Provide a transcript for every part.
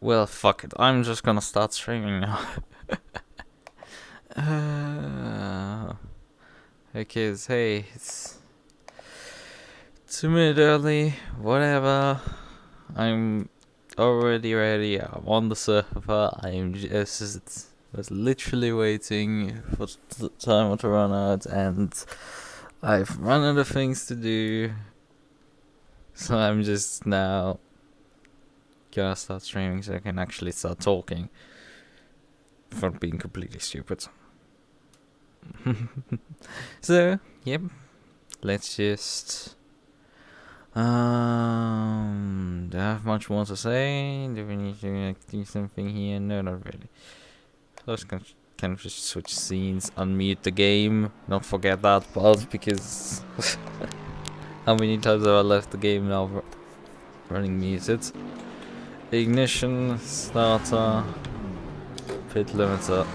Well, fuck it. I'm just gonna start streaming now. Hey kids, hey, it's 2 minutes early, whatever. I'm already ready. I'm on the server. I'm just was literally waiting for the timer to run out, and I've run out of things to do. So I'm just now gonna start streaming so I can actually start talking without being completely stupid. So, yep. Let's just do I have much more to say? Do we need to do something here? No, not really. So I can just switch scenes, unmute the game, not forget that part, because how many times have I left the game now running muted? Ignition, starter, pit limiter,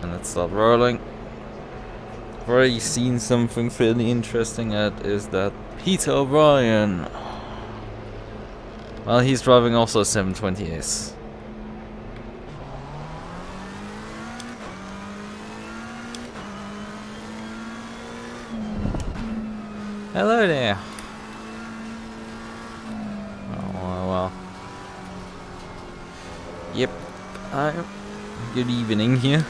and let's start rolling. I've already seen something fairly interesting, that is that Peter O'Brien, well, he's driving also a 720S. Hello there. Oh well. Yep. Good evening here.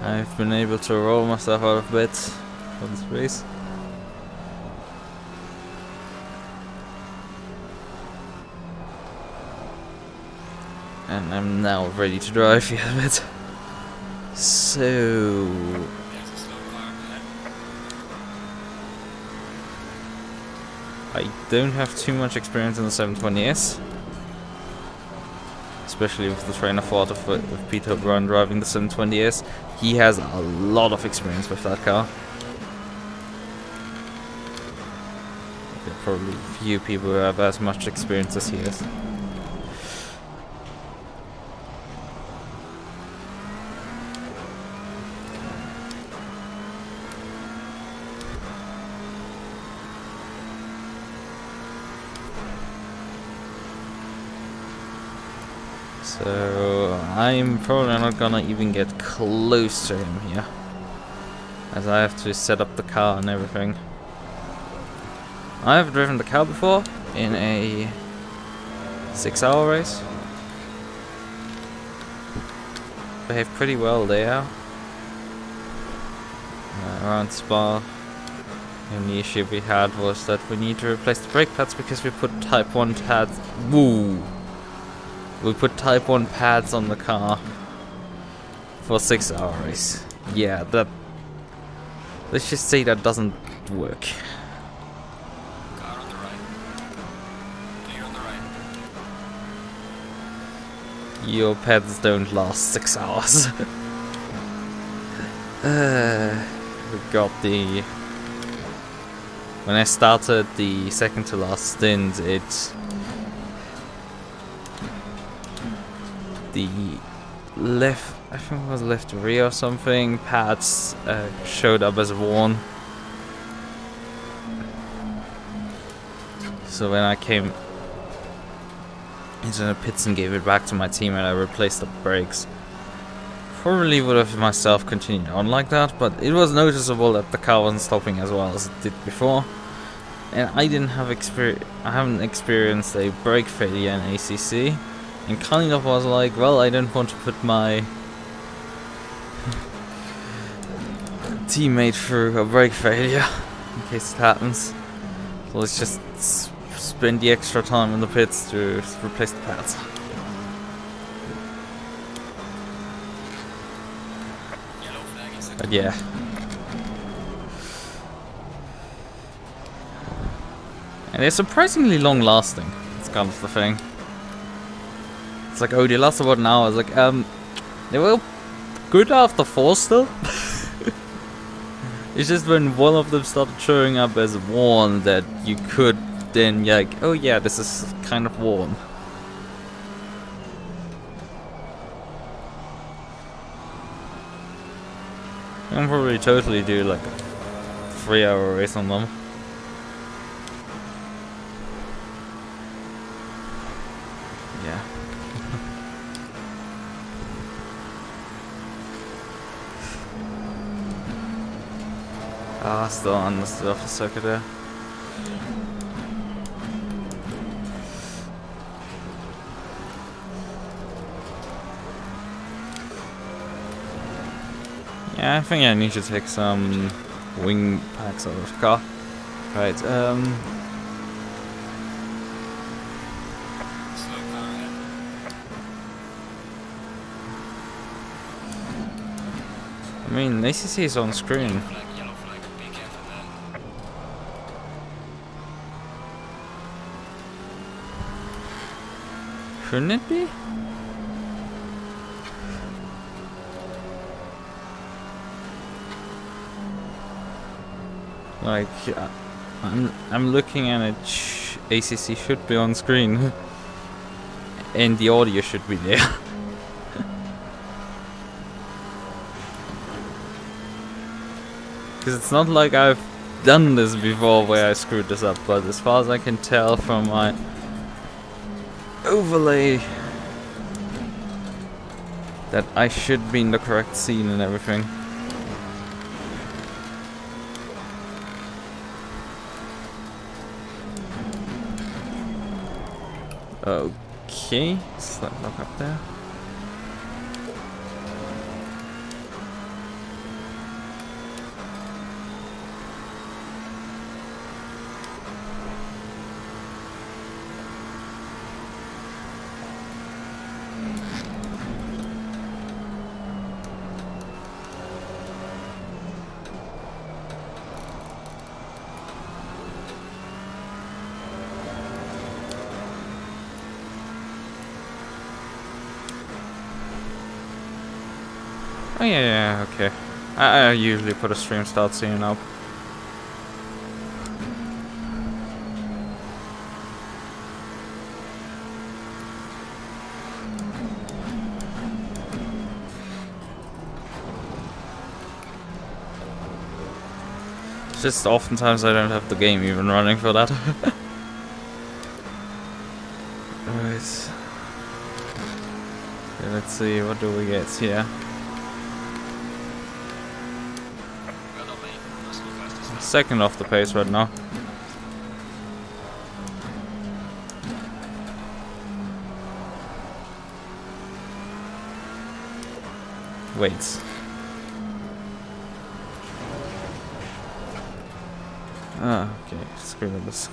I've been able to roll myself out of bed for this race. And I'm now ready to drive here a bit. So I don't have too much experience in the 720S, especially with the train of thought of Peter O'Brien driving the 720S. He has a lot of experience with that car. There are probably few people who have as much experience as he has. So I'm probably not gonna even get close to him here, as I have to set up the car and everything. I've driven the car before in a 6-hour race. Behaved pretty well there. Around Spa. The only issue we had was that we need to replace the brake pads because we put Type 1 pads. Woo! We put Type 1 pads on the car for 6 hours. Yeah, that... let's just say that doesn't work. Car on the right. Clear on the right. Your pads don't last 6 hours. We got the... when I started the second to last stint, the left, I think it was left rear or something, pads showed up as worn. So when I came into the pits and gave it back to my teammate, I replaced the brakes. Probably would have myself continued on like that, but it was noticeable that the car wasn't stopping as well as it did before. And I haven't experienced a brake failure in ACC. And kind of was like, well, I don't want to put my teammate through a brake failure in case it happens. So let's just spend the extra time in the pits to replace the pads. But yeah. And they're surprisingly long lasting. That's kind of the thing. It's like, oh, they last about an hour. It's like, they were good after 4 still. It's just when one of them started showing up as worn that you could then, like, oh yeah, this is kind of worn. I can probably totally do like a 3-hour race on them. Yeah. Ah, still on the circuit there. Yeah, I think I need to take some wing packs out of the car. Right, Slow car ahead. I mean, ACC is on screen. Yellow flag, be careful there. Shouldn't it be? Like, I'm looking at it. ACC should be on screen, and the audio should be there. Because it's not like I've done this before where I screwed this up, but as far as I can tell from my overlay, that I should be in the correct scene and everything. Okay, slap lock up there. Oh yeah, okay. I usually put a stream start scene up. It's just oftentimes I don't have the game even running for that. Right. Okay, let's see, what do we get here? Second off the pace right now. Wait. Ah, okay, screw this.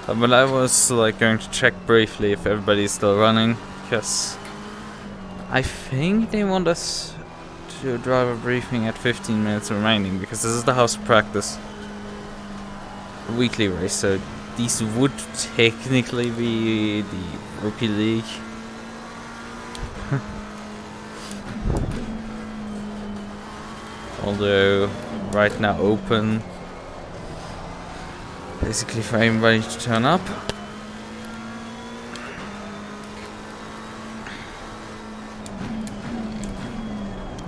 But I was like going to check briefly if everybody's still running, because I think they want us to drive a briefing at 15 minutes remaining, because this is the house of practice weekly race, so these would technically be the rookie league. Although right now open basically for anybody to turn up.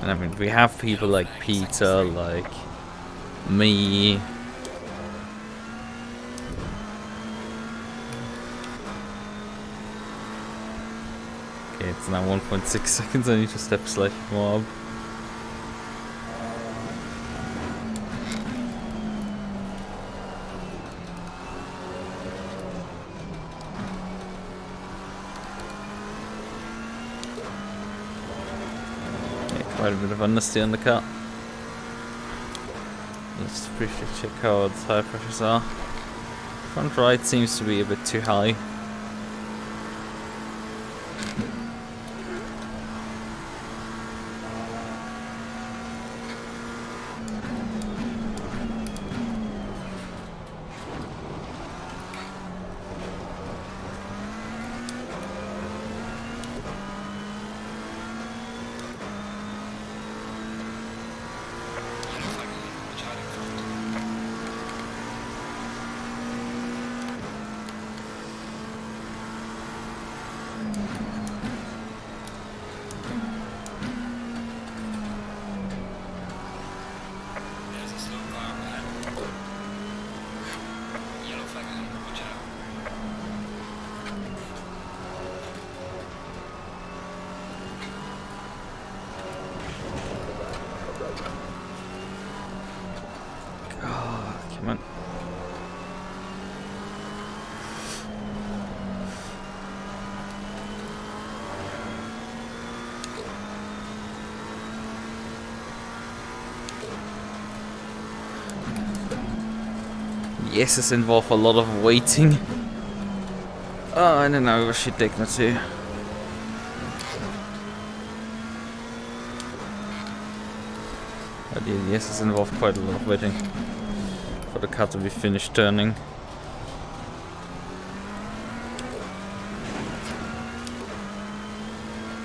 And I mean, we have people like Peter, like me. Okay, it's now 1.6 seconds, I need to step slightly more up. Quite a bit of understeer in the car. Let's briefly check how the tire pressures are. Front right seems to be a bit too high. Come on. Yes, it's involved a lot of waiting. Oh, and then I overshoot Digna too. But yes, it's involved quite a lot of waiting for the car to be finished turning.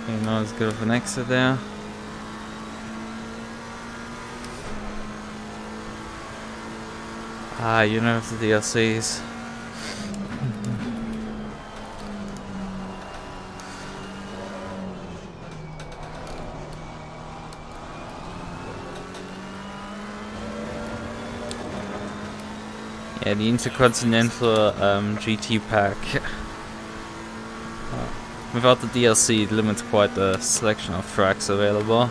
Okay, now let's go for an exit there. Ah, you know the DLCs. Yeah, the Intercontinental GT pack. Without the DLC, it limits quite the selection of tracks available.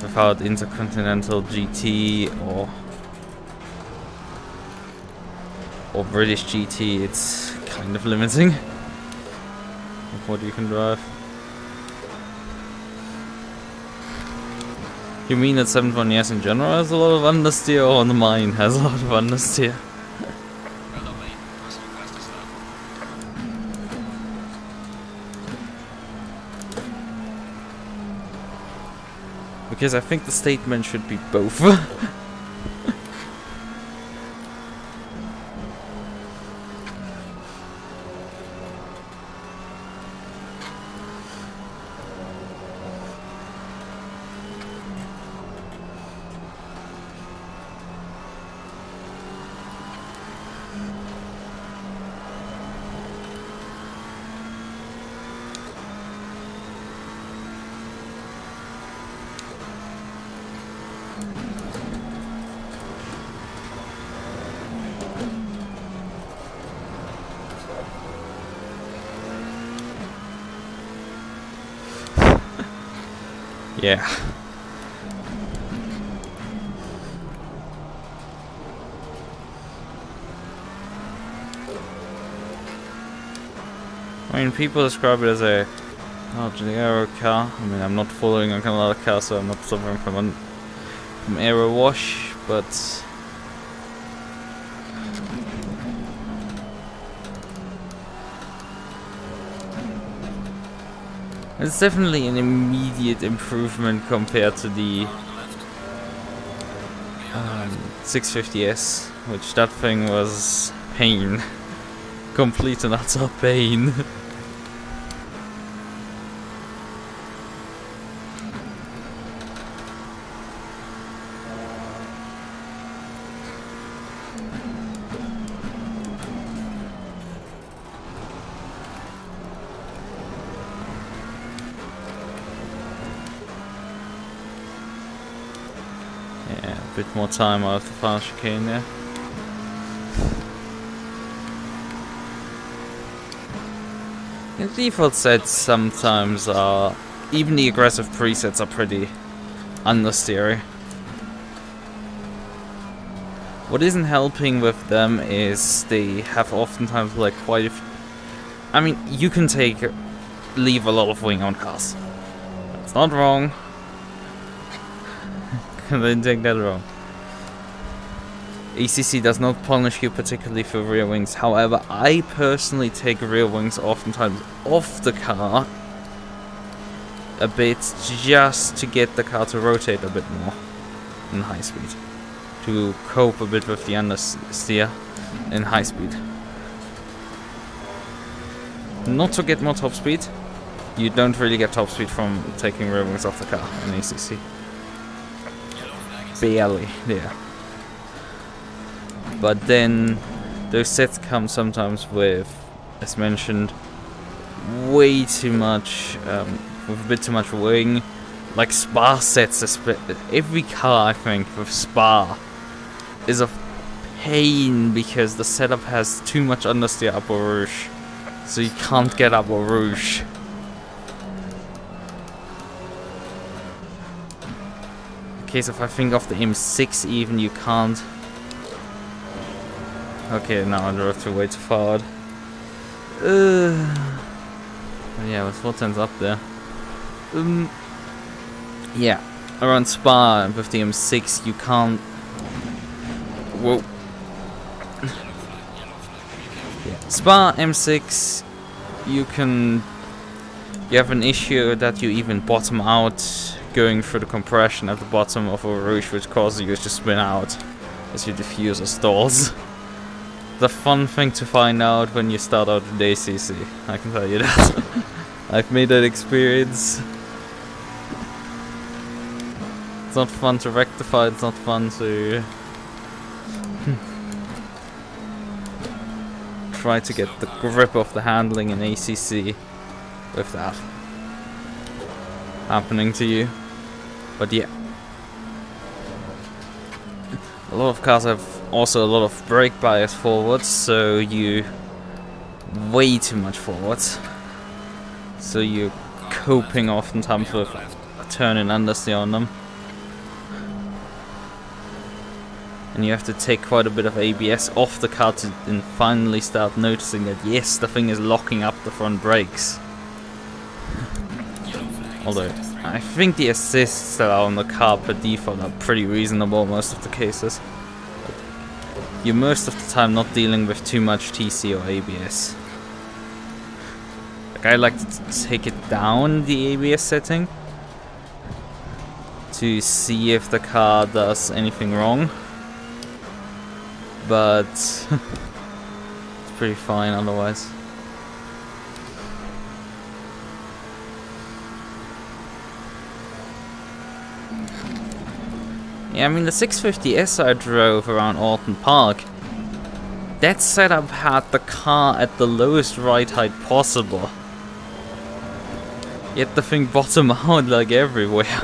Without Intercontinental GT or British GT, it's kind of limiting of what you can drive. You mean that 720S in general has a lot of understeer, or the mine has a lot of understeer? Because I think the statement should be both. Yeah. I mean, people describe it as a largely aero car. I mean, I'm not following a lot of cars, so I'm not suffering from aero wash, but it's definitely an immediate improvement compared to the 650S, which that thing was pain. Complete and utter pain. Yeah, a bit more time out of the final chicane there. The default sets sometimes are, even the aggressive presets are pretty understeery. What isn't helping with them is they have oftentimes like quite a few, I mean, you can leave a lot of wing on cars. That's not wrong. I didn't take that wrong. ACC does not punish you particularly for rear wings. However, I personally take rear wings oftentimes off the car a bit just to get the car to rotate a bit more in high speed, to cope a bit with the understeer in high speed. Not to get more top speed. You don't really get top speed from taking rear wings off the car in ACC. Barely, yeah. But then those sets come sometimes with, as mentioned, way too much, with a bit too much wing. Like spar sets, every car I think with spar is a pain because the setup has too much understeer upper rouge, so you can't get upper rouge. case of, I think, of the M6 even, you can't. Okay, now I drove way too far out. Yeah, with 4 tens up there. Yeah, around Spa with the M6 you can't. Whoa. Yeah. Spa M6, you have an issue that you even bottom out going through the compression at the bottom of a rouge, which causes you to spin out as your diffuser stalls. The fun thing to find out when you start out with ACC, I can tell you that. I've made that experience. It's not fun to rectify, it's not fun to try to get the grip of the handling in ACC with that happening to you. But yeah. A lot of cars have also a lot of brake bias forwards, so you way too much forwards. So you're coping oftentimes with a turn in understeer on them. And you have to take quite a bit of ABS off the car to then finally start noticing that yes, the thing is locking up the front brakes. Although, I think the assists that are on the car per default are pretty reasonable most of the cases. You're most of the time not dealing with too much TC or ABS. Like, I like to take it down, the ABS setting, to see if the car does anything wrong. But it's pretty fine otherwise. Yeah, I mean, the 650S I drove around Alton Park, that setup had the car at the lowest ride height possible. Yet the thing bottomed out like everywhere.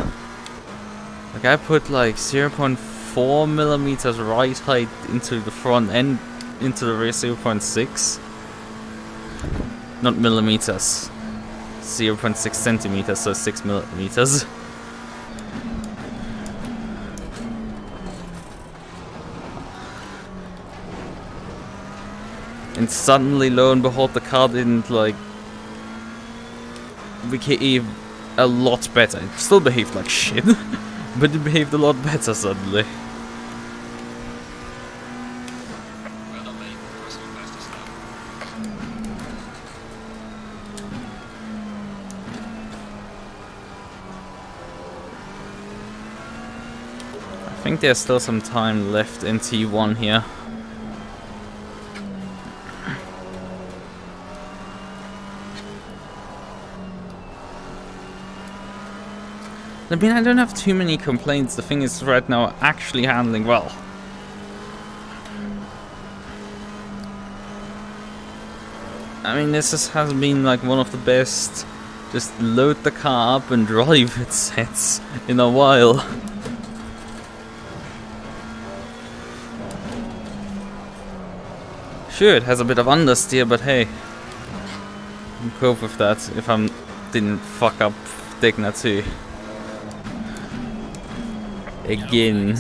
Like, I put like 0.4 millimeters ride height into the front and into the rear 0.6. Not millimeters. 0.6 centimeters, so 6 millimeters. And suddenly, lo and behold, the car didn't like behave a lot better. It still behaved like shit, but it behaved a lot better suddenly. I think there's still some time left in T1 here. I mean, I don't have too many complaints. The thing is, right now, actually handling well. I mean, this has been like one of the best just load the car up and drive it sets in a while. Sure, it has a bit of understeer, but hey, I can cope with that if I didn't fuck up Degner 2. Again.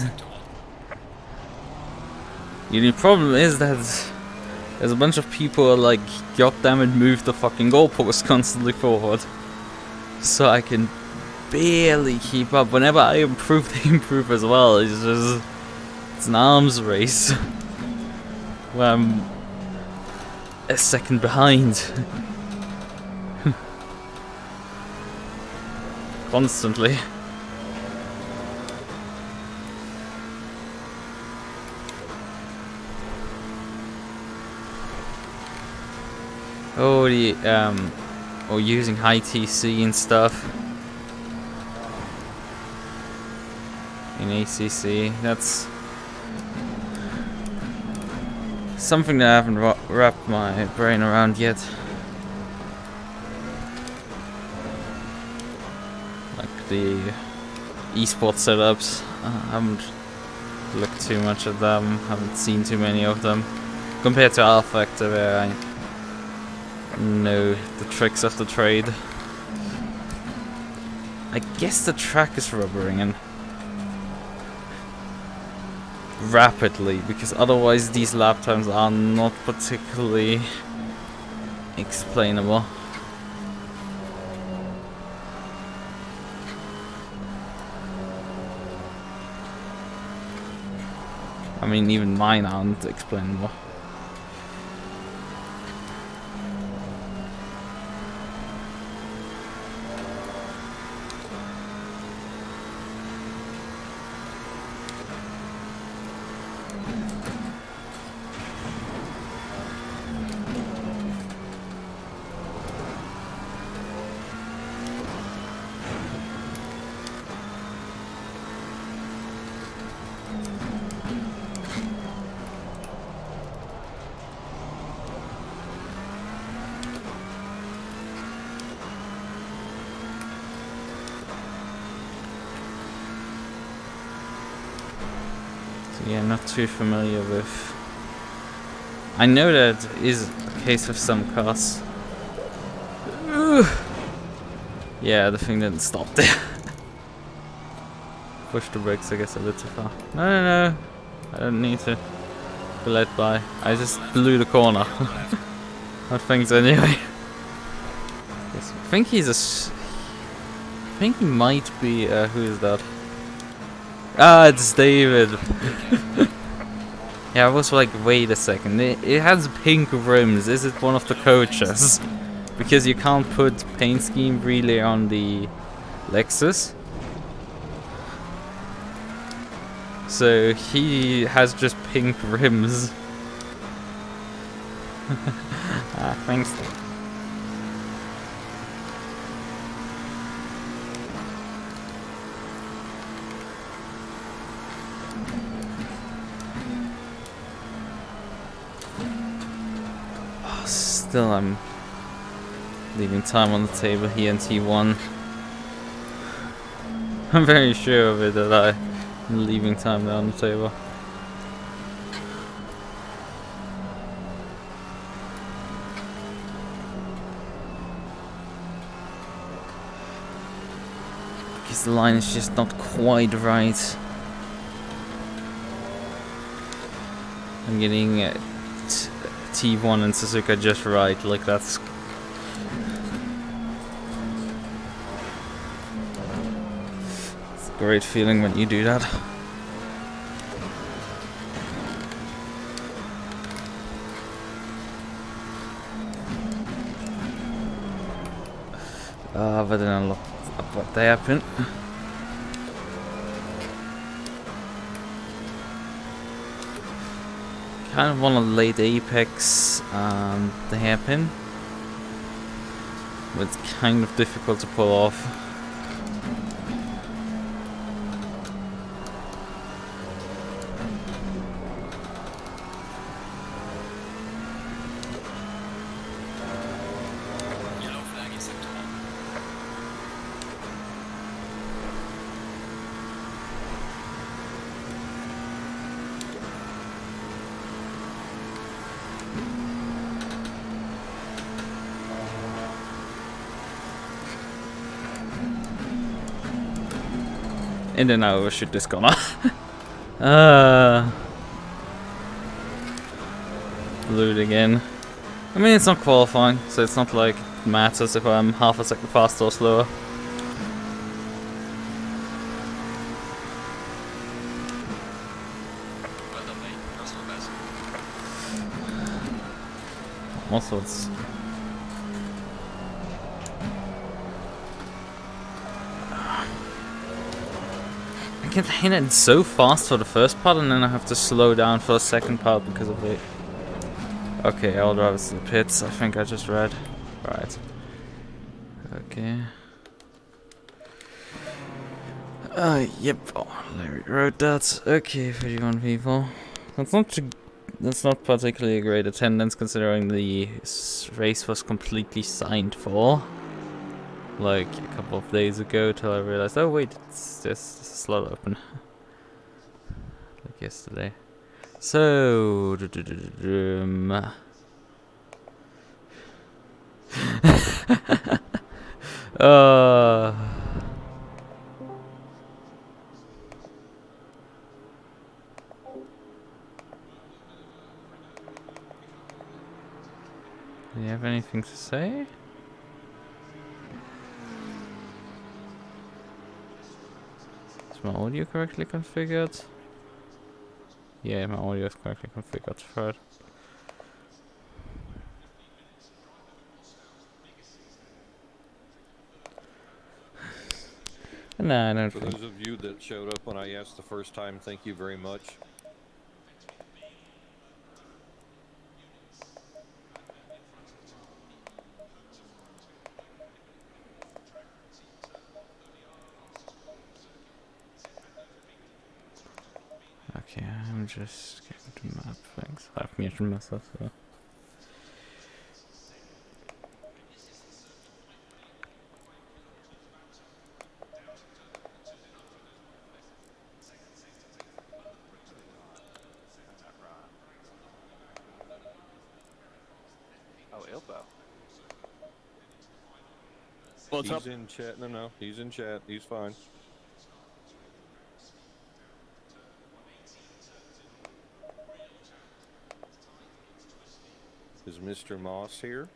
The only problem is that there's a bunch of people who are like, goddammit, move the fucking goalpost constantly forward. So I can barely keep up. Whenever I improve, they improve as well. It's just, it's an arms race. Where I'm a second behind. Constantly. Oh, or using high TC and stuff in ACC. That's something that I haven't wrapped my brain around yet. Like the esports setups, I haven't looked too much at them. Haven't seen too many of them compared to R Factor, where I know the tricks of the trade. I guess the track is rubbering in. rapidly, because otherwise these lap times are not particularly explainable. I mean, even mine aren't explainable. Yeah, not too familiar with. I know that is the case with some cars. Yeah, the thing didn't stop there. Push the brakes, I guess, a bit too far. No. I don't need to be led by. I just blew the corner. I think anyway. Yes, I think he's I think he might be. Who is that? Ah, it's David. Yeah, I was like, wait a second. It has pink rims. Is it one of the coaches? Because you can't put paint scheme really on the Lexus. So he has just pink rims. Ah, thanks. Still, I'm leaving time on the table here in T1. I'm very sure of it that I'm leaving time there on the table. Because the line is just not quite right. I'm getting T1 and Suzuka just right, like that's... It's a great feeling when you do that. But then I looked up what they happened. Kind of want a late apex the hairpin, but it's kind of difficult to pull off. Yellow flag in sector 1. And then I overshoot this corner. Blew it again. I mean, it's not qualifying, so it's not like it matters if I'm half a second faster or slower. Well done, mate. Personal best. Also, it's... I get hit it so fast for the first part, and then I have to slow down for the second part because of it. Okay, all drivers to the pits. I think I just read. Right. Okay. Yep. Oh, Larry wrote that. Okay, 31 people. That's not particularly a great attendance considering the race was completely signed for. Like a couple of days ago, till I realized, oh wait, it's just a slot open. Like yesterday. So, anything to say? Is my audio correctly configured? Yeah, my audio is correctly configured. Third. Nah, I don't For think. those of you that showed up when I asked the first time, thank you very much. Okay, I'm just getting to map things. I've muted myself, so. Oh, Ilpo. What's up? He's in chat. No, he's in chat. He's fine. Is Mr. Moss here?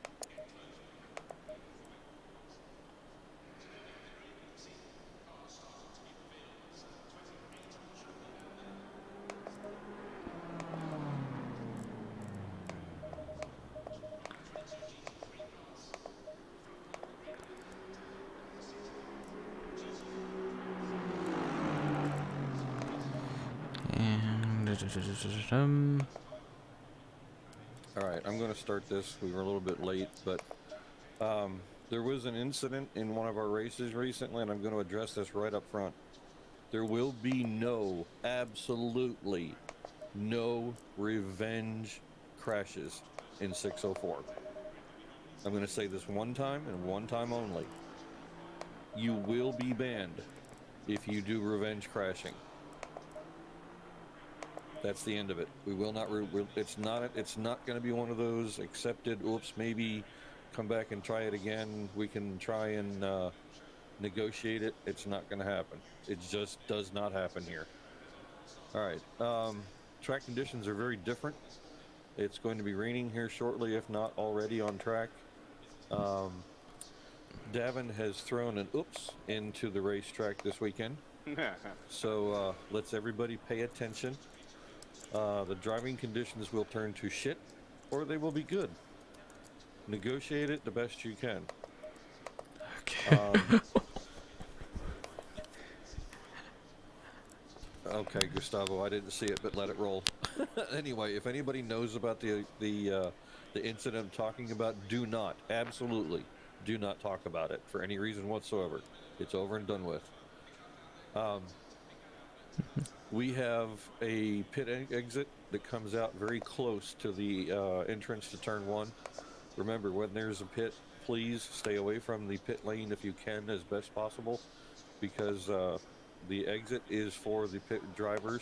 And All right, I'm going to start this. We were a little bit late, but there was an incident in one of our races recently, and I'm going to address this right up front. There will be absolutely no revenge crashes in 604. I'm going to say this one time and one time only. You will be banned if you do revenge crashing. That's the end of it. We will not. It's not going to be one of those accepted. Oops, maybe come back and try it again. We can try and negotiate it. It's not going to happen. It just does not happen here. All right. Track conditions are very different. It's going to be raining here shortly, if not already on track. Davin has thrown an oops into the racetrack this weekend. So let's everybody pay attention. The driving conditions will turn to shit, or they will be good. Negotiate it the best you can. okay. Okay, Gustavo, I didn't see it, but let it roll. Anyway, if anybody knows about the incident I'm talking about, absolutely do not talk about it for any reason whatsoever. It's over and done with. We have a pit exit that comes out very close to the entrance to turn 1. Remember, when there's a pit, please stay away from the pit lane if you can as best possible, because the exit is for the pit drivers.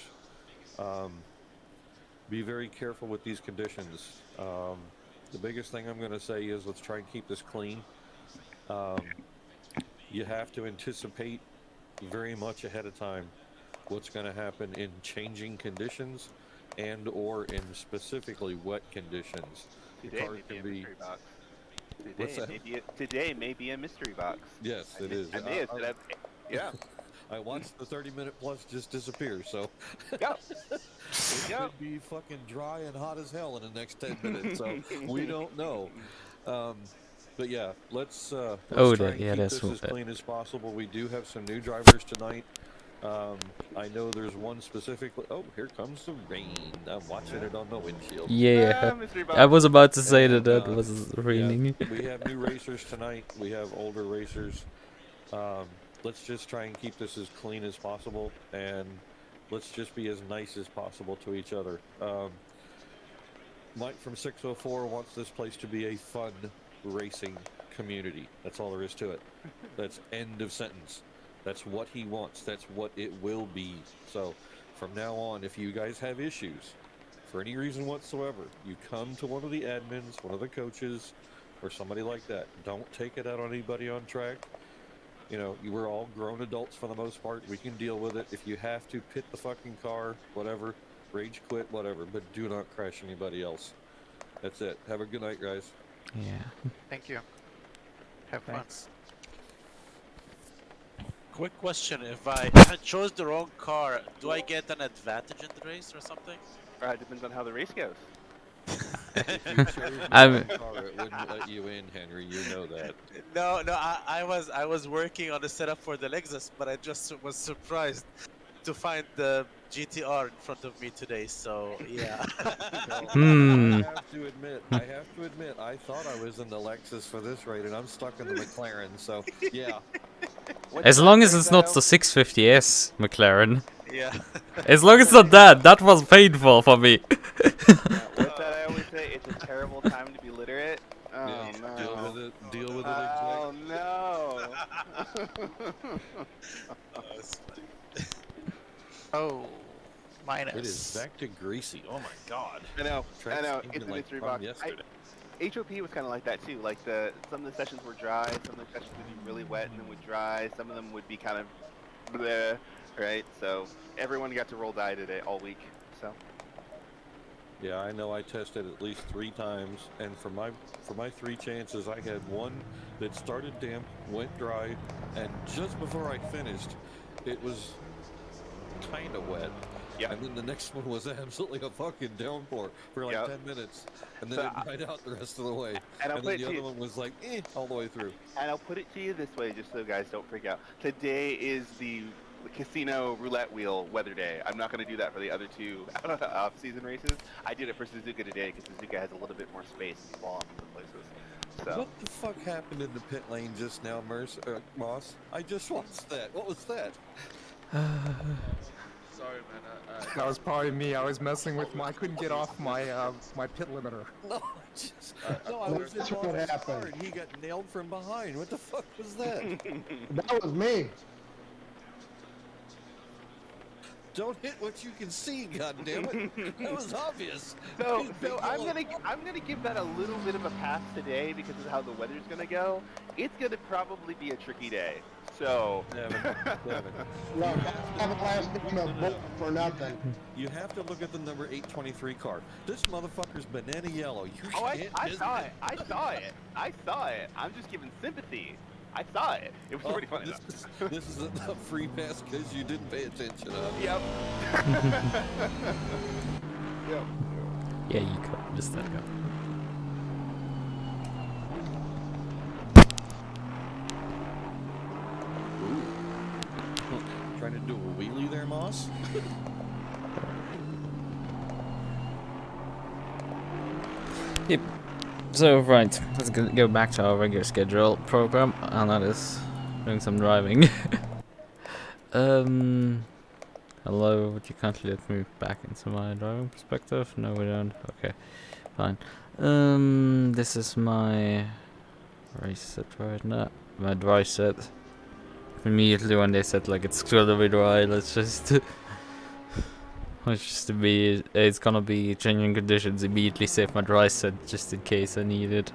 Be very careful with these conditions. The biggest thing I'm going to say is let's try and keep this clean. You have to anticipate very much ahead of time what's going to happen in changing conditions and or in specifically wet conditions. Today may be a mystery box. What's that? Today may be a mystery box. Yes, it is. I may have said yeah. I watched the 30-minute plus just disappear, so Yep. it could be fucking dry and hot as hell in the next 10 minutes, so we don't know. But yeah, let's try and keep this as clean as possible. We do have some new drivers tonight. I know there's one specifically. Oh, here comes the rain. I'm watching it on the windshield. Yeah, I was about to say that was raining. Yeah, we have new racers tonight. We have older racers. Let's just try and keep this as clean as possible, and let's just be as nice as possible to each other. Mike from 604 wants this place to be a fun racing community. That's all there is to it. That's end of sentence. That's what he wants. That's what it will be. So from now on, if you guys have issues for any reason whatsoever, you come to one of the admins, one of the coaches, or somebody like that. Don't take it out on anybody on track. You know, you were all grown adults for the most part. We can deal with it. If you have to pit the fucking car, whatever, rage quit, whatever, but do not crash anybody else. That's it. Have a good night, guys. Yeah. Thank you. Have fun. Thanks. Quick question: if I chose the wrong car, do I get an advantage in the race or something? It depends on how the race goes. If you chose the I'm- wrong car, it wouldn't let you in, Henry. You know that. No, I was working on the setup for the Lexus, but I just was surprised to find the GTR in front of me today. So yeah. Hmm. I have to admit, I thought I was in the Lexus for this raid, and I'm stuck in the McLaren. So yeah, As long as it's not the 650S McLaren. Yeah. As long as it's not that was painful for me. With that, I always say it's a terrible time to be literate. Oh yeah, no. deal with it. Oh Exactly. no. That's funny. Oh, minus. It is back to greasy. Oh my god. I know. Track's It's even a like mystery from box. yesterday. HOP was kind of like that too. Like some of the sessions were dry, some of the sessions would be really wet and then would dry. Some of them would be kind of bleh, right? So everyone got to roll die today all week. So Yeah, I know. I tested at least 3 times, and for my 3 chances, I had one that started damp, went dry, and just before I finished, it was kind of wet. yeah. And then the next one was absolutely a fucking downpour for like Yep. 10 minutes, and then So it dried out the rest of the way. And I'll And put then it the to other you. one was like, all the way through. And I'll put it to you this way, just so guys don't freak out. Today is the casino roulette wheel weather day. I'm not going to do that for the other 2 off-season races. I did it for Suzuka today because Suzuka has a little bit more space and bomb in places. So What the fuck happened in the pit lane just now, Moss? I just watched that. What was that? Sorry, man. That was probably me. I was messing with I couldn't get off my my pit limiter. No, I was in That's what Moss's car happened. and he got nailed from behind. What the fuck was that? That was me. Don't hit what you can see, goddammit. That was obvious. So, These big I'm yellow- gonna give that a little bit of a pass today because of how the weather's gonna go. It's gonna probably be a tricky day. So Devin. Look, I have a last name of book for nothing. You have to look at the number 823 car. This motherfucker's banana yellow. You oh, I can't saw it. I saw it. I'm just giving sympathy. I saw it. It was pretty funny. This is a free pass because you didn't pay attention. Yep. Yep. Yeah, you could just that go. Trying to do a wheelie there, Moss? Yep. So, right, let's go back to our regular schedule program, and that is doing some driving. Hello, would you kindly let me back into my driving perspective? No, we don't. Okay, fine. This is my race set right now. My dry set. Immediately when they said like it's gonna be dry, let's just it's gonna be changing conditions. Immediately save my dry set just in case I need it.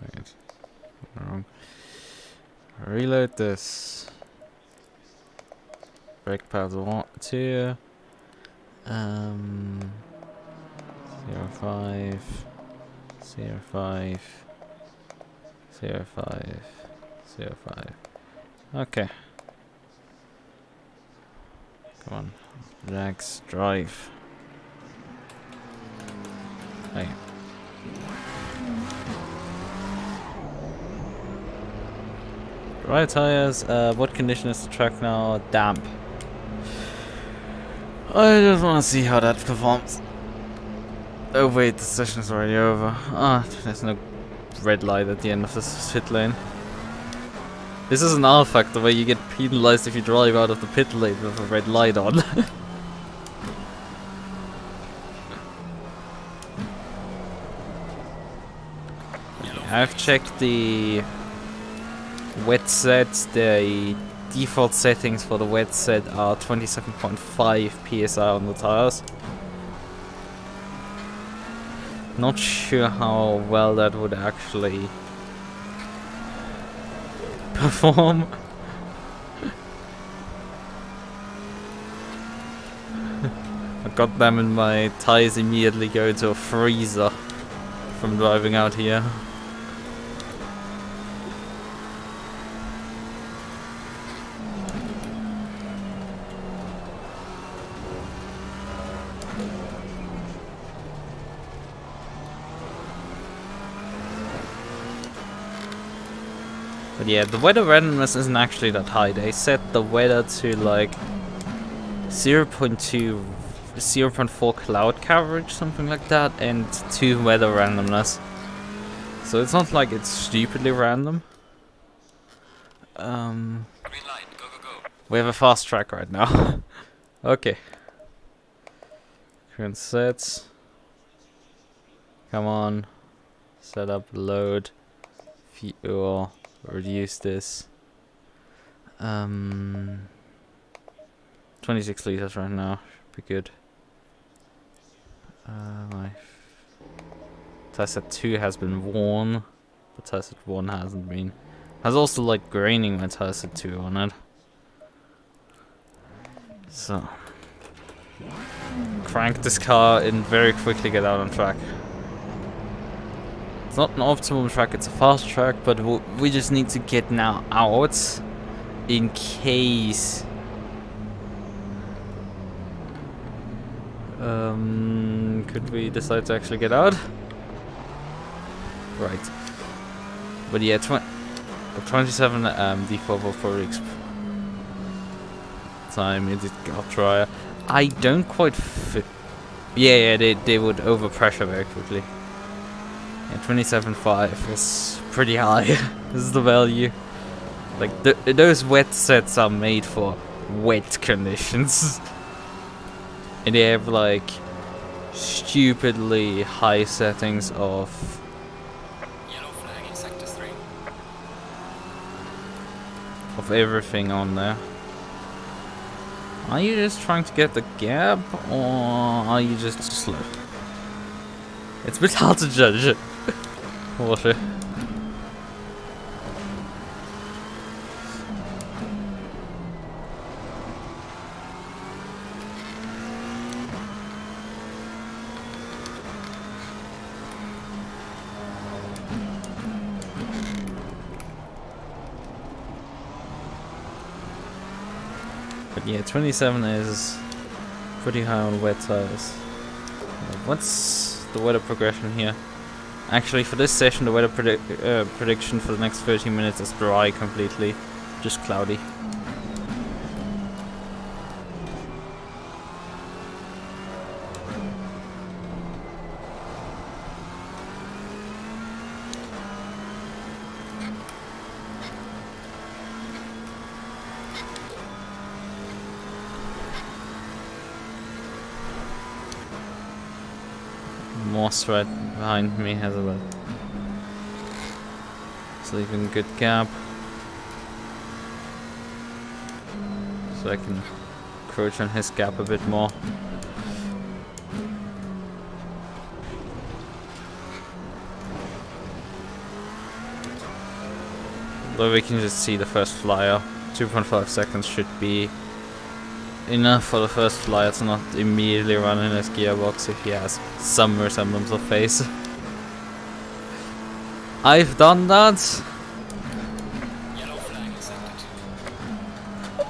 Wait, wrong. Reload this. Brake pads 1, 2. 05, 05, 05, 05. Okay. Come on. Jax, drive. Hey. Dry tires. What condition is the track now? Damp. I just want to see how that performs. Oh wait, the session is already over. Ah, there's no red light at the end of this pit lane. This is an R factor where you get penalized if you drive out of the pit lane with a red light on. I've checked the wet set. The default settings for the wet set are 27.5 psi on the tires. Not sure how well that would actually perform. God damn it, my tires immediately go to a freezer from driving out here. But yeah, the weather randomness isn't actually that high. They set the weather to like 0.2, 0.4 cloud coverage, something like that, and 2 weather randomness. So it's not like it's stupidly random. Green light, go, go, go. We have a fast track right now. Okay. Current sets. Come on. Set up, load. Fuel. Reduce this. 26 liters right now. Should be good. My tire set 2 has been worn, but tire set 1 hasn't been. Has also like graining my tire set 2 on it. So crank this car and very quickly get out on track. It's not an optimum track, it's a fast track, but we just need to get now out in case could we decide to actually get out? Right. But yeah, 27 default will probably time it got drier. I don't quite fit. Yeah, they would overpressure very quickly. Yeah, 27.5 is pretty high. This is the value. Like those wet sets are made for wet conditions. And they have like stupidly high settings of Yellow flag in sector 3. everything on there. Are you just trying to get the gap, or are you just slow? It's a bit hard to judge. Water. But yeah, 27 is pretty high on wet tires. What's the weather progression here? Actually, for this session, the weather prediction for the next 30 minutes is dry completely, just cloudy. Moss right behind me has a leaving good gap, so I can encroach on his gap a bit more. Though we can just see the first flyer. 2.5 seconds should be enough for the first flyer to not immediately run in his gearbox if he has some resemblance of face. I've done that. Yellow flag in sector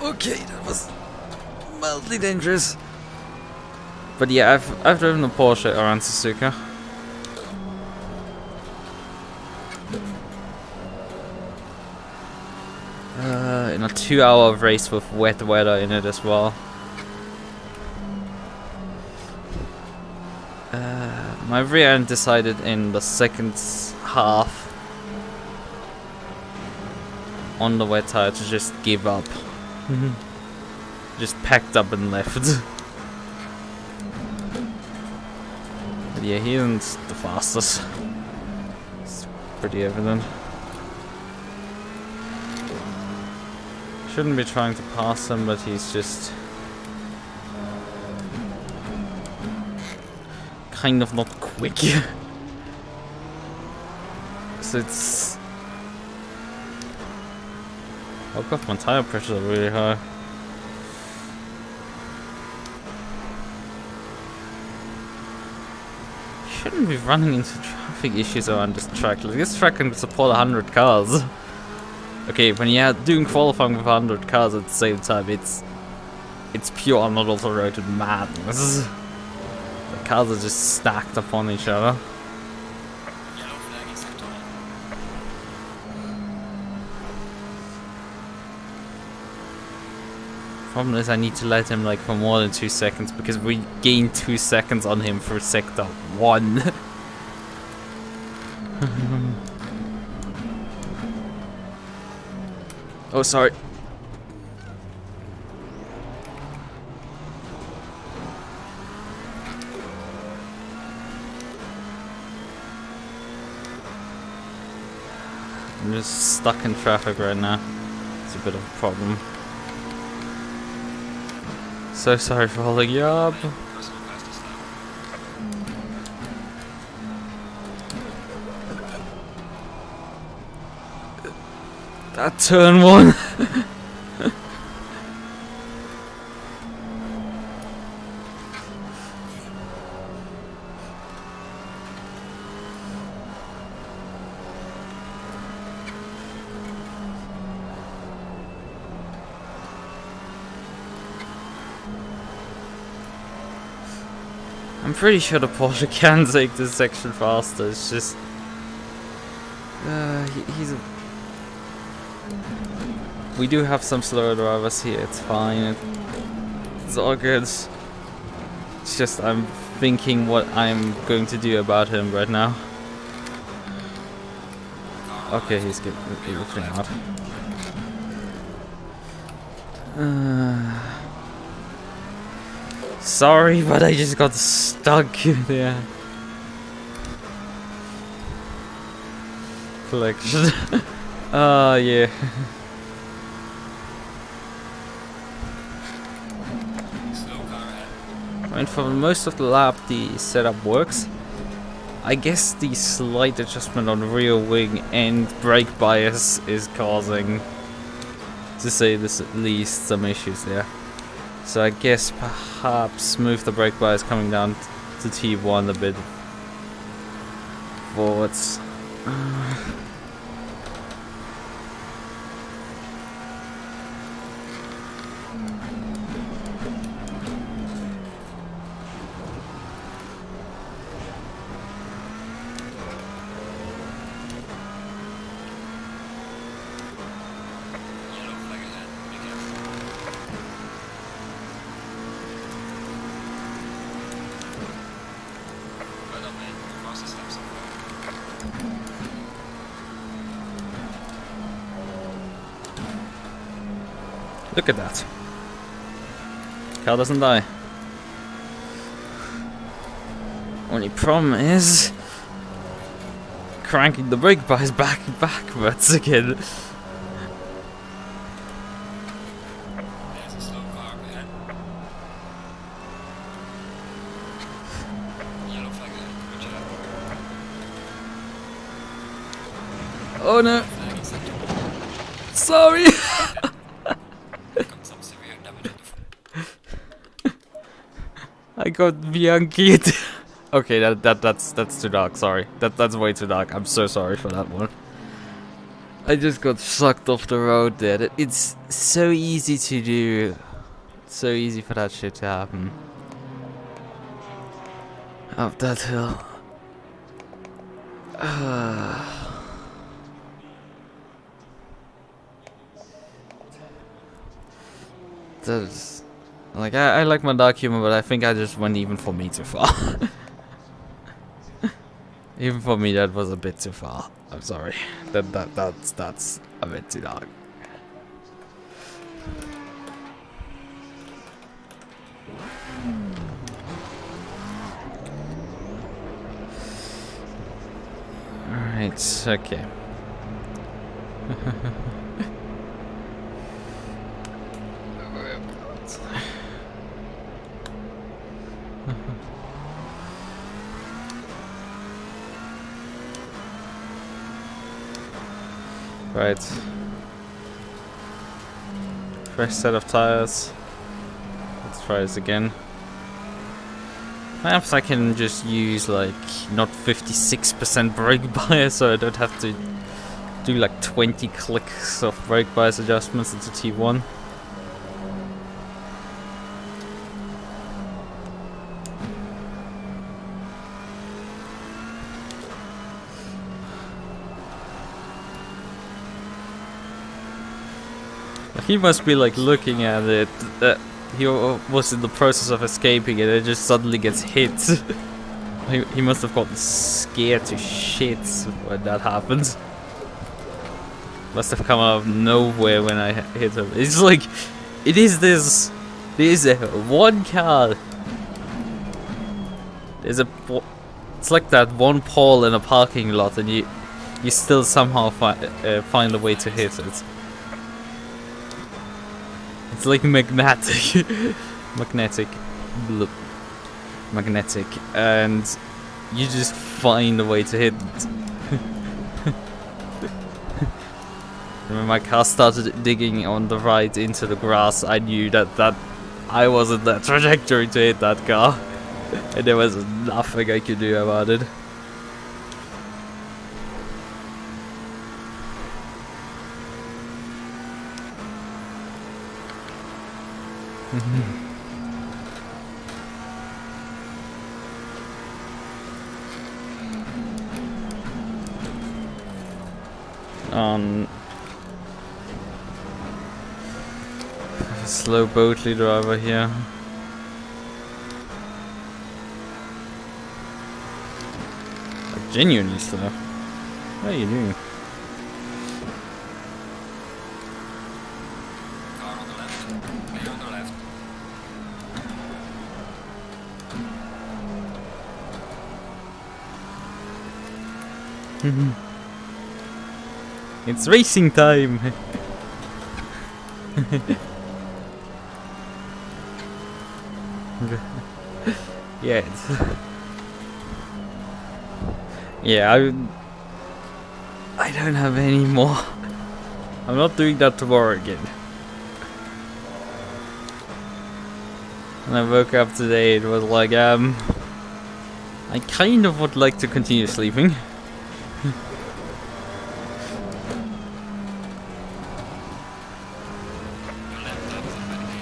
2. Okay, that was mildly dangerous. But yeah, I've driven a Porsche around Suzuka. In a 2-hour race with wet weather in it as well. My rear end decided in the second half on the wet tire to just give up. Just packed up and left. But yeah, he isn't the fastest. It's pretty evident. Shouldn't be trying to pass him, but he's just kind of not quick. So it's Oh god, my tire pressures are really high. Shouldn't be running into traffic issues around this track. Like, this track can support 100 cars. Okay, when you're doing qualifying with 100 cars at the same time, it's pure unadulterated madness. The cars are just stacked upon each other. Yellow flag is sector 1. Problem is I need to let him like for more than 2 seconds because we gained 2 seconds on him for sector 1. Oh, sorry. I'm just stuck in traffic right now. It's a bit of a problem. So sorry for holding you up. Personal fastest lap. That turn one. I'm pretty sure the Porsche can take this section faster. It's just he's a. We do have some slower drivers here. It's fine. It's all good. It's just I'm thinking what I'm going to do about him right now. Okay, he's getting out. Sorry, but I just got stuck there. Collection. Yeah. Slow car ahead. I mean, for most of the lap, the setup works. I guess the slight adjustment on rear wing and brake bias is causing, to say this at least, some issues there. So I guess perhaps move the brake bias coming down to T1 a bit forwards. Yellow flag ahead. Be careful. Well done, mate. Fastest lap so far. Look at that. Car doesn't die. Only problem is cranking the brake bias backwards again. There's a slow car ahead. Yellow flag ahead. Good job. Oh no! Flag is sector 1. Sorry! Got some severe damage on the front. I got Bianchi'd. Okay, that's too dark. Sorry, that's way too dark. I'm so sorry for that one. I just got sucked off the road there. It's so easy to do. So easy for that shit to happen. Up that hill. That's like I like my dark humor, but I think I just went even for me too far. Even for me, that was a bit too far. I'm sorry. That's a bit too dark. Alright, okay. Right. Fresh set of tires. Let's try this again. Perhaps I can just use like not 56% brake bias, so I don't have to do like 20 clicks of brake bias adjustments into T1. He must be like looking at it. He was in the process of escaping and it just suddenly gets hit. He must have gotten scared to shit when that happened. Must have come out of nowhere when I hit him. It's like, it is this. There's a one car. It's like that one pole in a parking lot, and you still somehow find a way to hit it. It's like magnetic, magnetic, and you just find a way to hit it. When my car started digging on the right into the grass, I knew that I was in that trajectory to hit that car, and there was nothing I could do about it. Slow boatly driver here. Like, genuinely slow. What are you doing? Car on the left. Clear on the left. It's racing time! Yeah, yeah, I don't have any more. I'm not doing that tomorrow again. When I woke up today, it was like, I kind of would like to continue sleeping.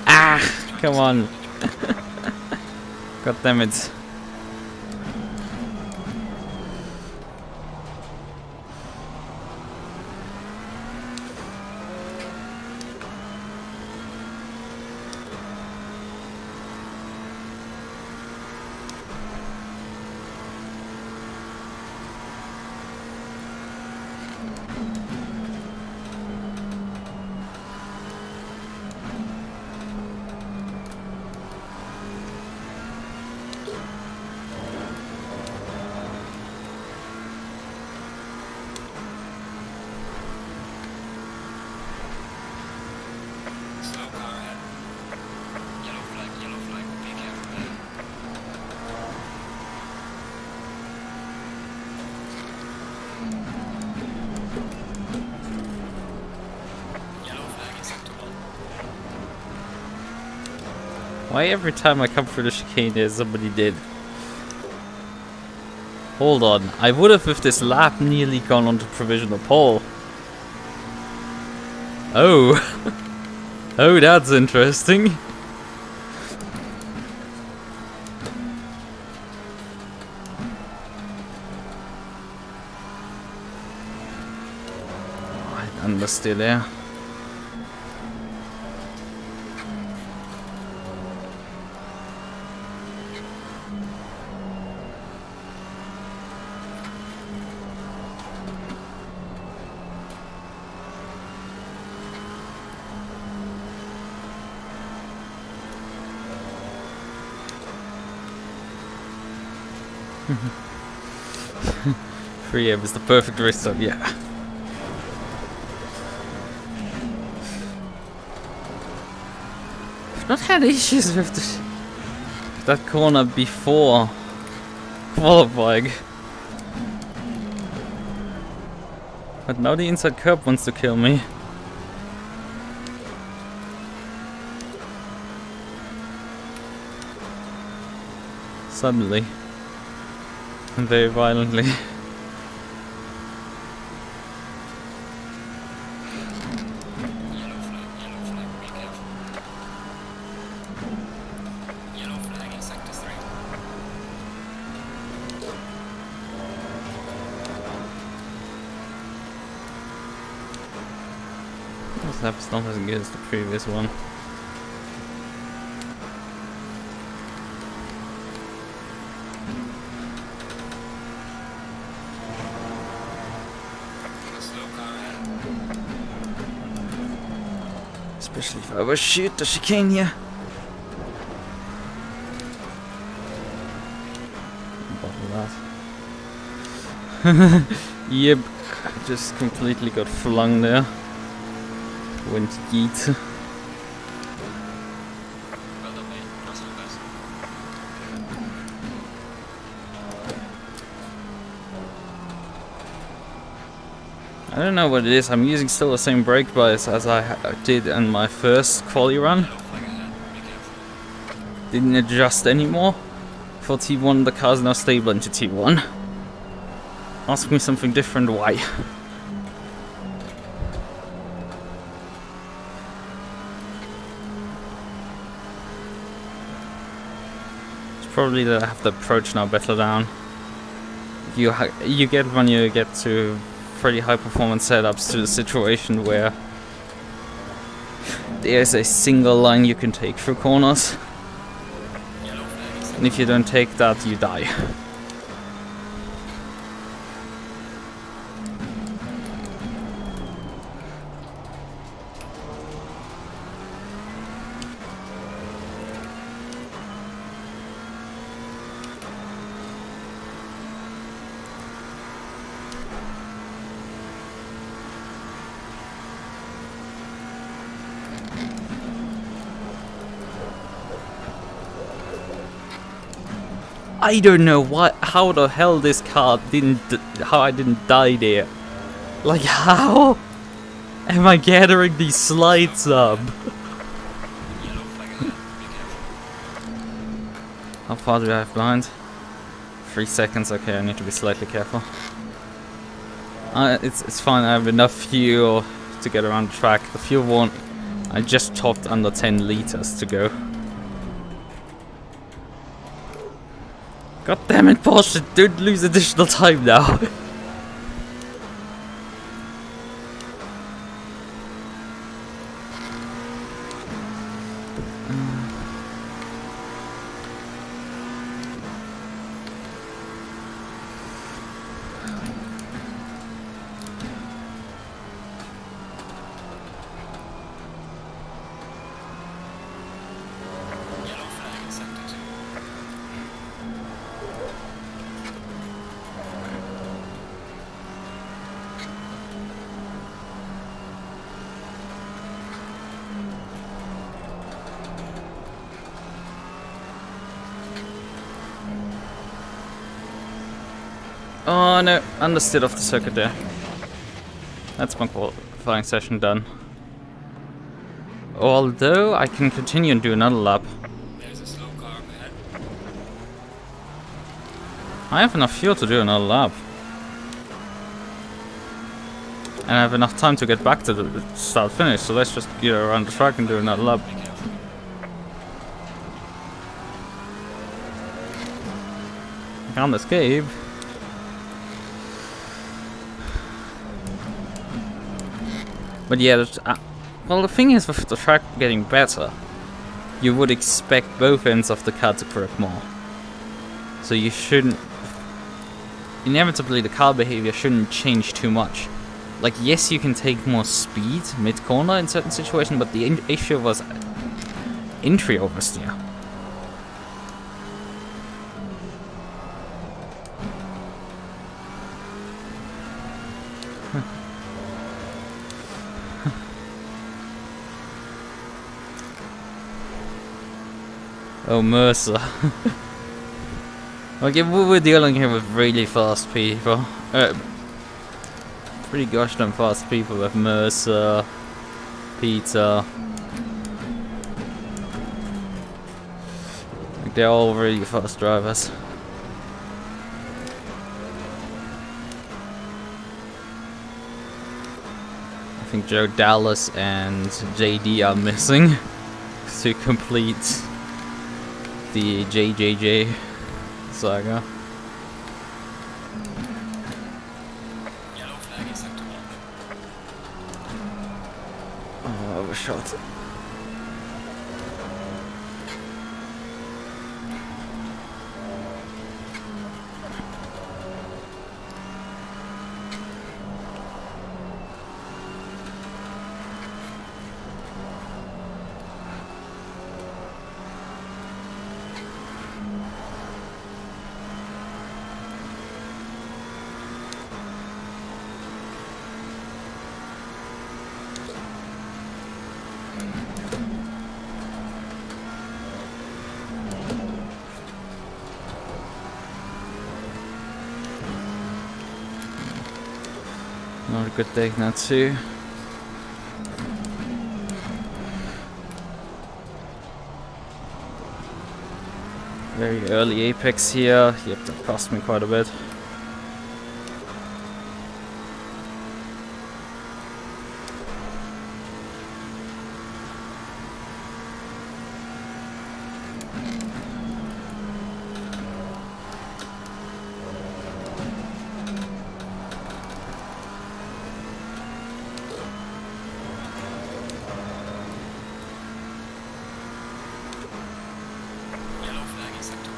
Ah, come on. God damn it. Slow car ahead. Yellow flag, be careful there. Yellow flag acceptable. Why every time I come through the chicane there's somebody dead? Hold on, I would have with this lap nearly gone onto provisional pole. Oh. Oh, that's interesting. Right, understood there. Free is the perfect race up, yeah. I've not had issues with that corner before qualifying. But now the inside curb wants to kill me. Suddenly. And very violently. Yellow flag in sector 3. This lap's not as good as the previous one. Slow car ahead. Especially if I was shoot the chicane here. Bottle that. Yep, just completely got flung there. Went yeet. Well done, mate. Cross Lukas. I don't know what it is. I'm using still the same brake bias as I did in my first Qualy run. Yellow flag ahead. Be careful. Didn't adjust anymore. For T1 the car's now stable into T1. Ask me something different, why? It's probably that I have the approach now better down. You get when you get to pretty high performance setups to the situation where there's a single line you can take through corners. Yellow flag in sector And if you don't take that, you die. I don't know how the hell this car how I didn't die there. Like, how am I gathering these slides up? Yellow flag ahead. Be careful. How far do I have behind? 3 seconds, okay, I need to be slightly careful. It's fine, I have enough fuel to get around the track. The fuel won't... I just topped under 10 liters to go. God damn it, Porsche, don't lose additional time now. Yellow flag in sector 2. Oh no, understood off the circuit there. That's my qualifying session done. Although I can continue and do another lap. There's a slow car up ahead. I have enough fuel to do another lap. And I have enough time to get back to the start finish, so let's just get around the track and do another lap. Be careful. I can't escape. But yeah, well, the thing is, with the track getting better, you would expect both ends of the car to correct more. So you shouldn't... Inevitably, the car behavior shouldn't change too much. Like, yes, you can take more speed mid-corner in certain situations, but the issue was entry oversteer. Oh, Mercer. Okay, we're dealing here with really fast people. Pretty gosh damn fast people with Mercer, Peter. Like They're all really fast drivers. I think Joe Dallas and JD are missing to complete the JJJ saga. Yellow flag is sector 1. Oh, overshot. Not a good day, not too. Very early apex here. Yep, that cost me quite a bit. Yellow flag is sector 1.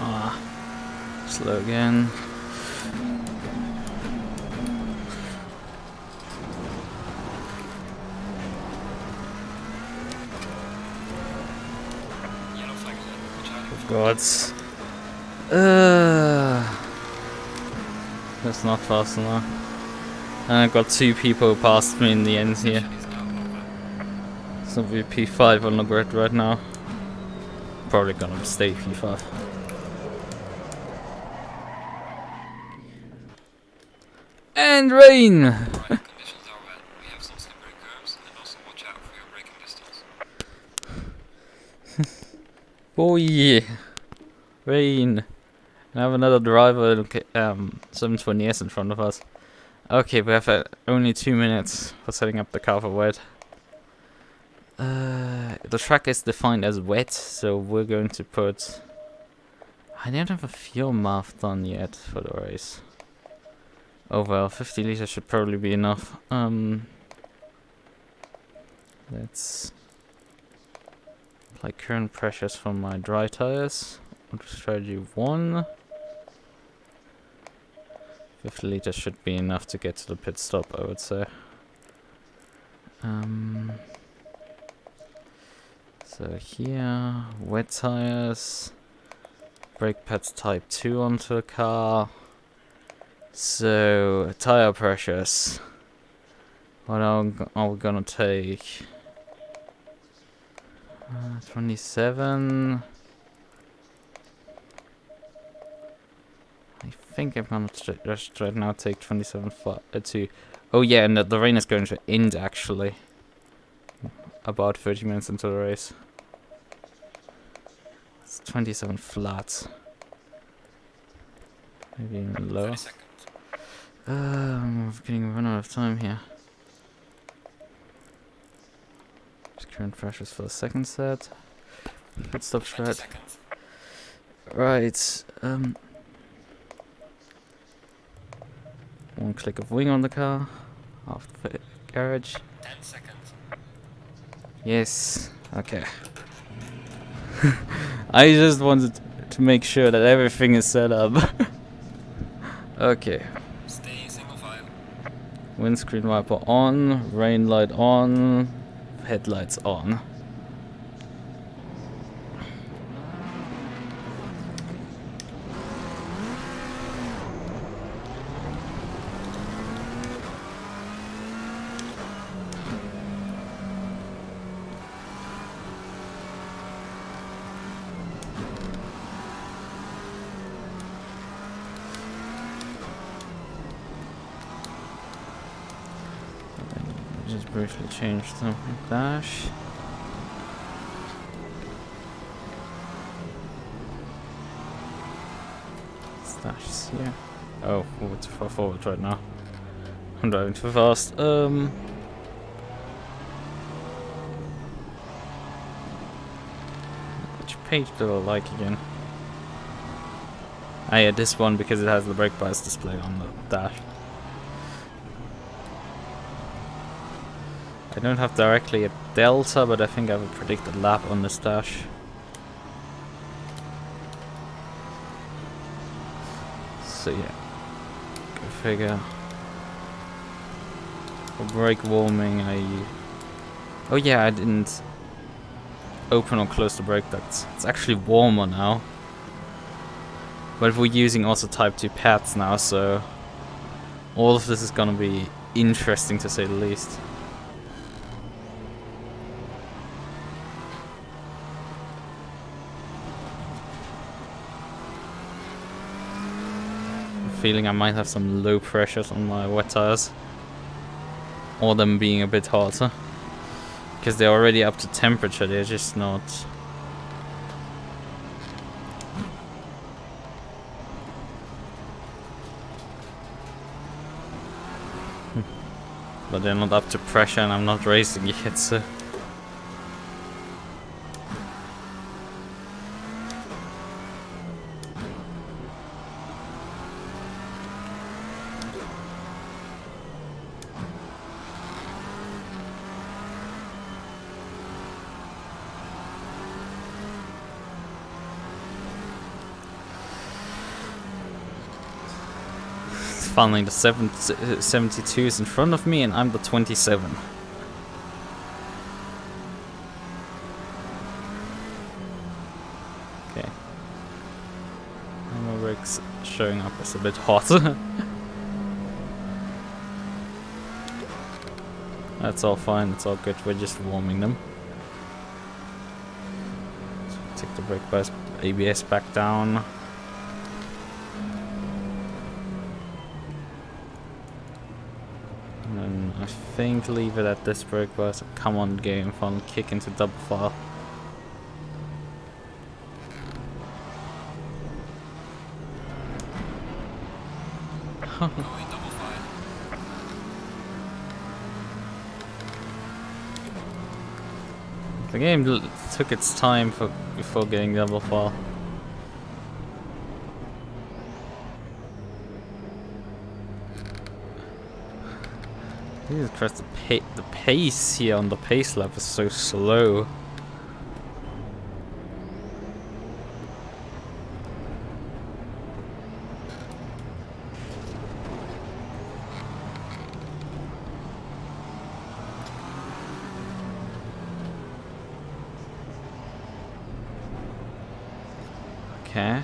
Ah, slow again. Yellow flag is Charlie. Gods. That's not fast enough. And I got 2 people past me in the end here. Is now over. So we're P5 on the grid right now. Probably gonna stay P5. And rain! Right, conditions are wet. We have some slippery curves, and also watch out for your braking distance. Oh yeah, rain. I have another driver, 720S in front of us. Okay, we have only 2 minutes for setting up the car for wet. The track is defined as wet, so we're going to put... I don't have a fuel math done yet for the race. Oh well, 50 liters should probably be enough. Let's apply current pressures from my dry tires. Strategy 1. 50 liters should be enough to get to the pit stop, I would say. So here, wet tires, brake pads type 2 onto the car. So, tire pressures. What are we gonna take? 27. I think I'm gonna just right now take 27 to... Oh yeah, and the rain is going to end actually. About 30 minutes into the race. It's 27 flat. Maybe even lower. 30 seconds. I'm getting run out of time here. Just current pressures for the second set. Pit stop 20 strat. seconds. Right. One click of wing on the car. After the garage. 10 seconds. Yes. Okay. I just wanted to make sure that everything is set up. Okay. Stay single file. Windscreen wiper on, rain light on, headlights on. Just briefly change the dash. Dash is here. Oh, we're too far forward right now. I'm driving too fast. Which page do I like again? Ah, yeah, this one because it has the brake bias display on the dash. I don't have directly a delta, but I think I have a predicted lap on this dash. So yeah, go figure. For brake warming, oh yeah, I didn't open or close the brake ducts. It's actually warmer now. But we're using also Type 2 pads now, so all of this is gonna be interesting to say the least. Feeling I might have some low pressures on my wet tires, or them being a bit hotter, because they're already up to temperature, they're just not. But they're not up to pressure and I'm not racing yet, so. Finally, the 72 is in front of me and I'm the 27. Okay. My brakes showing up as a bit hot. That's all fine, it's all good, we're just warming them. So take the brake bias, ABS back down. I think leave it at this brake bias. Come on, game fun, kick into double file. Going double file. The game took its time before getting double file. Jesus Christ, the pace here on the pace lap is so slow. Okay.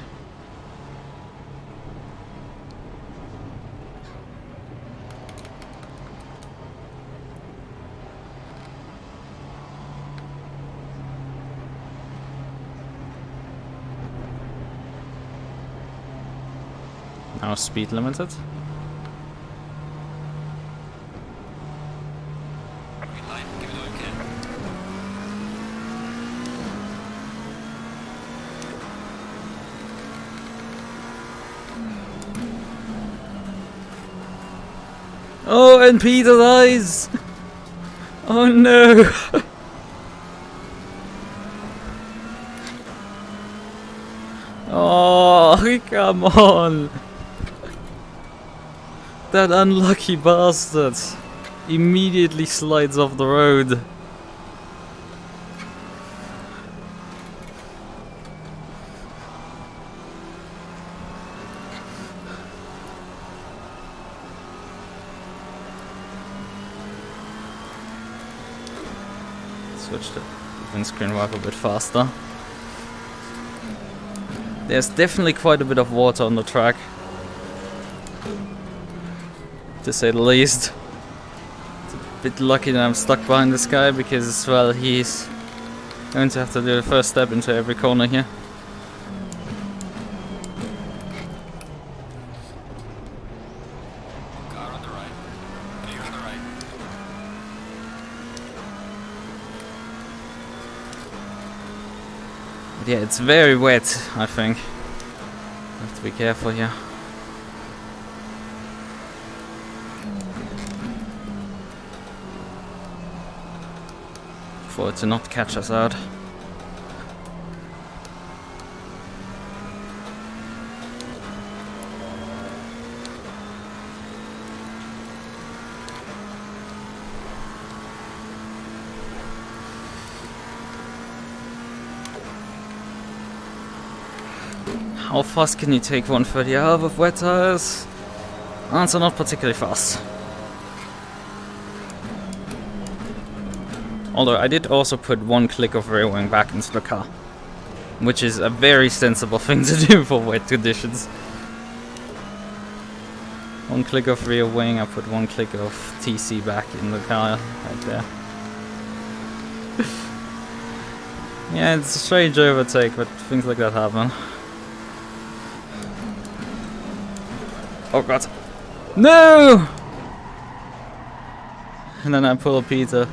Now speed limited. Green light, give it okay. Oh, and Peter dies! Oh no! Oh, come on! That unlucky bastard immediately slides off the road. Switch the windscreen wiper a bit faster. There's definitely quite a bit of water on the track, to say the least. It's a bit lucky that I'm stuck behind this guy because, well, he's going to have to do the first step into every corner here. Car on the right. Clear on the right. But yeah, it's very wet, I think. Have to be careful here. For it to not catch us out. How fast can you take 130 out with wet tires? Answer, not particularly fast. Although I did also put one click of rear wing back into the car, which is a very sensible thing to do for wet conditions. One click of rear wing, I put one click of TC back in the car, right there. Yeah, it's a strange overtake, but things like that happen. Oh god. No! And then I pull a Peter.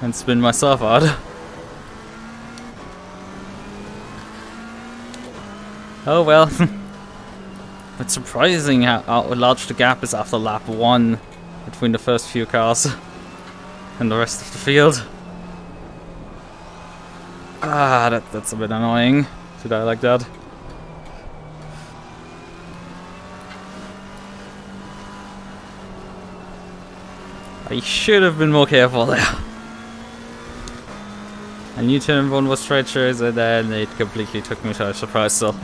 And spin myself out. Oh well. It's surprising how large the gap is after lap 1 between the first few cars and the rest of the field. Ah, that's a bit annoying to die like that. I should have been more careful there. I knew turn 1 was treacherous and then it completely took me by surprise still.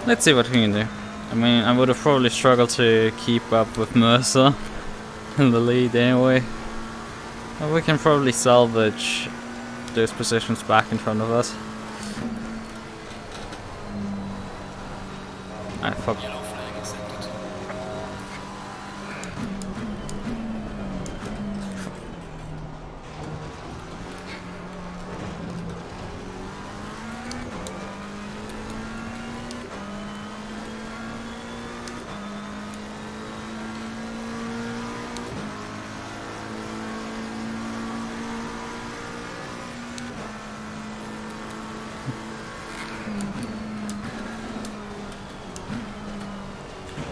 Let's see what we can do. I mean, I would have probably struggled to keep up with Mercer in the lead anyway. But we can probably salvage those positions back in front of us. Ah, fuck. Yellow flag accepted.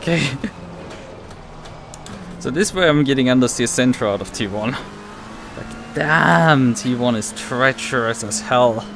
Okay. So this way I'm getting under the center out of T1. Like, damn, T1 is treacherous as hell.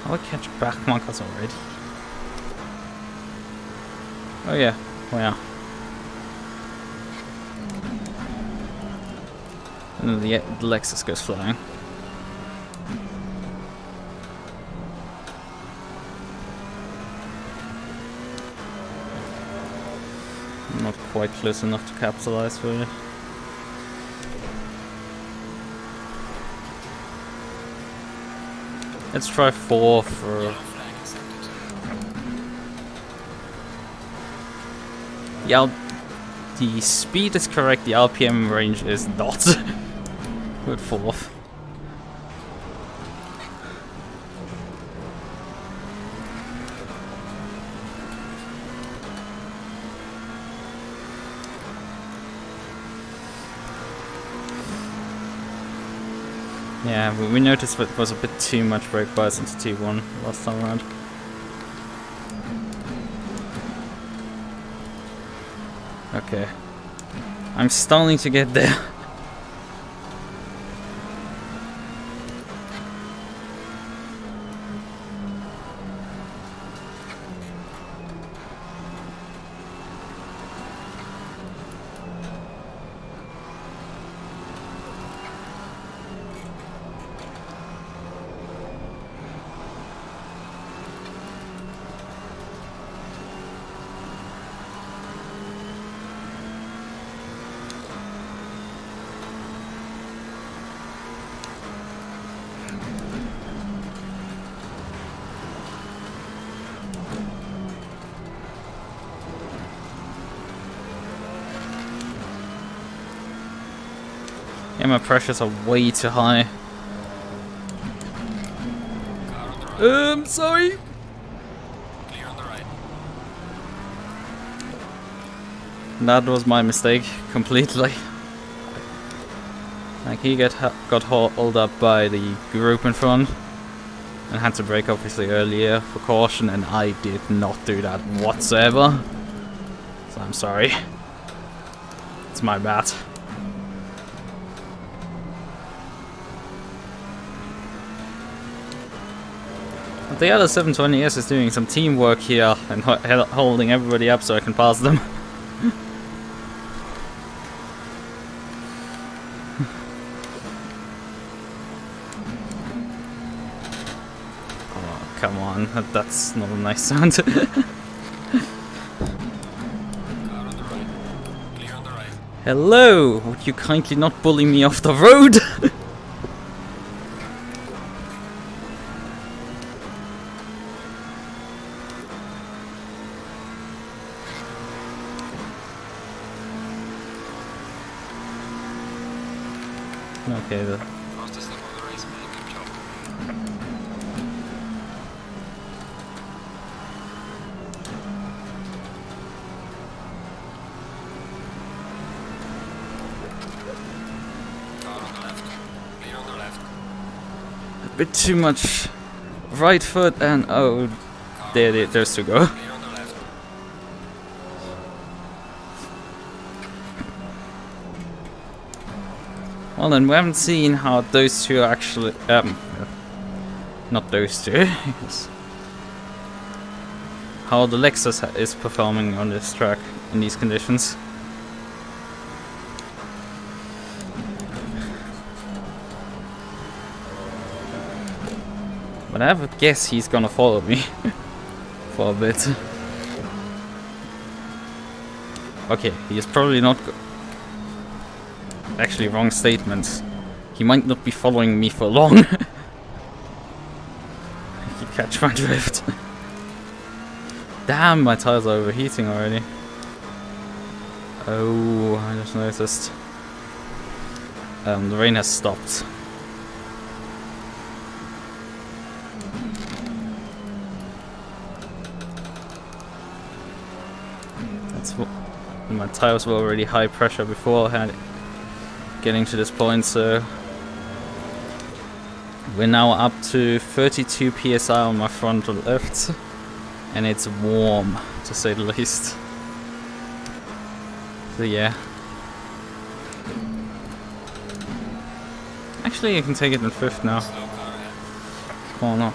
I'll catch back markers already. Oh yeah, oh yeah. And then the Lexus goes flying. Not quite close enough to capitalize for you. Let's try 4 for... Yellow flag accepted. The speed is correct, the RPM range is not. Good fourth. Yeah, we noticed that it was a bit too much brake bias into T1 last time around. Okay. I'm starting to get there. Yeah, my pressures are way too high. Sorry. Clear on the right. That was my mistake, completely. Like, he got hauled up by the group in front and had to brake obviously earlier for caution, and I did not do that whatsoever. So I'm sorry. It's my bad. But the other 720S is doing some teamwork here and holding everybody up so I can pass them. Oh, come on, that's not a nice sound. Car on the right. Clear on the right. Hello, would you kindly not bully me off the road? Okay, Fastest lap of the race, man. Good job. Car on the left. Clear on the left. a bit too much right foot and oh, there's to go. Clear on the left. Well then, we haven't seen how those two are actually, not those two, yes. How the Lexus is performing on this track in these conditions. But I have a guess he's gonna follow me for a bit. Okay, he is probably not. Actually, wrong statement. He might not be following me for long. If you catch my drift. Damn, my tires are overheating already. Oh, I just noticed. The rain has stopped. My tires were already high pressure before getting to this point, so we're now up to 32 psi on my frontal left, and it's warm to say the least. So yeah. Actually, you can take it in fifth now. Slow car ahead. Corner.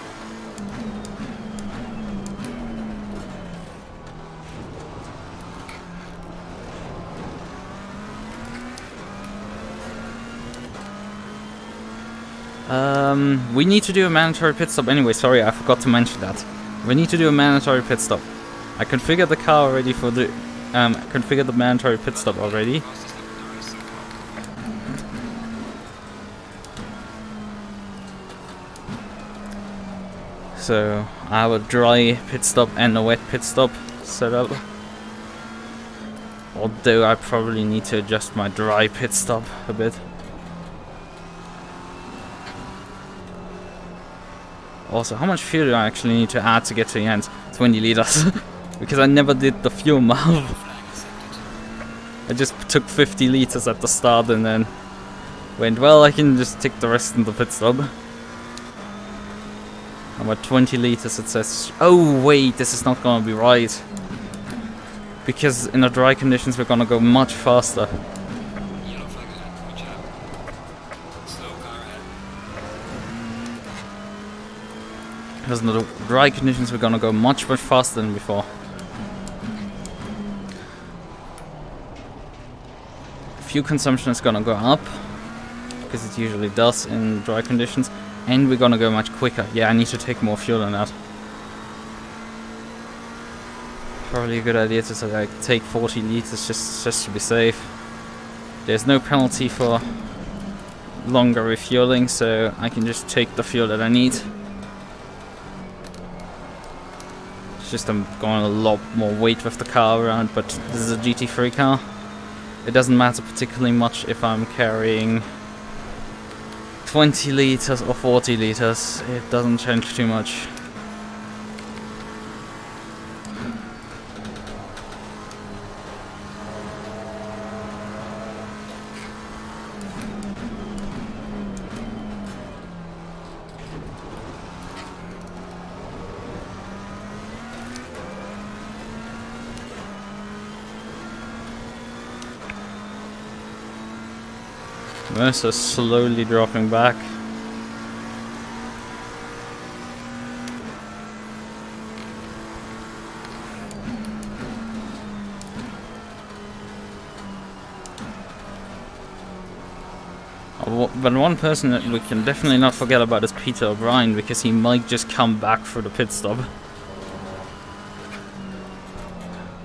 We need to do a mandatory pit stop anyway. Sorry, I forgot to mention that. We need to do a mandatory pit stop. I configured the car already for the configured the mandatory pit stop already. Fastest lap of the race so far. So I have a dry pit stop and a wet pit stop set up. Although I probably need to adjust my dry pit stop a bit. Also, how much fuel do I actually need to add to get to the end? 20 liters. Because I never did the fuel math. I just took 50 liters at the start and then went, well, I can just take the rest in the pit stop. About 20 liters it says. Oh wait, this is not gonna be right. Because in the dry conditions we're gonna go much faster. Yellow flag ahead. Watch out. Slow car ahead. Because in the dry conditions we're gonna go much faster than before. Fuel consumption is gonna go up. Because it usually does in dry conditions. And we're gonna go much quicker. Yeah, I need to take more fuel than that. Probably a good idea to like take 40 liters just to be safe. There's no penalty for longer refueling, so I can just take the fuel that I need. It's just I'm going a lot more weight with the car around, but this is a GT3 car. It doesn't matter particularly much if I'm carrying 20 liters or 40 liters. It doesn't change too much. Mercer's slowly dropping back. But one person that we can definitely not forget about is Peter O'Brien, because he might just come back for the pit stop.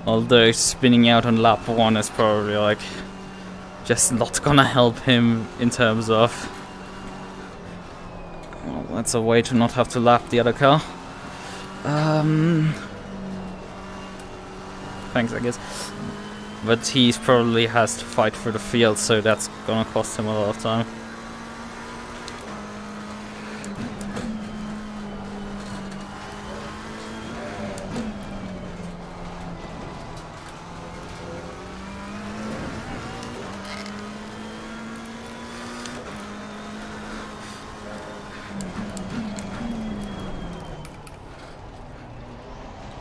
Although spinning out on lap 1 is probably like just not gonna help him in terms of... Well, that's a way to not have to lap the other car. Thanks, I guess. But he probably has to fight for the field, so that's gonna cost him a lot of time.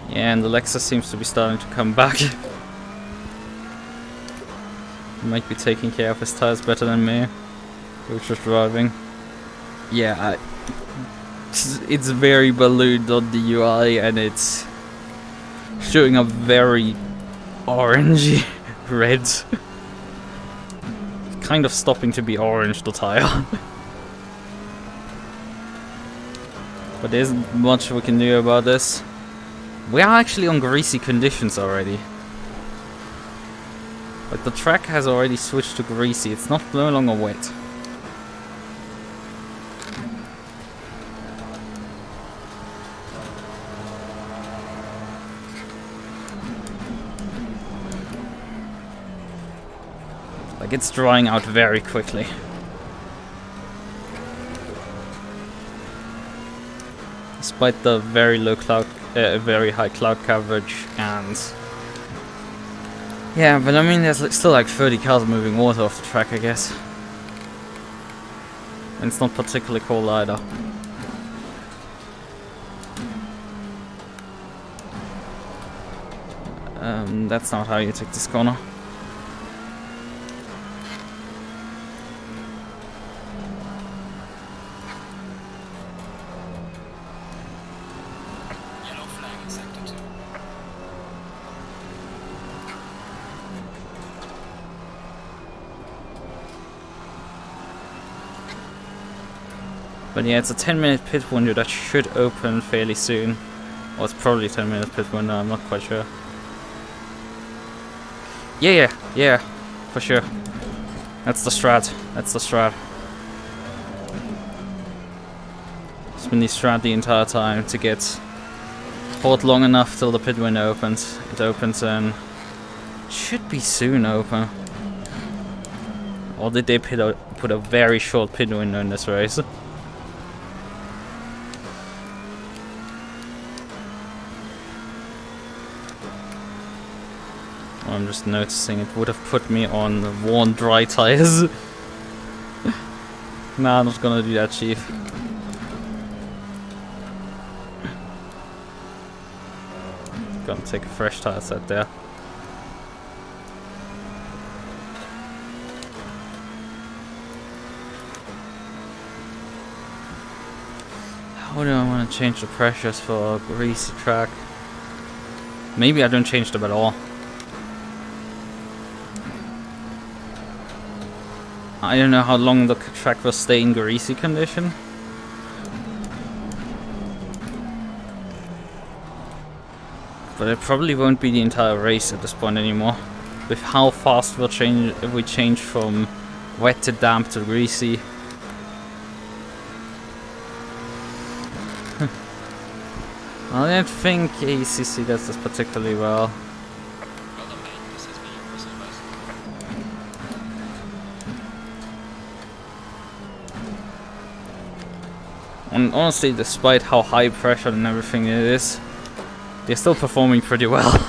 Yeah, and the Lexus seems to be starting to come back. He might be taking care of his tires better than me, who's just driving. Yeah, it's very ballooned on the UI, and it's showing up very orangey red. Kind of stopping to be orange, the tire. But there isn't much we can do about this. We are actually on greasy conditions already. Like, the track has already switched to greasy, it's no longer wet. Like, it's drying out very quickly. Despite the very low cloud, very high cloud coverage, and yeah, but I mean, there's still like 30 cars moving water off the track, I guess, and it's not particularly cold either. That's not how you take this corner. But yeah, it's a 10-minute pit window that should open fairly soon. Or it's probably a 10-minute pit window, I'm not quite sure. Yeah, for sure. That's the strat, Spin the strat the entire time to get hold long enough till the pit window opens. It opens in Should be soon open. Or did they put a very short pit window in this race? I'm just noticing it would have put me on worn dry tires. Nah, I'm not gonna do that, Chief. Gonna take a fresh tire set there. How do I want to change the pressures for a greasy track? Maybe I don't change them at all. I don't know how long the track will stay in greasy condition. But it probably won't be the entire race at this point anymore. With how fast we'll change if we change from wet to damp to greasy. I don't think ACC does this particularly well. Well done, mate. This has been your personal best. And honestly, despite how high pressure and everything it is, they're still performing pretty well.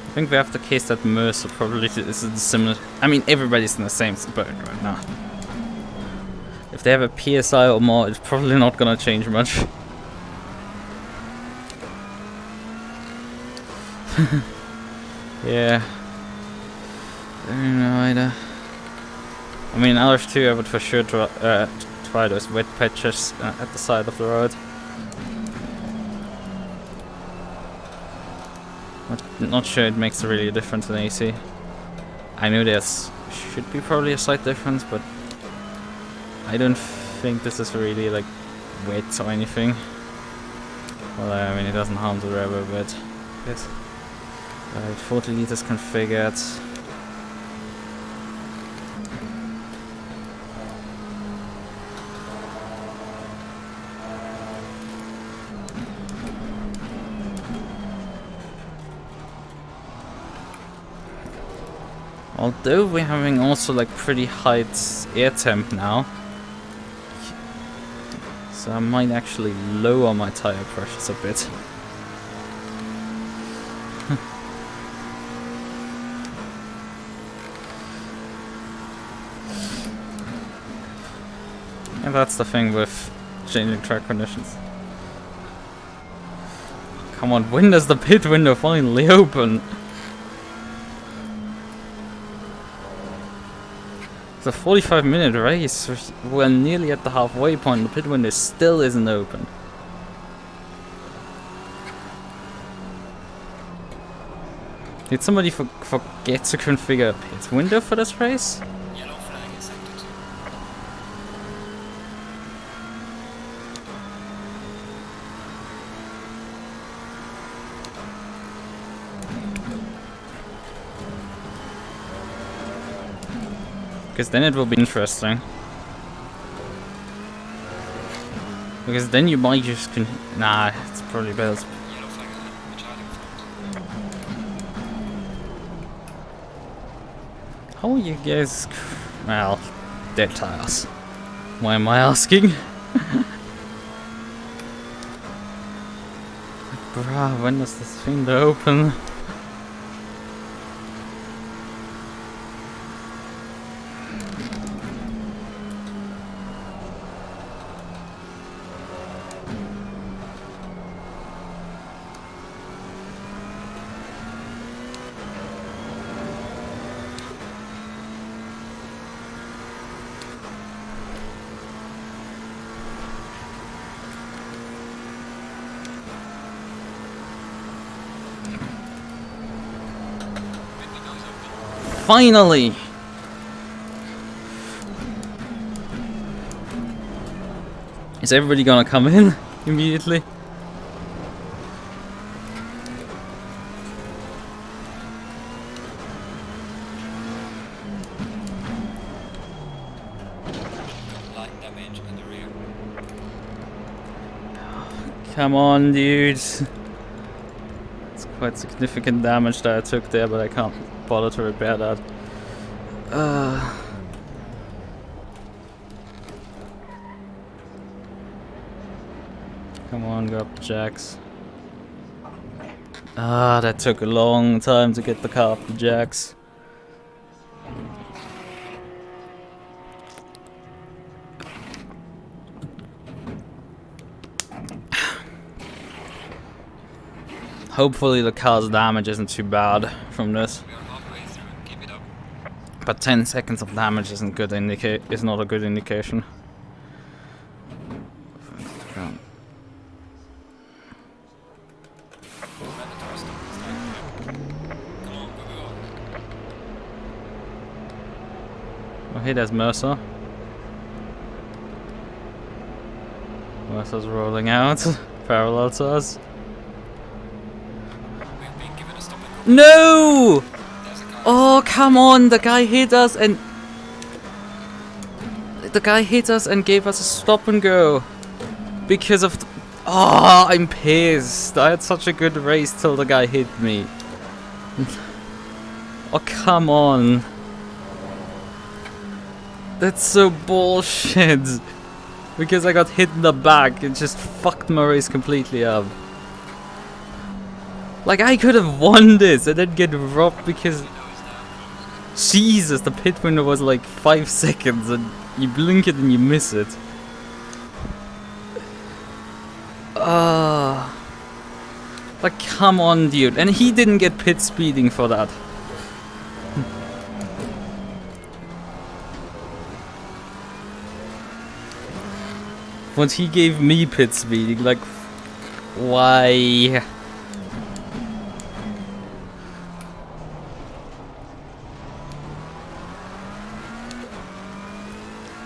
I think we have the case that Mercer probably is similar. I mean, everybody's in the same boat right now. If they have a PSI or more, it's probably not gonna change much. Yeah. I don't know either. I mean, RF2, I would for sure try those wet patches at the side of the road. Not sure it makes really a difference in AC. I know there's should be probably a slight difference, but I don't think this is really like wet or anything. Well, I mean, it doesn't harm the rev a bit. Yes. Right, 40 liters configured. Although we're having also like pretty high air temp now, so I might actually lower my tire pressures a bit. And that's the thing with changing track conditions. Come on, when does the pit window finally open? It's a 45-minute race. We're nearly at the halfway point. The pit window still isn't open. Did somebody forget to configure a pit window for this race? Yellow flag is active. Because then it will be interesting. Because then you might just nah, it's probably better. Yellow flag ahead. Charging front. How are you guys? Well, dead tires. Why am I asking? Bruh, when does this thing open? Finally! Is everybody gonna come in immediately? Light damage in the rear. Come on, dude. It's quite significant damage that I took there, but I can't bother to repair that. Come on, go up the jacks. That took a long time to get the car up the jacks. Hopefully the car's damage isn't too bad from this. We are halfway through. Keep it up. But 10 seconds of damage isn't good is not a good indication. Oh, hey, there's Mercer. Mercer's rolling out, parallel to us. We've been given a stop and go. No! There's a car. Oh, come on! The guy hit us and gave us a stop and go because of. Oh, I'm pissed. I had such a good race till the guy hit me. Oh, come on. That's so bullshit. Because I got hit in the back, it just fucked my race completely up. Like, I could have won this and then get robbed because... Jesus, the pit window was like 5 seconds and you blink it and you miss it. Like, come on, dude. And he didn't get pit speeding for that. Once he gave me pit speeding, like, why?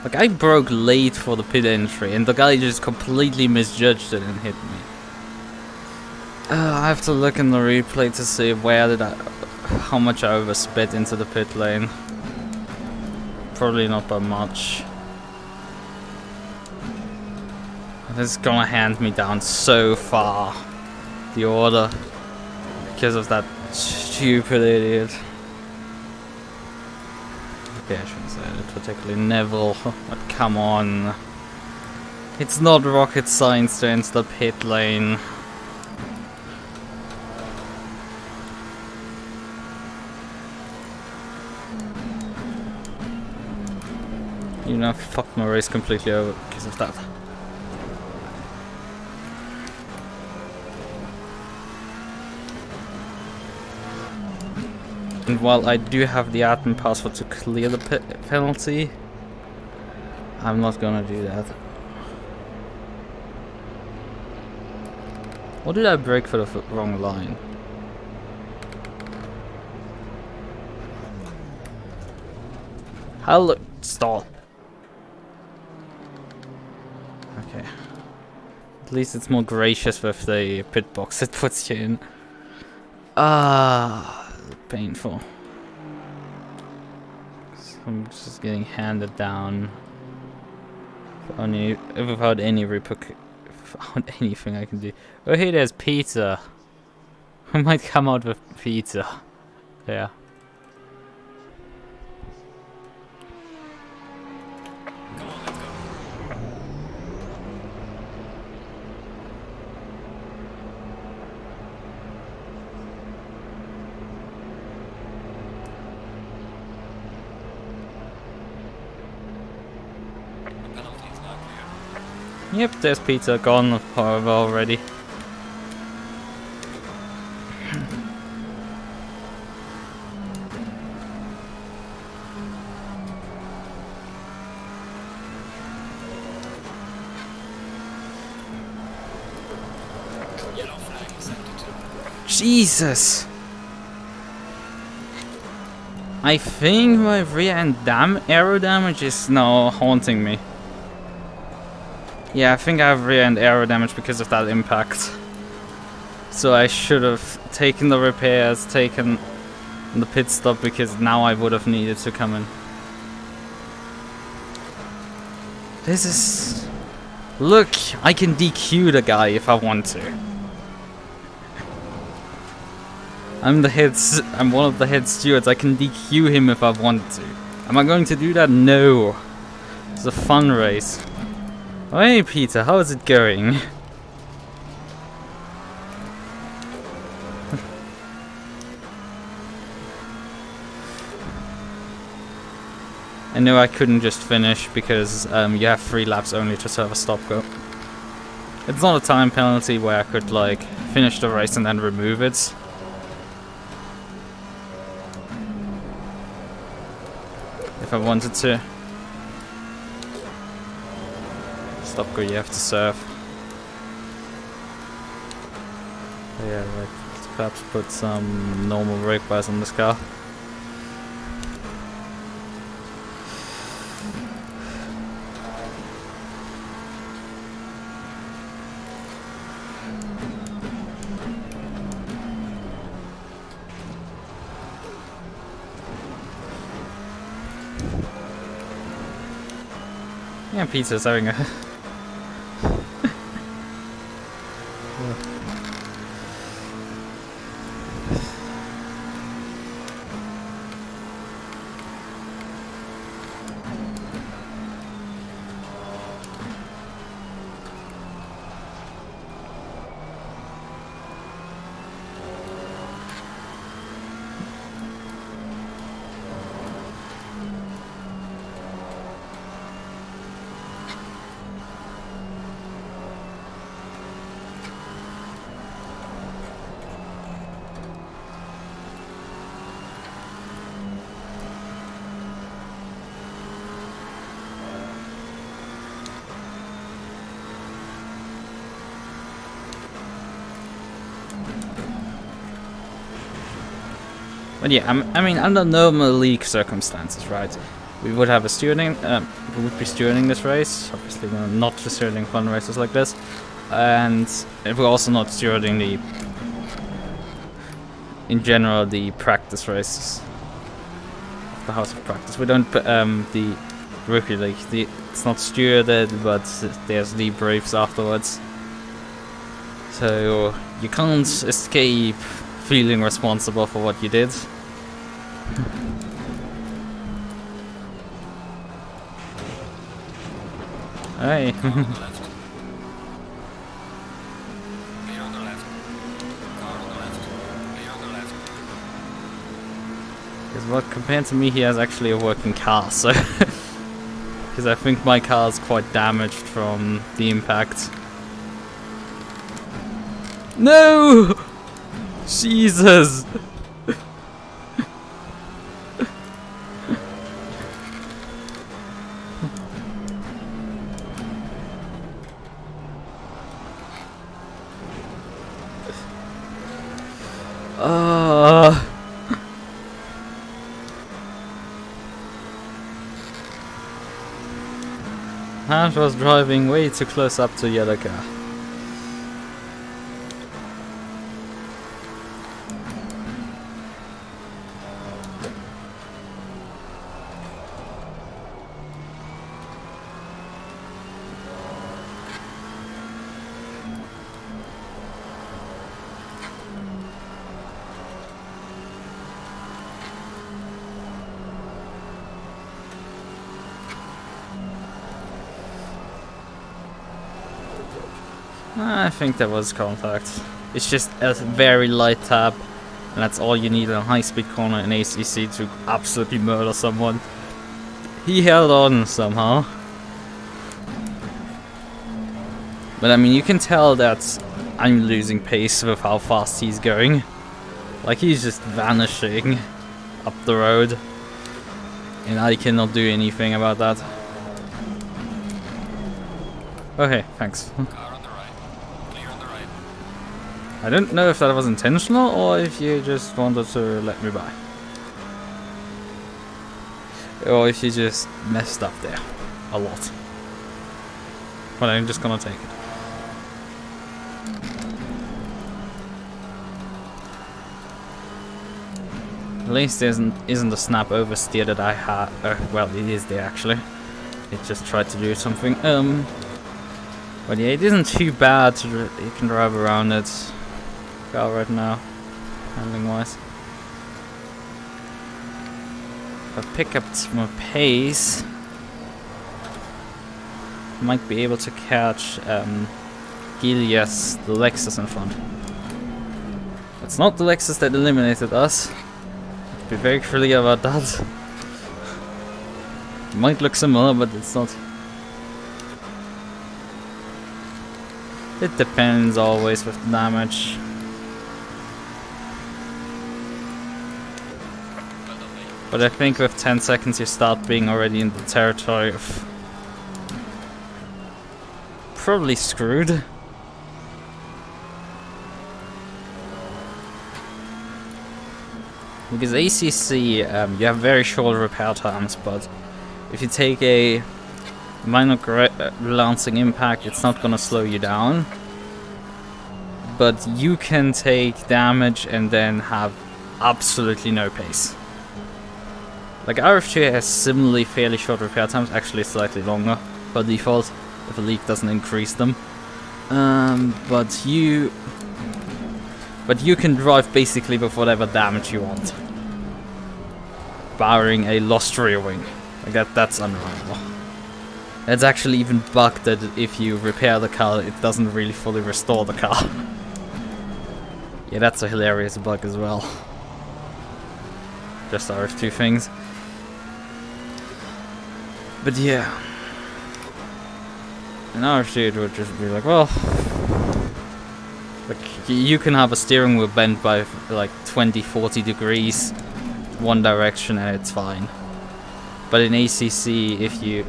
Like, I broke late for the pit entry, and the guy just completely misjudged it and hit me. I have to look in the replay to see how much I oversped into the pit lane. Probably not by much. This is gonna hand me down so far, the order, because of that stupid idiot. Okay, I shouldn't say it, particularly Neville, but come on. It's not rocket science to enter the pit lane. You know, fucked my race completely over because of that. And while I do have the admin password to clear the penalty, I'm not gonna do that. What did I break for the wrong line? Hello, stall. Okay. At least it's more gracious with the pit box it puts you in. Painful. So I'm just getting handed down. Without any without anything I can do. Oh, hey, there's pizza. I might come out with pizza. Yeah. Come on, let's go. The penalty is now clear. Yep, there's pizza gone already. Yellow flag is set to 2. Jesus! I think my rear end aero damage is now haunting me. Yeah, I think I have rear end aero damage because of that impact. So I should have taken the repairs, taken the pit stop, because now I would have needed to come in. This is... Look, I can DQ the guy if I want to. I'm one of the head stewards. I can DQ him if I want to. Am I going to do that? No. It's a fun race. Oh, hey Peter, how is it going? I know I couldn't just finish because you have 3 laps only to serve a stop go. It's not a time penalty where I could like finish the race and then remove it. If I wanted to. Stop go you have to serve. Yeah, right. Let's perhaps put some normal brake bars on this car. Yeah, Peter's having a... But yeah, I mean, under normal league circumstances, right? We would have a stewarding, we would be stewarding this race. Obviously, we're not stewarding fun races like this, and we're also not stewarding the, in general, the practice races. The house of practice. We don't the rookie league. It's not stewarded, but there's debriefs afterwards. So you can't escape feeling responsible for what you did. Hey. Car on the left. Clear on the left. Car on the left. Clear on the left. Because what, compared to me, he has actually a working car, so... Because I think my car is quite damaged from the impact. No! Jesus! Hans was driving way too close up to the other car. I think there was contact. It's just a very light tap, and that's all you need in a high-speed corner in ACC to absolutely murder someone. He held on somehow. But I mean, you can tell that I'm losing pace with how fast he's going. Like, he's just vanishing up the road, and I cannot do anything about that. Okay, thanks. Car on the right. Clear on the right. I don't know if that was intentional or if you just wanted to let me by. or if you just messed up there a lot. But I'm just gonna take it. At least there isn't a snap oversteer that I had. Well, it is there actually. It just tried to do something. But yeah, it isn't too bad. You can drive around it. Car right now, handling wise. If I pick up some pace, I might be able to catch Gilias, the Lexus in front. It's not the Lexus that eliminated us. Be very clear about that. It might look similar, but it's not. It depends always with the damage. But I think with 10 seconds you start being already in the territory of probably screwed. Because ACC, you have very short repair times, but if you take a minor glancing impact, it's not gonna slow you down. But you can take damage and then have absolutely no pace. Like RF2 has similarly fairly short repair times, actually slightly longer by default, if a leak doesn't increase them. But you can drive basically with whatever damage you want, barring a lost rear wing. Like that's unreliable. It's actually even bugged that if you repair the car, it doesn't really fully restore the car. Yeah, that's a hilarious bug as well. Just RF2 things. But yeah. In RF2 it would just be like, well, like you can have a steering wheel bent by like 20-40 degrees one direction and it's fine. But in ACC, if you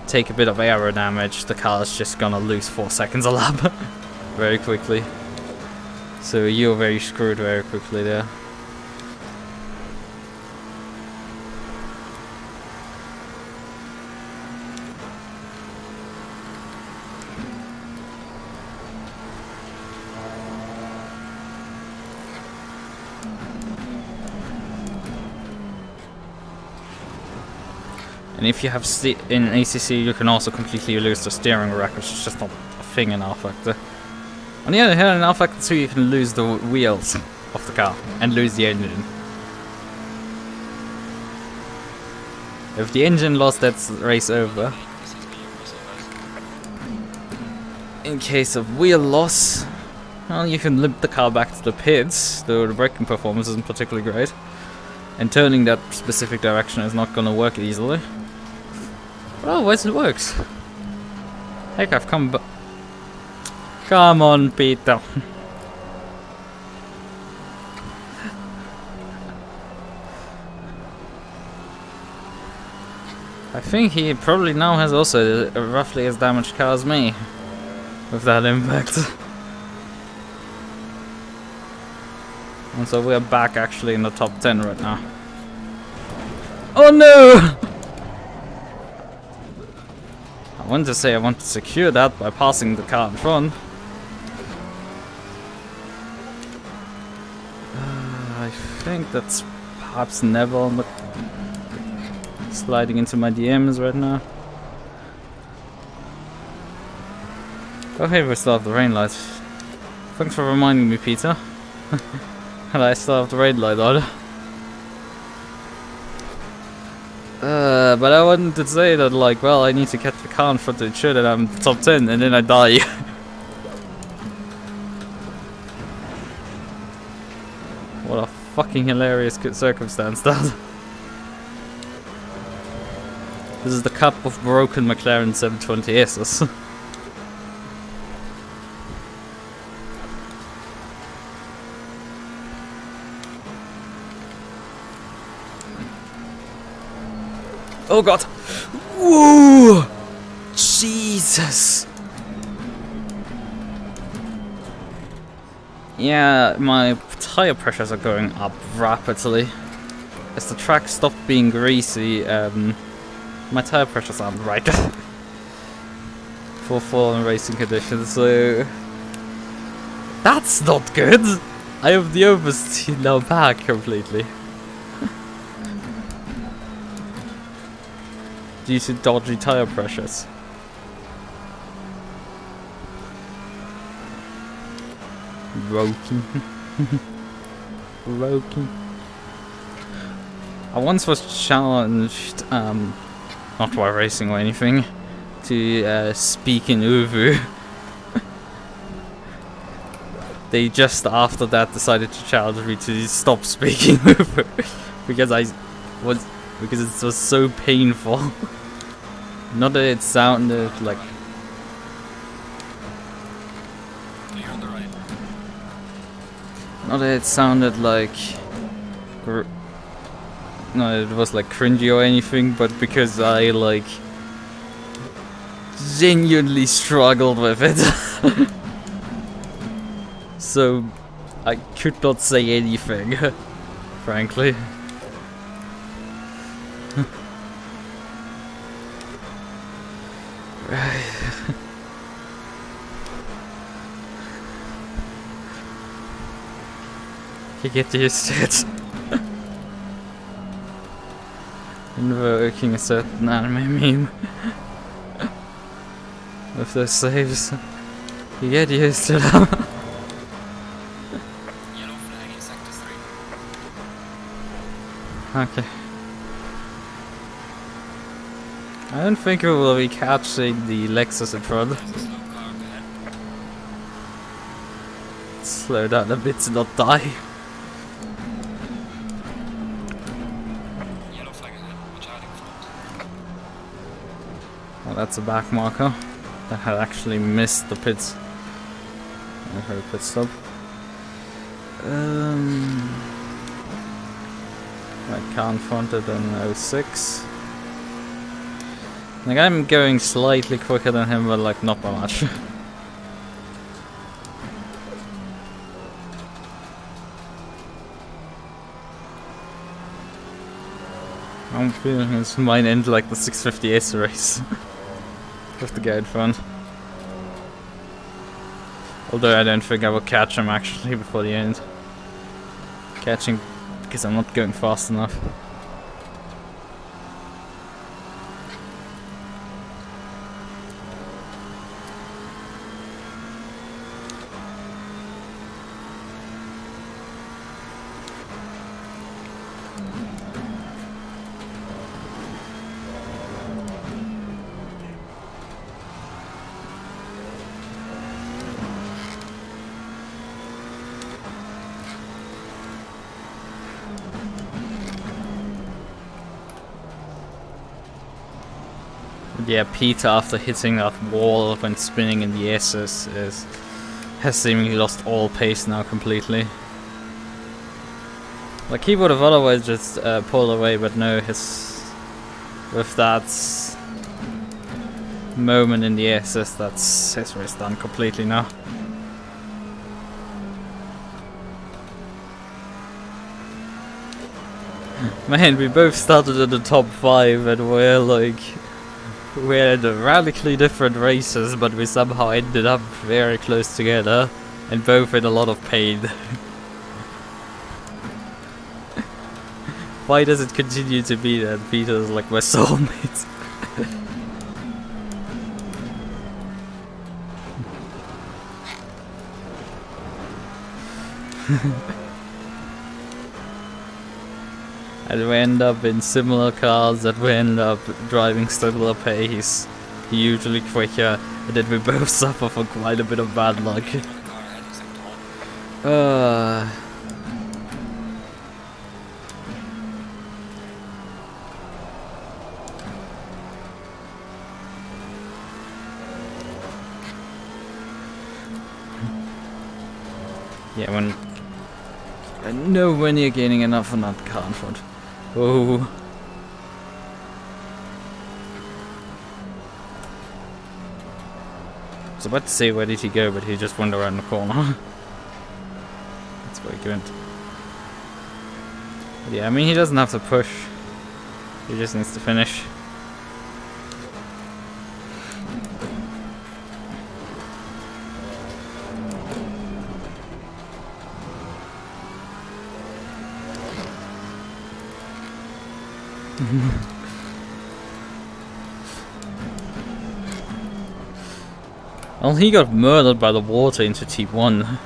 take a bit of aero damage, the car is just gonna lose 4 seconds a lap very quickly. So you're very screwed very quickly there. And if you have in ACC, you can also completely lose the steering rack, which is just not a thing in R Factor. On the other hand, in R Factor 2, you can lose the wheels of the car and lose the engine. If the engine lost, that's race over. In case of wheel loss, well, you can limp the car back to the pits, though the braking performance isn't particularly great. And turning that specific direction is not gonna work easily. But otherwise it works. Heck, I've come back. Come on, Peter. I think he probably now has also a roughly as damaged car as me with that impact. And so we're back actually in the top 10 right now. Oh no! I wanted to say I want to secure that by passing the car in front. I think that's perhaps Neville on the sliding into my DMs right now. Oh hey, we still have the rain light. Thanks for reminding me, Peter. And I still have the rain light on. But I wanted to say that, like, well, I need to get the car in front to ensure that I'm top 10, and then I die. What a fucking hilarious circumstance that. This is the cup of broken McLaren 720Ss. Oh god! Whoa! Jesus! Yeah, my tire pressures are going up rapidly. as the track stopped being greasy, my tire pressures aren't right for fallen racing conditions, so that's not good. I have the oversteer now back completely due to dodgy tire pressures. Broken. Broken. I once was challenged, not while racing or anything, to speak in Uvu. They just after that decided to challenge me to stop speaking Uvu because it was so painful. Not that it sounded like. Clear on the right. Not that it sounded like. No, it was like cringy or anything, but because I like genuinely struggled with it. So I could not say anything, frankly. You get used to it. Invoking a certain anime meme with those saves. You get used to them. Yellow flag in sector 3. Okay. I don't think we will be catching the Lexus in front. There's a slow car up ahead. Slow down a bit to not die. Yellow flag ahead. Watch out in front. Well, that's a back marker. That had actually missed the pits. Her pit stop. I can't front it in 06. Like, I'm going slightly quicker than him, but like not by much. I'm feeling this might end like the 650S race with the guy in front. Although I don't think I will catch him actually before the end. Catching because I'm not going fast enough. Yeah, Peter, after hitting that wall when spinning in the S's, has seemingly lost all pace now completely. Like, he would have otherwise just pulled away, but no, with that moment in the S's, that's his race done completely now. Man, we both started in the top 5 and we're in radically different races, but we somehow ended up very close together, and both in a lot of pain. Why does it continue to be that Peter's like my soulmate? And we end up in similar cars, that we end up driving similar pace, usually quicker, and then we both suffer from quite a bit of bad luck. Car ahead in sector 1. Yeah, when nowhere near gaining enough on that car in front. Oh. I was about to say where did he go, but he just went around the corner. That's where he went. But yeah, I mean, he doesn't have to push. He just needs to finish. Well, he got murdered by the water into T1.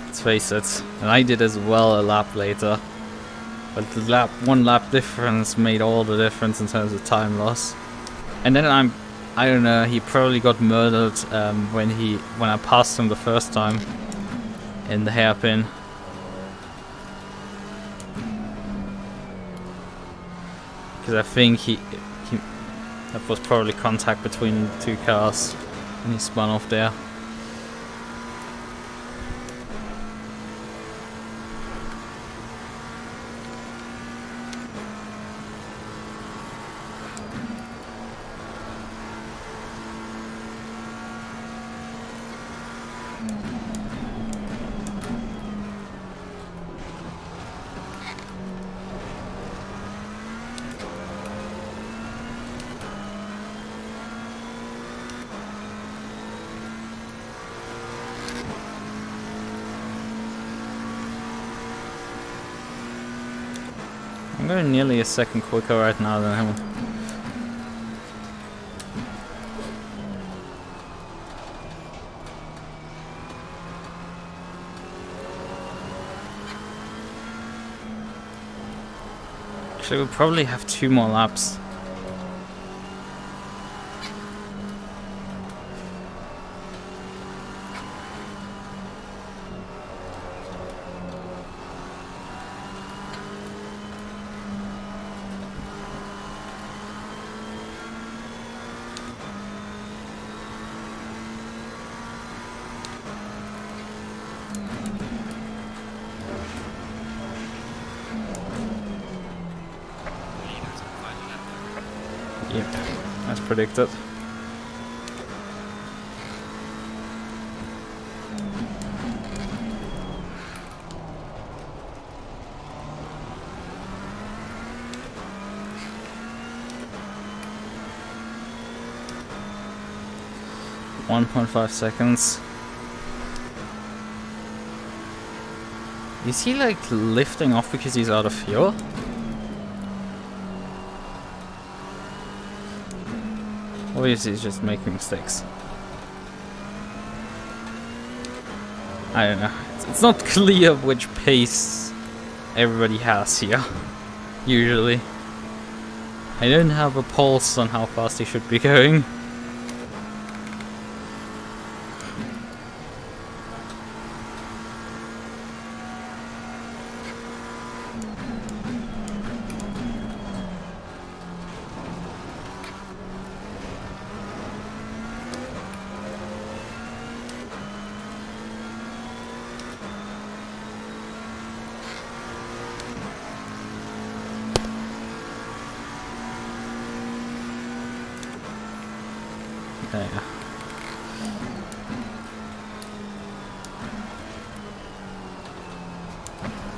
Let's face it. And I did as well a lap later. But the one lap difference made all the difference in terms of time loss. And then I don't know, he probably got murdered when I passed him the first time in the hairpin. Because I think that was probably contact between the two cars and he spun off there. I'm going nearly a second quicker right now than him. Actually, we'll probably have 2 more laps. Yep, as predicted. .5 seconds. Is he like lifting off because he's out of fuel? Obviously he's just making mistakes. I don't know. It's not clear which pace everybody has here. Usually. I don't have a pulse on how fast he should be going. There.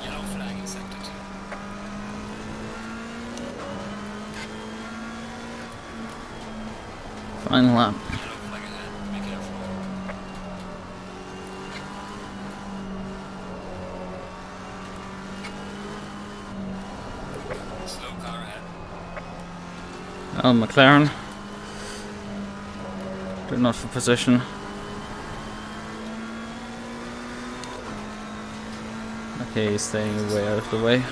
Yellow flag in sector 2. Final lap. Yellow flag ahead. Be careful. Slow car ahead. Oh, McLaren. Good enough for position. Okay, he's staying way out of the way.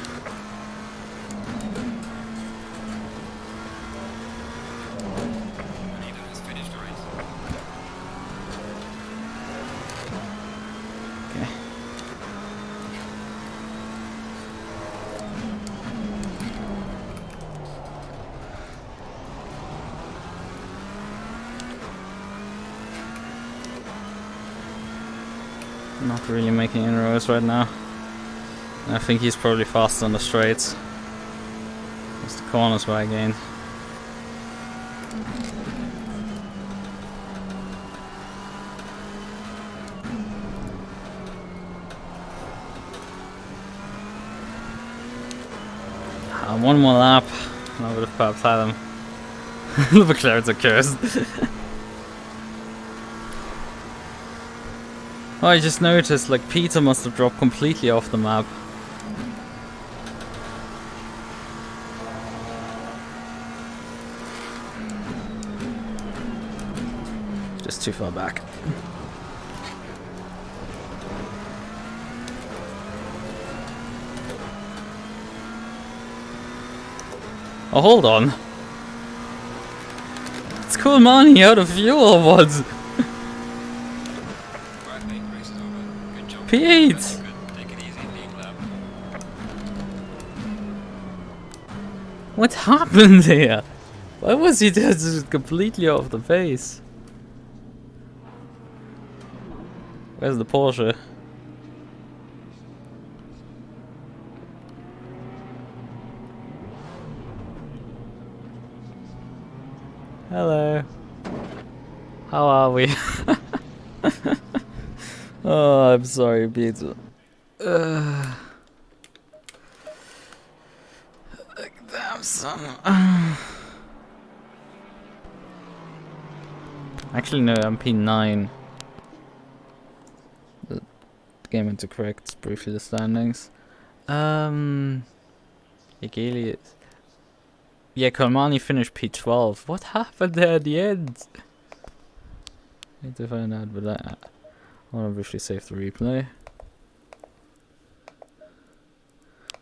Radeon has finished the race. Okay. Not really making inroads right now. I think he's probably faster on the straights. It's the corners where I gained. One more lap. And I would have perhaps had him. The McLarens are cursed. Oh, I just noticed, like, Peter must have dropped completely off the map. Just too far back. Oh, hold on. It's cool money out of fuel or what? Right, mate, race is over. Good job. P8! Good. Take it easy, lead lap. What happened here? Why was he just completely off the pace? Where's the Porsche? Hello. How are we? Oh, I'm sorry, Peter. Like, damn son. Actually, no, I'm P9. The game into correct briefly the standings. Igeli is. Yeah, Kolmani finished P12. What happened there at the end? Need to find out, but I want to briefly save the replay.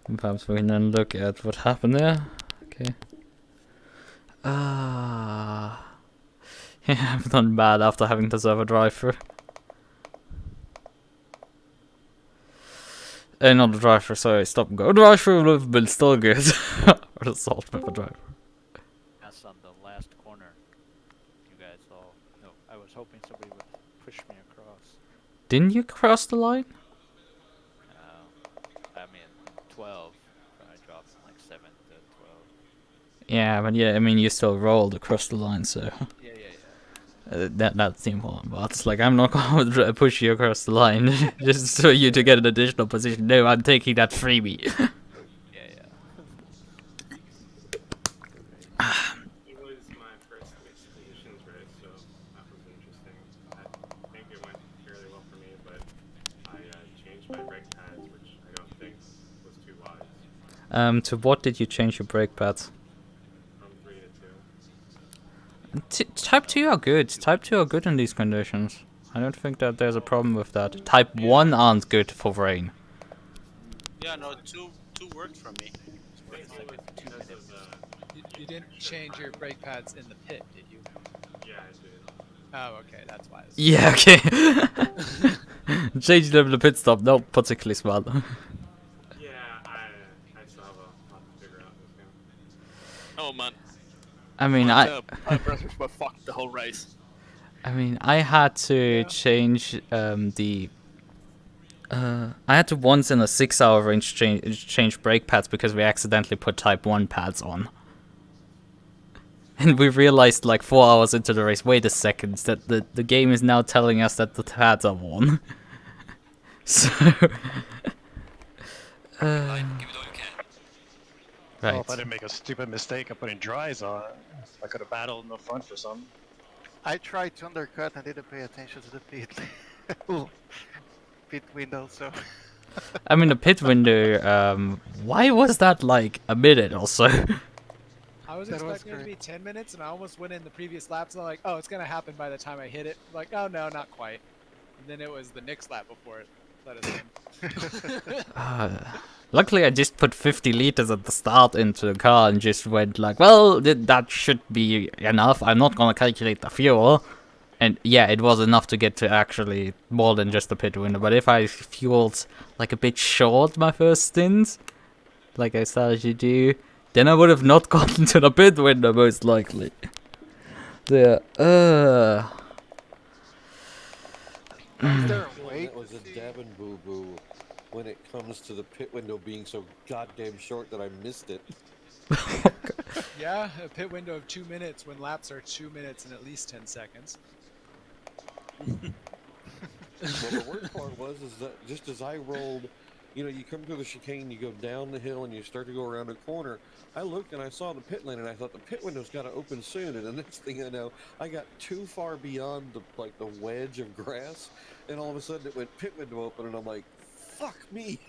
And perhaps we can then look at what happened there. Okay. Yeah, I've done bad after having to serve a drive-through. Not a drive-through, sorry, stop and go. Drive-through would have been still good. Or the salt pepper drive-through. That's on the last corner. You guys all. No, I was hoping somebody would push me across. Didn't you cross the line? I mean, 12. I dropped from like 7 to 12. Yeah, but yeah, I mean, you still rolled across the line, so. Yeah. That's the important part. It's like, I'm not going to push you across the line just so you to get an additional position. No, I'm taking that freebie. Yeah. It was my first mixed conditions race, so that was interesting. I think it went fairly well for me, but I changed my brake pads, which I don't think was too wise. To what did you change your brake pads? From 3 to 2. Type 2 are good. Type 2 are good in these conditions. I don't think that there's a problem with that. Type 1 aren't good for rain. Yeah, no, two worked for me. You didn't change your brake pads in the pit, did you? Yeah, I did. Oh, okay, that's why. Yeah, okay. Changing them in the pit stop, not particularly smart. Yeah, I still have a lot to figure out in this game. Oh man. I mean, My brothers were fucked the whole race. I mean, I had to change I had to once in a 6-hour range change brake pads because we accidentally put Type 1 pads on. And we realized like 4 hours into the race, wait a second, that the game is now telling us that the pads are worn. So... Give it all you can. Right. Well, if I didn't make a stupid mistake of putting dries on, I could have battled in the front for some. I tried to undercut and didn't pay attention to the pit. Pit window, so. I mean, the pit window, why was that like a minute or so? I was expecting it to be 10 minutes, and I almost went in the previous laps. And I'm like, oh, it's gonna happen by the time I hit it. Like, oh no, not quite. And then it was the next lap before it let us in. Luckily, I just put 50 liters at the start into the car and just went like, well, that should be enough. I'm not gonna calculate the fuel. And yeah, it was enough to get to actually more than just the pit window. But if I fueled like a bit short my first stint, like I started to do, then I would have not gotten to the pit window most likely. Yeah. That was a dab and boo-boo when it comes to the pit window being so goddamn short that I missed it. Yeah, a pit window of 2 minutes when laps are 2 minutes and at least 10 seconds. Well, the worst part was is that just as I rolled you know, you come through the chicane, you go down the hill, and you start to go around a corner. I looked and I saw the pit lane, and I thought the pit window's got to open soon. And the next thing I know, I got too far beyond the wedge of grass, and all of a sudden it went pit window open, and I'm like, "Fuck me!"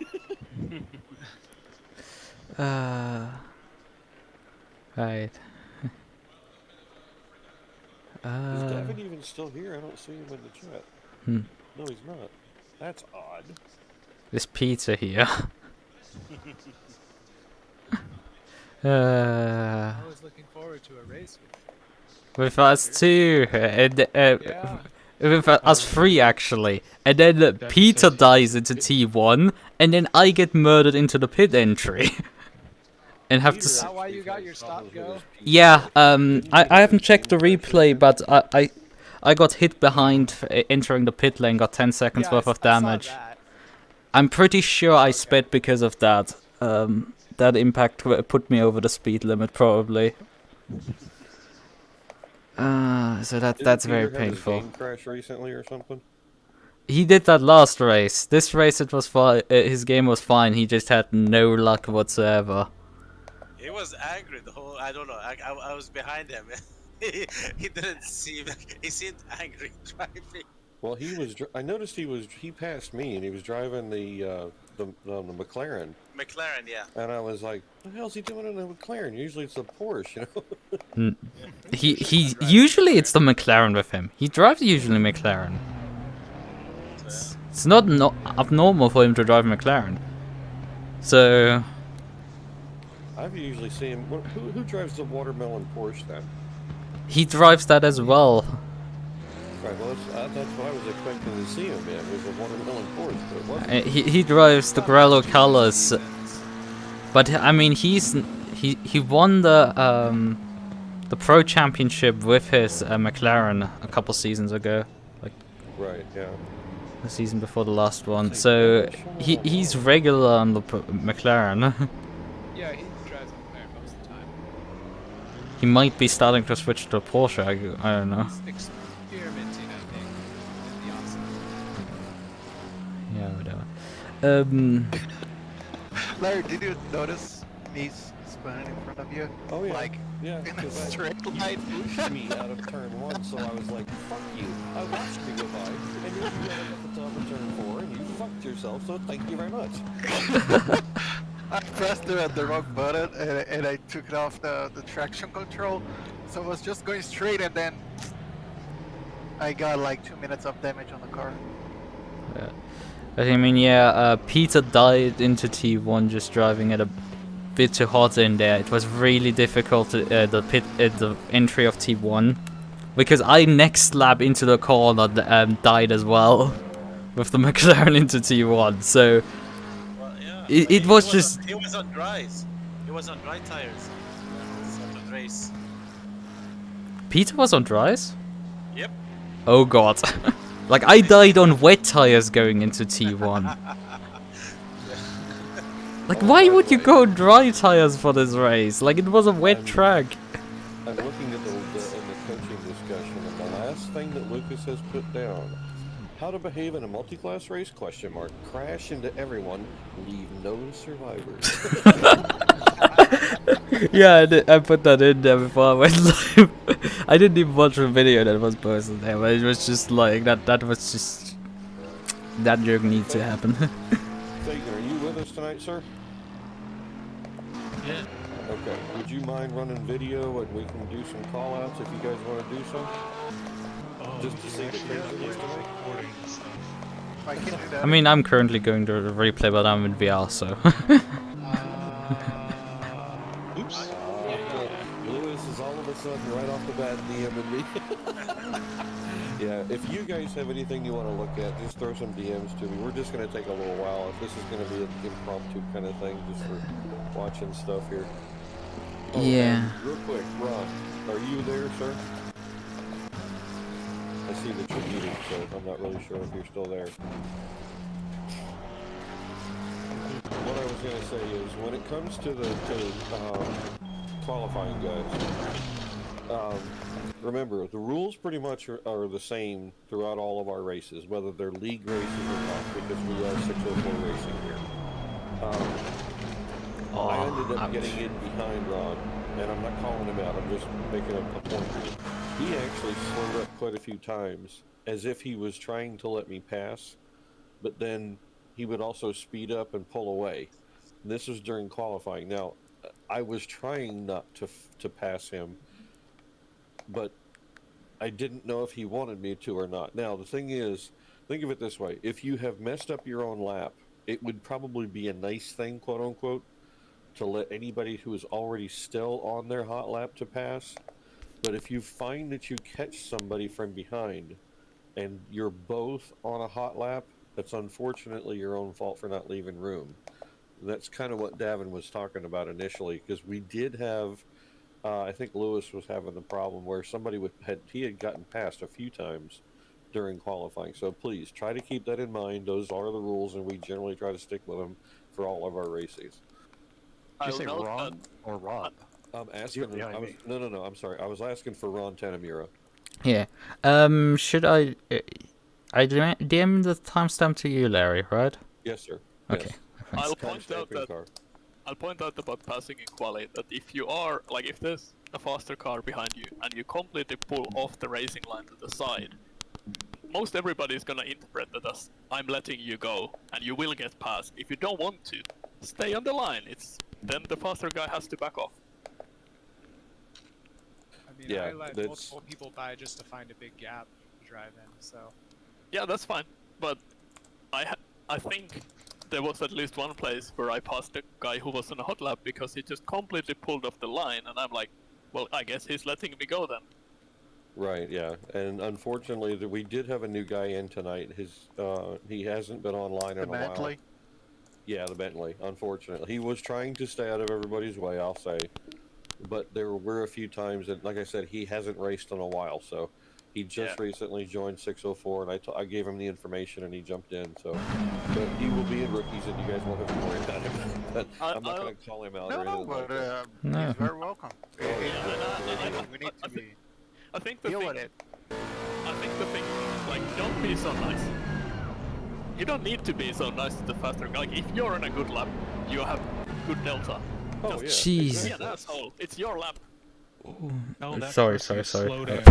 Right. Is Devin even still here? I don't see him in the chat. No, he's not. That's odd. This pizza here. I was looking forward to a race with us too, and yeah. with us three actually, and then Peter dies into T1, and then I get murdered into the pit entry, and have to. Is that why you got your stop go? Yeah, I haven't checked the replay, but I got hit behind entering the pit lane, got 10 seconds worth of damage. I'm pretty sure I sped because of that. That impact put me over the speed limit, probably. So that's very painful. Game crash recently or something? He did that last race. This race, it was fine. His game was fine. He just had no luck whatsoever. He was angry the whole. I don't know. I was behind him. he didn't seem. He seemed angry driving. Well, he was. I noticed he passed me, and he was driving the McLaren. McLaren, yeah. And I was like, "What the hell's he doing in a McLaren? Usually it's a Porsche, you know." He usually it's the McLaren with him. He drives usually McLaren. It's not abnormal for him to drive McLaren. So. I've usually seen him. Who drives the watermelon Porsche then? He drives that as well. Right, well, that's what I was expecting to see him in. It was a watermelon Porsche, but it wasn't. He drives the Grello colors, but I mean he won the Pro Championship with his McLaren a couple seasons ago, like. Right. Yeah. The season before the last one, so he's regular on the McLaren. Yeah, he drives McLaren most of the time. He might be starting to switch to a Porsche. I don't know. He's experimenting, I think, in the off-season. Yeah, whatever. Larry, did you notice me spinning in front of you? Oh yeah. Like, yeah, in a straight line. Pushed me out of turn 1, so I was like, "Fuck you!" I watched you go by, and you got up at the top of turn 4, and you fucked yourself. So thank you very much. I pressed the wrong button, and I took it off the traction control, so I was just going straight, and then I got like 2 minutes of damage on the car. Yeah. But I mean, yeah, Peter died into T1 just driving at a bit too hot in there. It was really difficult the entry of T1 because I next lap into the corner died as well with the McLaren into T1. So Well, yeah, it was just. He was on dries. He was on dry tires. At the race. Peter was on dries? Yep. Oh god. Like I died on wet tires going into T1. Like, why would you go dry tires for this race? Like, it was a wet track. I'm looking at in the coaching discussion, and the last thing that Lucas has put down: how to behave in a multi-class race? ? Crash into everyone, leave no survivors. Yeah, I put that in there before I went live. I didn't even watch the video that was posted there, but it was just like that was just that joke needs to happen. Fagan, are you with us tonight, sir? Yeah. Okay. Would you mind running video and we can do some call outs if you guys want to do so? Oh, Just to see the craziness tonight? I can do that. I mean, I'm currently going to the replay, but I'm in VR, so. Oops. Lewis is all of a sudden right off the bat DMing me. Yeah, if you guys have anything you want to look at, just throw some DMs to me. We're just going to take a little while. This is going to be an impromptu kind of thing, just for watching stuff here. Oh, Yeah. Real quick, Ron, are you there, sir? I see that you're muted, so I'm not really sure if you're still there. What I was going to say is, when it comes to the qualifying guys, remember, the rules pretty much are the same throughout all of our races, whether they're league races or not, because we are 604 racing here. I ended up getting in behind Ron, and I'm not calling him out, I'm just making a point here. He actually slowed up quite a few times, as if he was trying to let me pass, but then he would also speed up and pull away. And this was during qualifying. Now, I was trying not to pass him, but I didn't know if he wanted me to or not. Now, the thing is, think of it this way. If you have messed up your own lap, it would probably be a nice thing, quote unquote, to let anybody who is already still on their hot lap to pass. But if you find that you catch somebody from behind and you're both on a hot lap, that's unfortunately your own fault for not leaving room. That's kind of what Davin was talking about initially, because we did have, I think Lewis was having the problem where somebody had gotten passed a few times during qualifying. So please try to keep that in mind. Those are the rules, and we generally try to stick with them for all of our races. Did you say Ron or Rob? I'm asking. No. I'm sorry. I was asking for Ron Tanamura. Yeah. Should I DM the timestamp to you, Larry? Right? Yes, sir. Okay. Yes. I'll point out about passing in Qualy that if you are if there's a faster car behind you and you completely pull off the racing line to the side, most everybody is gonna interpret that as I'm letting you go and you will get past. If you don't want to, stay on the line. Then the faster guy has to back off. I mean, I let multiple people by just to find a big gap to drive in, so... Yeah, that's fine, but I think there was at least one place where I passed a guy who was on a hot lap because he just completely pulled off the line, and I'm like, well, I guess he's letting me go then. Right, yeah, and unfortunately, we did have a new guy in tonight. He hasn't been online in a while. The Bentley? Yeah, the Bentley, unfortunately. He was trying to stay out of everybody's way, I'll say. But there were a few times that, like I said, he hasn't raced in a while, so he just recently joined 604, and I gave him the information, and he jumped in, so. But he will be in rookies, and you guys won't have to worry about him. But I'm not going to call him out or anything like that. He's very welcome. We need to be... I think the thing, don't be so nice. You don't need to be so nice to the faster guy. If you're on a good lap, you have good delta. Oh, yeah. Jeez. Be an asshole. It's your lap. Sorry. Slow down.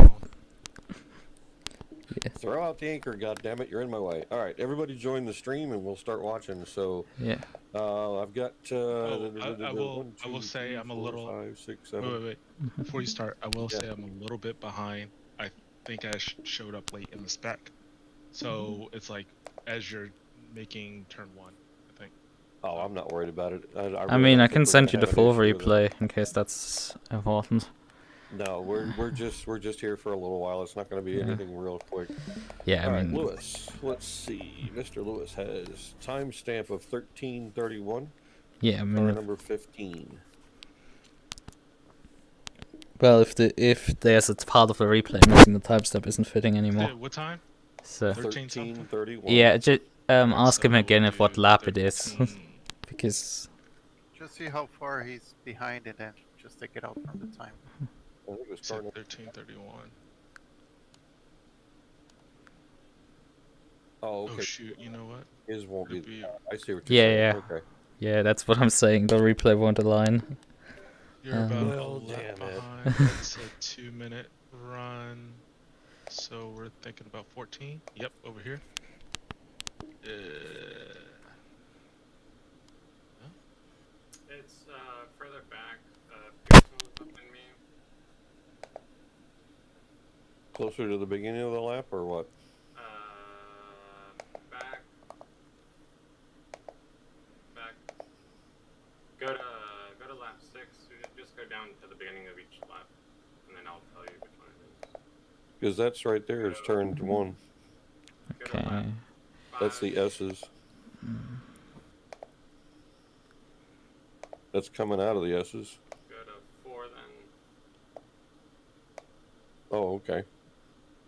Yeah. Throw out the anchor, goddammit, you're in my way. Alright, everybody join the stream and we'll start watching. So, yeah. I've got, I will say I'm a little... 5, 6, 7. Wait. Before you start, I will say I'm a little bit behind. I think I showed up late in the spec. So, it's like, as you're making turn 1, I think. Oh, I'm not worried about it. I mean, I can send you the full replay in case that's important. No, we're just here for a little while. It's not going to be anything real quick. Yeah, All I right, mean, Lewis. Let's see. Mr. Lewis has timestamp of 13:31. Yeah, I mean, number 15. Well, if there's a part of the replay missing, the timestamp isn't fitting anymore. What time? So 13:31. Yeah, just ask him again if what lap it is, because. Just see how far he's behind, and then just take it out from the time. I think it was 13:31. Oh, okay. Oh shoot! You know what? His won't be. I see what you're saying. Yeah. Okay. Yeah, that's what I'm saying. The replay won't align. You're about Well, a lap damn it. behind. It's a 2-minute run, so we're thinking about 14. Yep, over here. It's further back. Pearson's up in me. Closer to the beginning of the lap, or what? Back. Go to lap 6. Just go down to the beginning of each lap, and then I'll tell you which one it is. Because that's right there is turn 1. Okay. That's the S's. That's coming out of the S's. Go to 4 then. Oh, okay.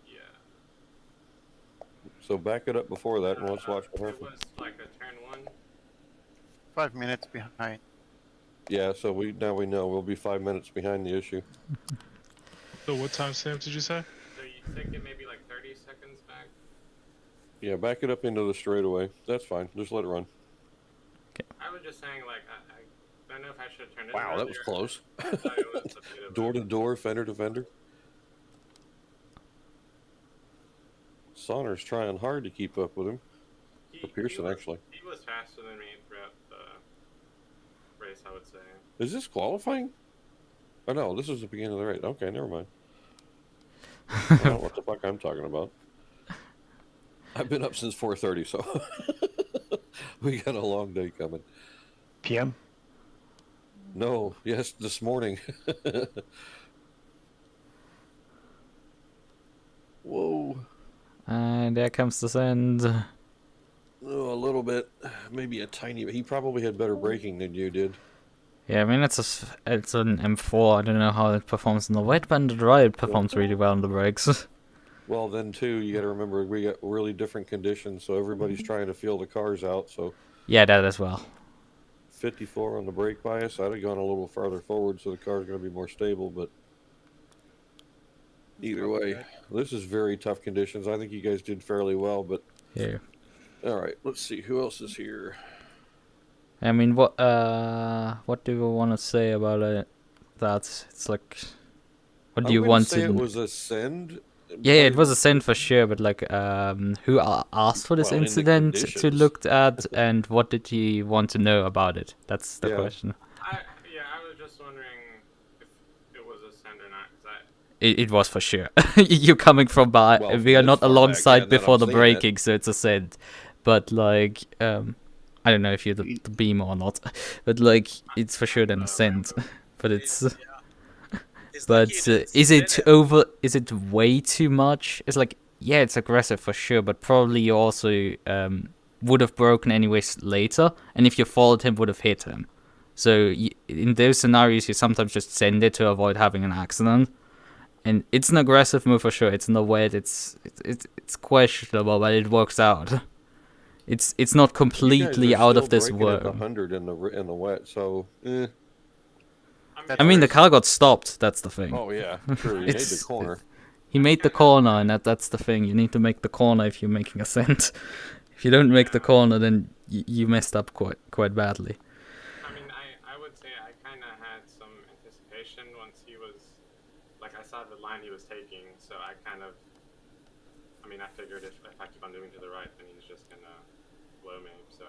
Yeah. So back it up before that, and let's watch what It happens. was like a turn 1. 5 minutes behind. Yeah, so now we know we'll be 5 minutes behind the issue. So what time stamp did you say? So you think it may be like 30 seconds back? Yeah, back it up into the straightaway. That's fine. Just let it run. I was was just saying, like, I don't know if I should have turned it. Wow, that was close. I thought it was a bit of Door to door, fender to fender. Sonner's trying hard to keep up with him. Or Pearson, actually. He was faster than me throughout the race, I would say. Is this qualifying? Oh no, this is the beginning of the race. Okay, never mind. I don't know what the fuck I'm talking about. I've been up since 4:30, so we got a long day coming. PM? No, yes, this morning. Whoa. And there comes the send. Oh, a little bit, maybe a tiny bit. He probably had better braking than you did. Yeah, I mean it's an M4. I don't know how it performs in the wet, but in the dry it performs really well on the brakes. Well, then too, you got to remember we got really different conditions, so everybody's trying to feel the cars out. So yeah, that as well. 54 on the brake bias. I'd have gone a little farther forward, so the car's going to be more stable. But either way, this is very tough conditions. I think you guys did fairly well, but yeah. All right, let's see who else is here. I mean, what do you want to say about it? That it's like, what do you want to? It was a send. Yeah, it was a send for sure. But like, who asked for this incident to look at, and what did you want to know about it? That's the question. I was just wondering if it was a send or not. It was for sure. You're coming from by. Well, we are not alongside before the braking, braking, so it's a send. But like, I don't know if you're the beam or not. But like, it's for sure then a send. But it's. But is it over? Is it way too much? It's like, yeah, it's aggressive for sure, but probably you also would have broken anyways later, and if you followed him, would have hit him. So in those scenarios, you sometimes just send it to avoid having an accident. And it's an aggressive move for sure. It's in the wet. It's questionable, but it works out. It's not completely out of this world. 100 in the wet, so. I mean, the car got stopped. That's the thing. Oh yeah, true. He made the corner. He made the corner, and that's the thing. You need to make the corner if you're making a send. If you don't make the corner, then you messed up quite badly. I mean, I would say I kind of had some anticipation once he was, like, I saw the line he was taking, so I kind of, I mean, I figured if I keep on moving to the right, then he's just gonna blow me. So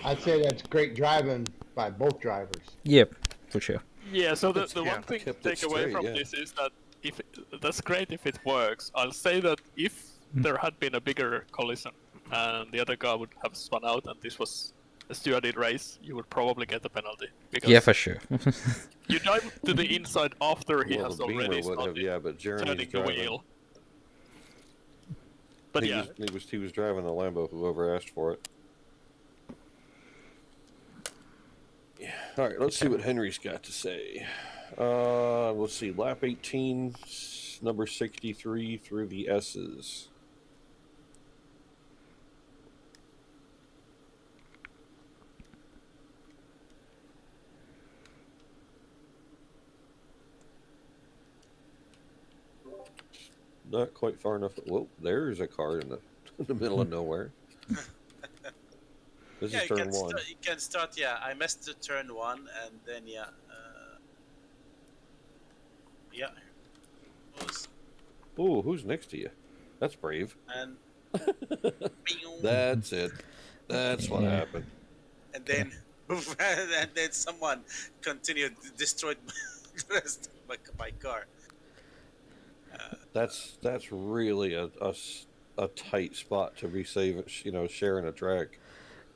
I'd say that's great driving by both drivers. Yep. For sure. Yeah, so the one thing to take away from this is that if that's great if it works. I'll say that if there had been a bigger collision and the other car would have spun out and this was a stewarded race, you would probably get a penalty. Because yeah, for sure. You dive to the inside after he has already started but turning the wheel. But he was driving the Lambo, whoever asked for it. Yeah. All right, let's see what Henry's got to say. Let's see, lap 18, number 63 through the S's. Not quite far enough. Whoa, there's a car in the middle of nowhere. This is turn one. You can start, yeah. I missed the turn one, and then, yeah. Yeah. Ooh, who's next to you? That's brave. And that's it. That's what happened. And then, and then someone continued destroyed the rest of my car. That's really a tight spot to be sharing a track.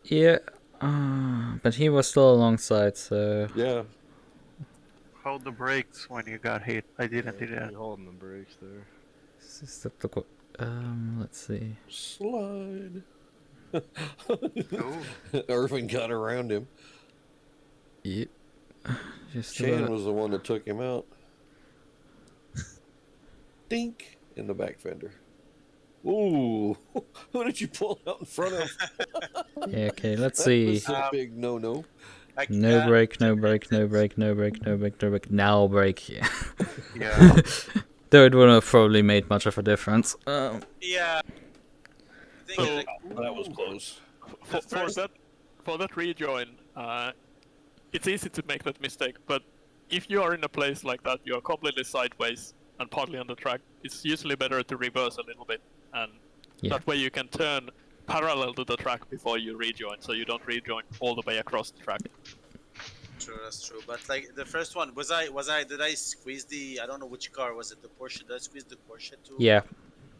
Yeah, but he was still alongside, so... Yeah. Hold the brakes when you got hit. I didn't do that. Holding the brakes there. Let's see. Slide. Irvin got around him. Yep. Chan was the one that took him out. Dink in the back fender. Ooh, who did you pull out in front of? Yeah, okay, let's see. That's a big no-no. No brake, no brake, no brake, no brake, no brake, no brake. Now brake, yeah. Yeah. Though it wouldn't have probably made much of a difference. Yeah. That was close. For for that rejoin, it's easy to make that mistake, but if you are in a place like that, you are completely sideways and partly on the track, it's usually better to reverse a little bit, and that way you can turn parallel to the track before you rejoin, so you don't rejoin all the way across the track. True, that's true. But like the first one, did I squeeze the, I don't know which car was it, the Porsche? Did I squeeze the Porsche too? Yeah.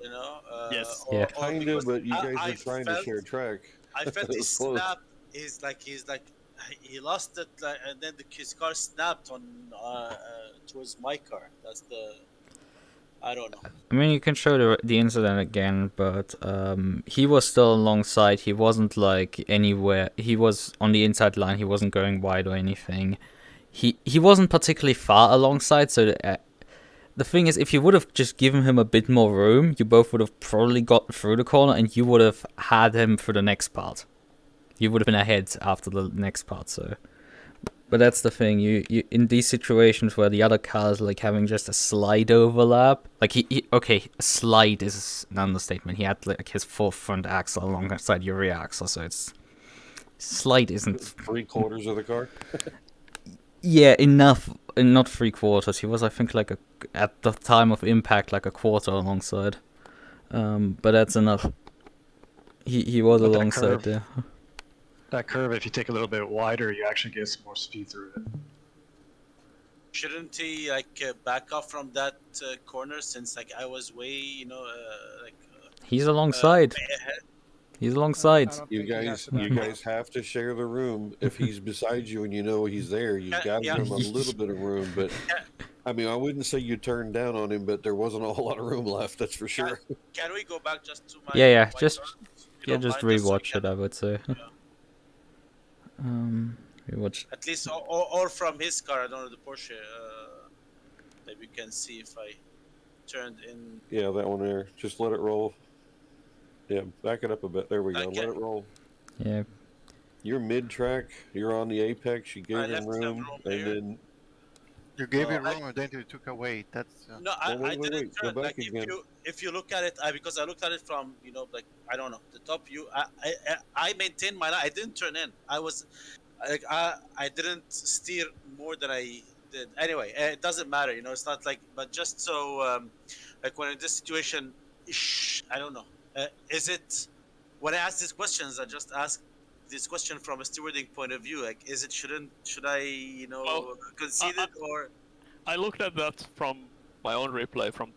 You know? Yes. Yeah. Kind of, but you guys are trying to share track. I felt It he was close. snapped. He's like, he lost it, and then his car snapped on towards my car. That's the, I don't know. I mean, you can show the incident again, but he was still alongside. He wasn't like anywhere. He was on the inside line. He wasn't going wide or anything. He wasn't particularly far alongside. So the thing is, if you would have just given him a bit more room, you both would have probably got through the corner, and you would have had him for the next part. You would have been ahead after the next part. So. But that's the thing, you in these situations where the other car is like having just a slight overlap, like okay, slide is an understatement. He had like his full front axle alongside your rear axle, so it's slight isn't 3/4 of the car. Yeah, enough, not 3/4. He was, I think, like at the time of impact, like a quarter alongside. But that's enough. He was alongside there. That curve, if you take a little bit wider, you actually get some more speed through it. Shouldn't he like back off from that corner, since like I was way, you know, He's alongside. He's alongside. You guys have to share the room. If he's beside you and you know he's there, you've got to give him a little bit of room. But I mean, I wouldn't say you turned down on him, but there wasn't a whole lot of room left. That's for sure. Can we go back just to my? Just rewatch it, I would say. Rewatch. At least, or from his car. I don't know, the Porsche. That we can see if I turned in. Yeah, that one there. Just let it roll. Yeah, back it up a bit. There we go. Okay. Let it roll. Yeah. You're mid-track. You're on the apex. You gave him room, and then you gave it room, and then you took away. That's no, I didn't wait. turn. Go back Like again. if you look at it, because I looked at it from, you know, like I don't know, the top view. I maintained my line. I didn't turn in. I was like I didn't steer more than I did. Anyway, it doesn't matter. You know, it's not like. But just so like when in this situation, I don't know. Is it when I ask these questions? I just ask this question from a stewarding point of view. Like, is it should I, you know, concede it, or? I looked at that from my own replay from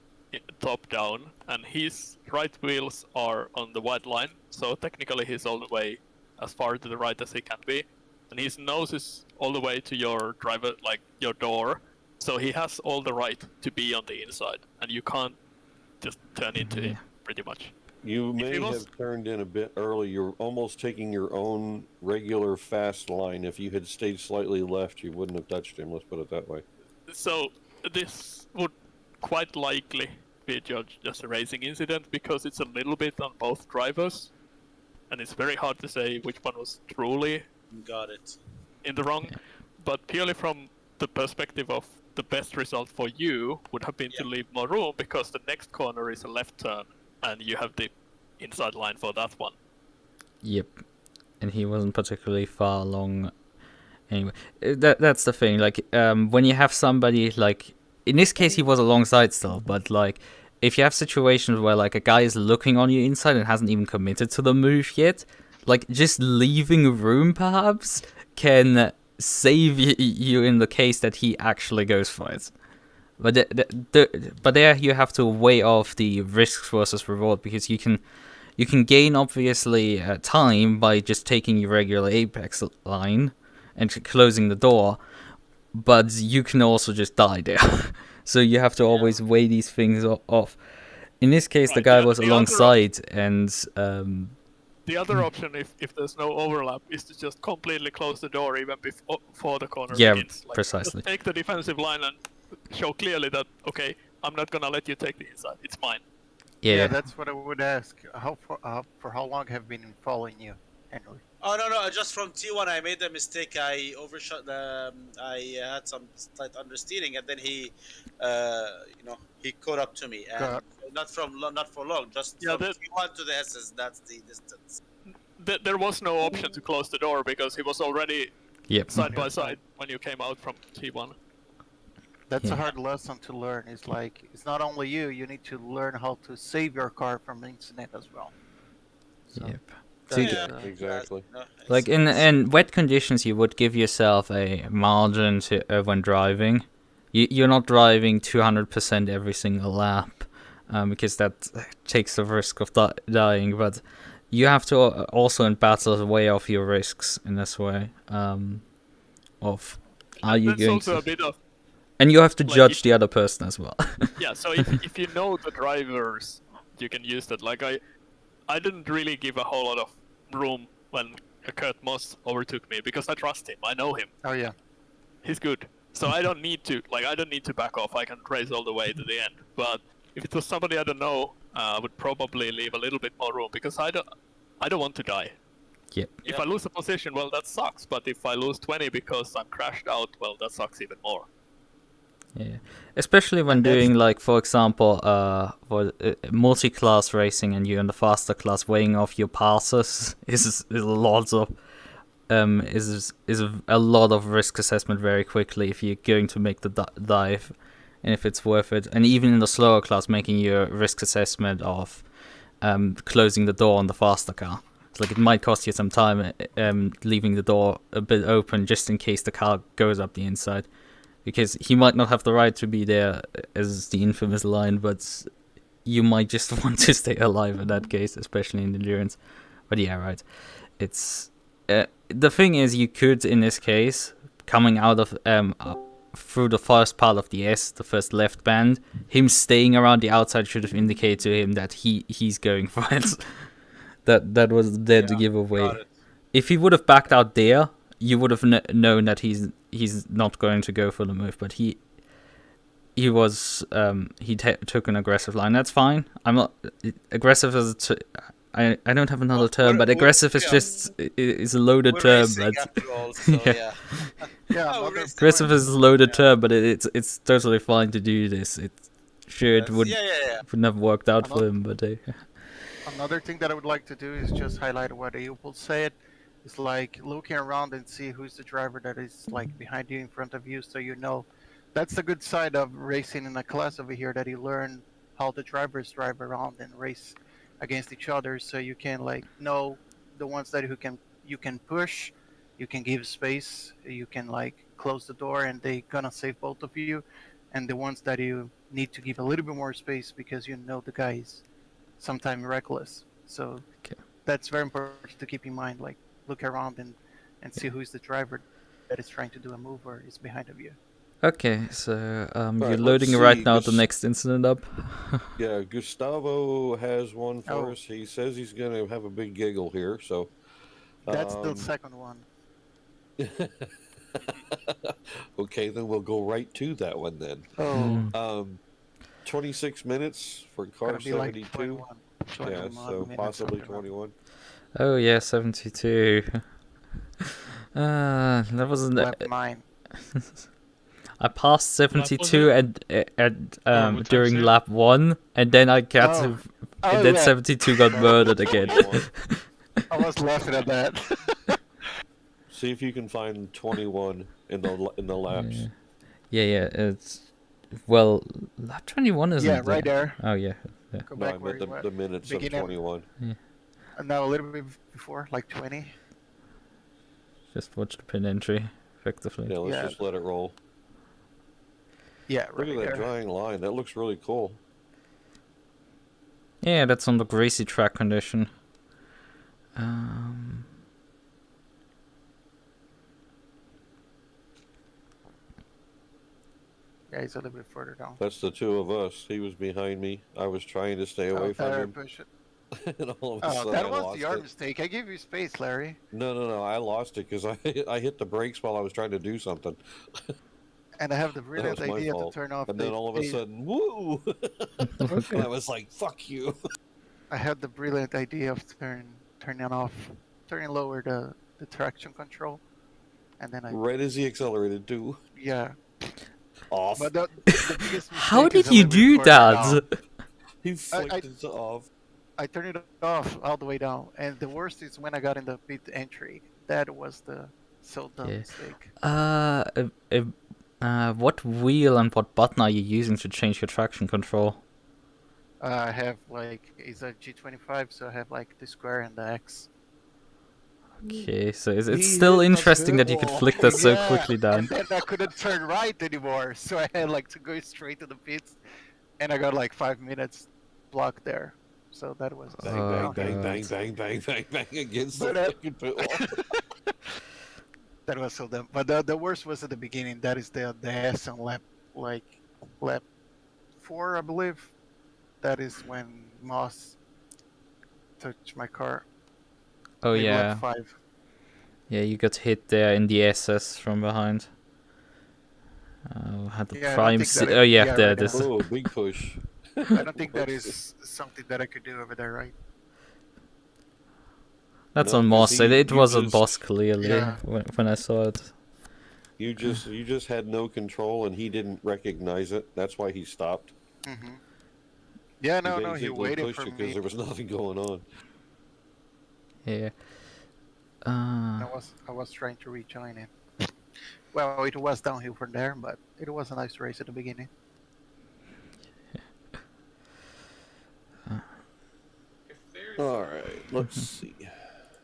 top down, and his right wheels are on the white line, so technically he's all the way as far to the right as he can be, and his nose is all the way to your driver, like your door, so he has all the right to be on the inside, and you can't just turn into him, pretty much. you may have turned in a bit early. You're almost taking your own regular fast line. If you had stayed slightly left, you wouldn't have touched him. Let's put it that way. So this would quite likely be judged as a racing incident because it's a little bit on both drivers, and it's very hard to say which one was truly in the wrong. But purely from the perspective of the best result for you would have been to leave more room, because the next corner is a left turn and you have the inside line for that one. Yep. And he wasn't particularly far along. Anyway, that's the thing. Like, when you have somebody, like, in this case he was alongside still, but like, if you have situations where like a guy is looking on you inside and hasn't even committed to the move yet, like, just leaving room perhaps can save you in the case that he actually goes for it. But but there you have to weigh off the risks versus reward, because you can gain obviously time by just taking your regular apex line and closing the door, but you can also just die there. So you have to always weigh these things off. In this case, the guy was alongside, and the other option, if there's no overlap, is to just completely close the door even before the corner begins. Like, precisely. Just take the defensive line and show clearly that, okay, I'm not gonna let you take the inside. It's mine. Yeah, that's what I would ask. For how long have been following you, Henry? Oh no, just from T1 I made a mistake. I overshot I had some slight understeering, and then he, he caught up to me, and not for long, just from T1 to the SS. That's the distance. there was no option to close the door because he was already side by side when you came out from T1. That's a hard lesson to learn. It's like, it's not only you, you need to learn how to save your car from incident as well. So Yep. Exactly. Like in wet conditions, you would give yourself a margin to when driving. You're not driving 200% every single lap, because that takes the risk of dying. But you have to also in battles weigh off your risks in this way. Of are you going also to? A bit of, and you have to like, judge the other person as well. yeah. So if you know the drivers, you can use that. Like I didn't really give a whole lot of room when Kurt Moss overtook me because I trust him. I know him. Oh yeah. He's good. So I don't need to back off. I can race all the way to the end. But if it was somebody I don't know, I would probably leave a little bit more room because I don't want to die. Yep. If I lose a position, well, that sucks. But if I lose 20 because I'm crashed out, well, that sucks even more. Yeah, especially when doing, like, for example, for multi-class racing and you're in the faster class, weighing off your passes is a lot of a lot of risk assessment very quickly if you're going to make the dive, and if it's worth it. And even in the slower class, making your risk assessment of closing the door on the faster car. It's like it might cost you some time leaving the door a bit open just in case the car goes up the inside. Because he might not have the right to be there as the infamous line, but you might just want to stay alive in that case, especially in endurance. But yeah, right. It's the thing is, you could in this case, coming out of through the first part of the S, the first left band, him staying around the outside should have indicated to him that he's going for it. that was there to give away. If he would have backed out there, you would have known that he's not going to go for the move, but he was took an aggressive line. That's fine. I'm not aggressive as I don't have another term, but aggressive is just is a loaded term. But all, so Yeah, aggressive is a loaded term, but it's totally fine to do this. It wouldn't have worked out for him, but another thing that I would like to do is just highlight what Eupol said. It's like looking around and see who's the driver that is like behind you, in front of you, so you know. That's the good side of racing in a class over here, that you learn how the drivers drive around and race against each other, so you can like know the ones that you can push, you can give space, you can like close the door and they gonna save both of you, and the ones that you need to give a little bit more space because you know the guy is sometimes reckless. So that's very important to keep in mind. Like, look around and see who's the driver that is trying to do a move or is behind of you. Okay, so Right, you're loading right now the Gus- next incident up. Yeah, Gustavo has one for us. He says he's going to have a big giggle here, so... That's the second one. Okay, then we'll go right to that one then. 26 minutes for car 72. Yeah, so possibly 21. Oh yeah, 72. That wasn't Left mine. I passed 72 and during lap 1, and then I got to, and then 72 got murdered again. I was laughing at that. See if you can find 21 in the laps. Yeah. It's lap 21 isn't. Yeah, right there. Oh yeah. Go No, back I where meant you the minutes of 21. Yeah. No, a little bit before, like 20. Just watch the pin entry, effectively. Yeah, let's just let it roll. Yeah, Look at that drying line. That looks really cool. Yeah, that's on the greasy track condition. Yeah, he's a little bit further down. That's the two of us. He was behind me. I was trying to stay away from him. Push it. And all of a sudden that I was lost your it. mistake. I gave you space, Larry. No. I lost it because I hit the brakes while I was trying to do something. And I have the brilliant That was my idea to fault. turn off. And then all of a sudden, woo! And I was like, "Fuck you!" I had the brilliant idea of turning lower the traction control, and then I. Right as he accelerated too. Yeah. Off. But the biggest How mistake did is a you little bit do further down. that? He flicked it off. I turned it off all the way down, and the worst is when I got in the pit entry. That was the so dumb Yeah. mistake. What wheel and what button are you using to change your traction control? I have like it's a G25, so I have like the square and the X. Okay, so it's He still hit the interesting that you pit could wall. flick that so Yeah, quickly down. and then I couldn't turn right anymore, so I had like to go straight to the pits, and I got like 5 minutes blocked there. So that was Bang, Oh, bang, bang, God. bang, bang, bang, bang, bang against But, the fucking pit wall. that was so dumb. But the worst was at the beginning. That is the S on lap 4, I believe. That is when Moss touched my car. Oh Maybe yeah, lap 5. yeah, you got hit there in the SS from behind. Had the Yeah, I don't prime. think that Oh yeah, yeah, there right it is. Oh, big push. I don't think that is something that I could do over there, right? That's No, on 'cause Moss. It you was on just- Boss clearly Yeah. when I saw it. You just had no control, and he didn't recognize it. That's why he stopped. Mm-hmm. Yeah, no, he basically waited pushed for it because me. there was nothing going on. Yeah. I was trying to rejoin it. Well, it was downhill from there, but it was a nice race at the beginning. If there's All right, let's see.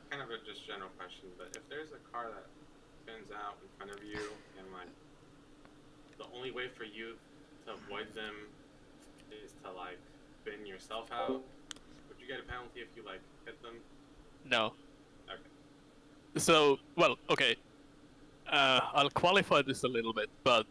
kind of a just general question, but if there's a car that spins out in front of you and like the only way for you to avoid them is to like spin yourself out, would you get a penalty if you like hit them? No. Okay. So, well, okay. I'll qualify this a little bit, but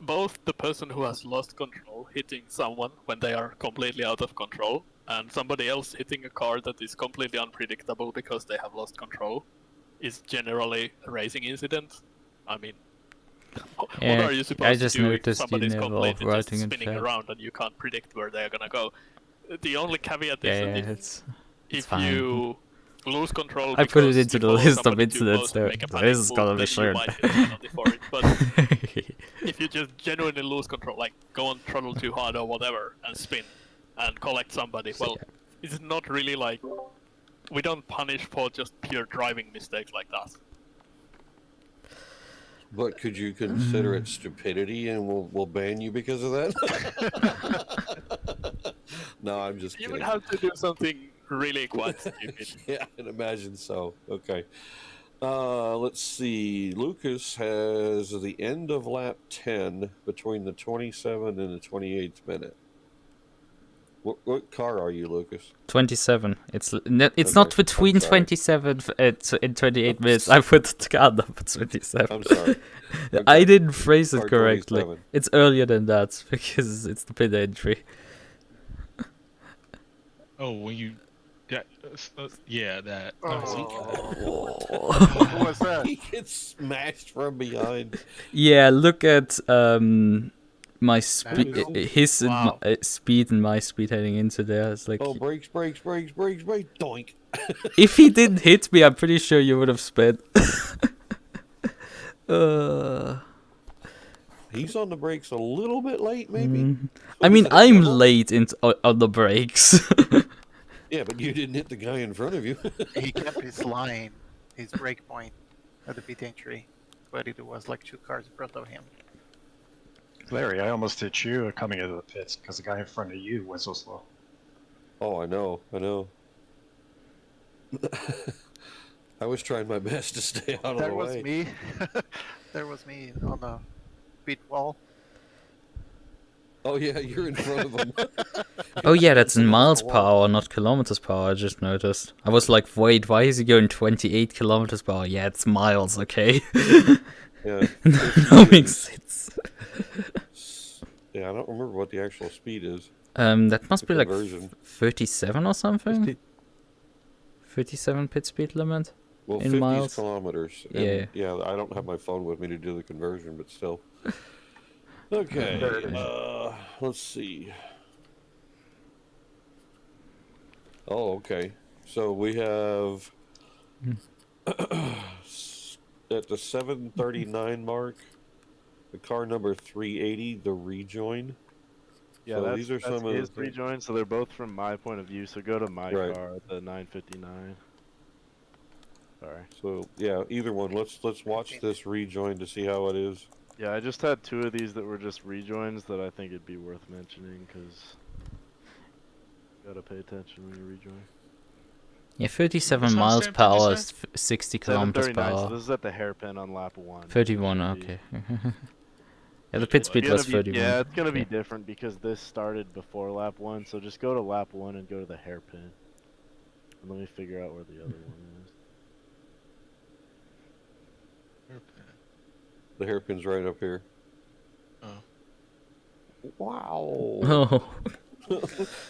both the person who has lost control hitting someone when they are completely out of control, and somebody else hitting a car that is completely unpredictable because they have lost control, is generally a racing incident. I mean, what Yeah, are you I supposed just to do if noticed you somebody's never completely just off-roading in spinning chat. around and you can't predict where they're gonna go? The only caveat Yeah, is yeah, that it's if fine. you lose control, I put it because into you the follow list of somebody too incidents close to there. make a This panic is move, gonna be then you shared. might get a penalty for it. But if you just genuinely lose control, like go on throttle too hard or whatever, and spin, and collect somebody, well, it's not really like we don't punish for just pure driving mistakes like that. But could you consider it stupidity, and we'll ban you because of that? No, I'm just You kidding. would have to do something really quite stupid. Yeah, I can imagine so. Okay. Let's see. Lucas has the end of lap 10 between the 27th and the 28th minute. What car are you, Lucas? 27. It's not Okay, between I'm sorry. 27 and 28 minutes. I put the car number 27. I'm sorry. I Okay. didn't phrase it Car correctly. 27. It's earlier than that because it's the pit entry. Oh, when you got yeah, that. What was that? He gets smashed from behind. Yeah, look at my speed, Wow. his and my, speed and my speed heading into there. It's like Oh, brakes, doink. if he didn't hit me, I'm pretty sure you would have sped. He's on the brakes a little bit late, maybe. I mean, I'm late on the brakes. Yeah, but you didn't hit the guy in front of you. He kept his line, his brake point at the pit entry, but it was like 2 cars in front of him. Larry, I almost hit you coming into the pits because the guy in front of you went so slow. Oh, I know. I was trying my best to stay out of That the was way. me. That was me on the pit wall. Oh yeah, you're in front of him. Oh yeah, that's in miles per hour, not kilometers per hour. I just noticed. I was like, wait, why is he going 28 kilometers per hour? Yeah, it's miles, okay. Yeah. That makes sense. Yeah, I don't remember what the actual speed is. That must be like Conversion. 37 or something. 37 pit speed limit. Well, in 50 miles. kilometers. Yeah. And, yeah, I don't have my phone with me to do the conversion, but still. Okay, let's see. Oh, okay. So we have at the 7:39 mark, the car number 380, the rejoin. Yeah, So that's, these are that's some of his the things. rejoins, so they're both from my point of view. So go to my Right. car at the 959. Sorry. So yeah, either one. Let's watch this rejoin to see how it is. Yeah, I just had 2 of these that were just rejoins that I think it'd be worth mentioning because gotta pay attention when you rejoin. Yeah, 37 What miles timestamp per did you hour say? is 60 kilometers per 7:39. So hour. this is at the hairpin on lap 1. 31, Should be- okay. Yeah, the pit speed was 31. Yeah, it's gonna be different because this started before lap 1. So just go to lap 1 and go to the hairpin. And let me figure out where the other one is. The hairpin's right up here. Oh. Wow. Oh.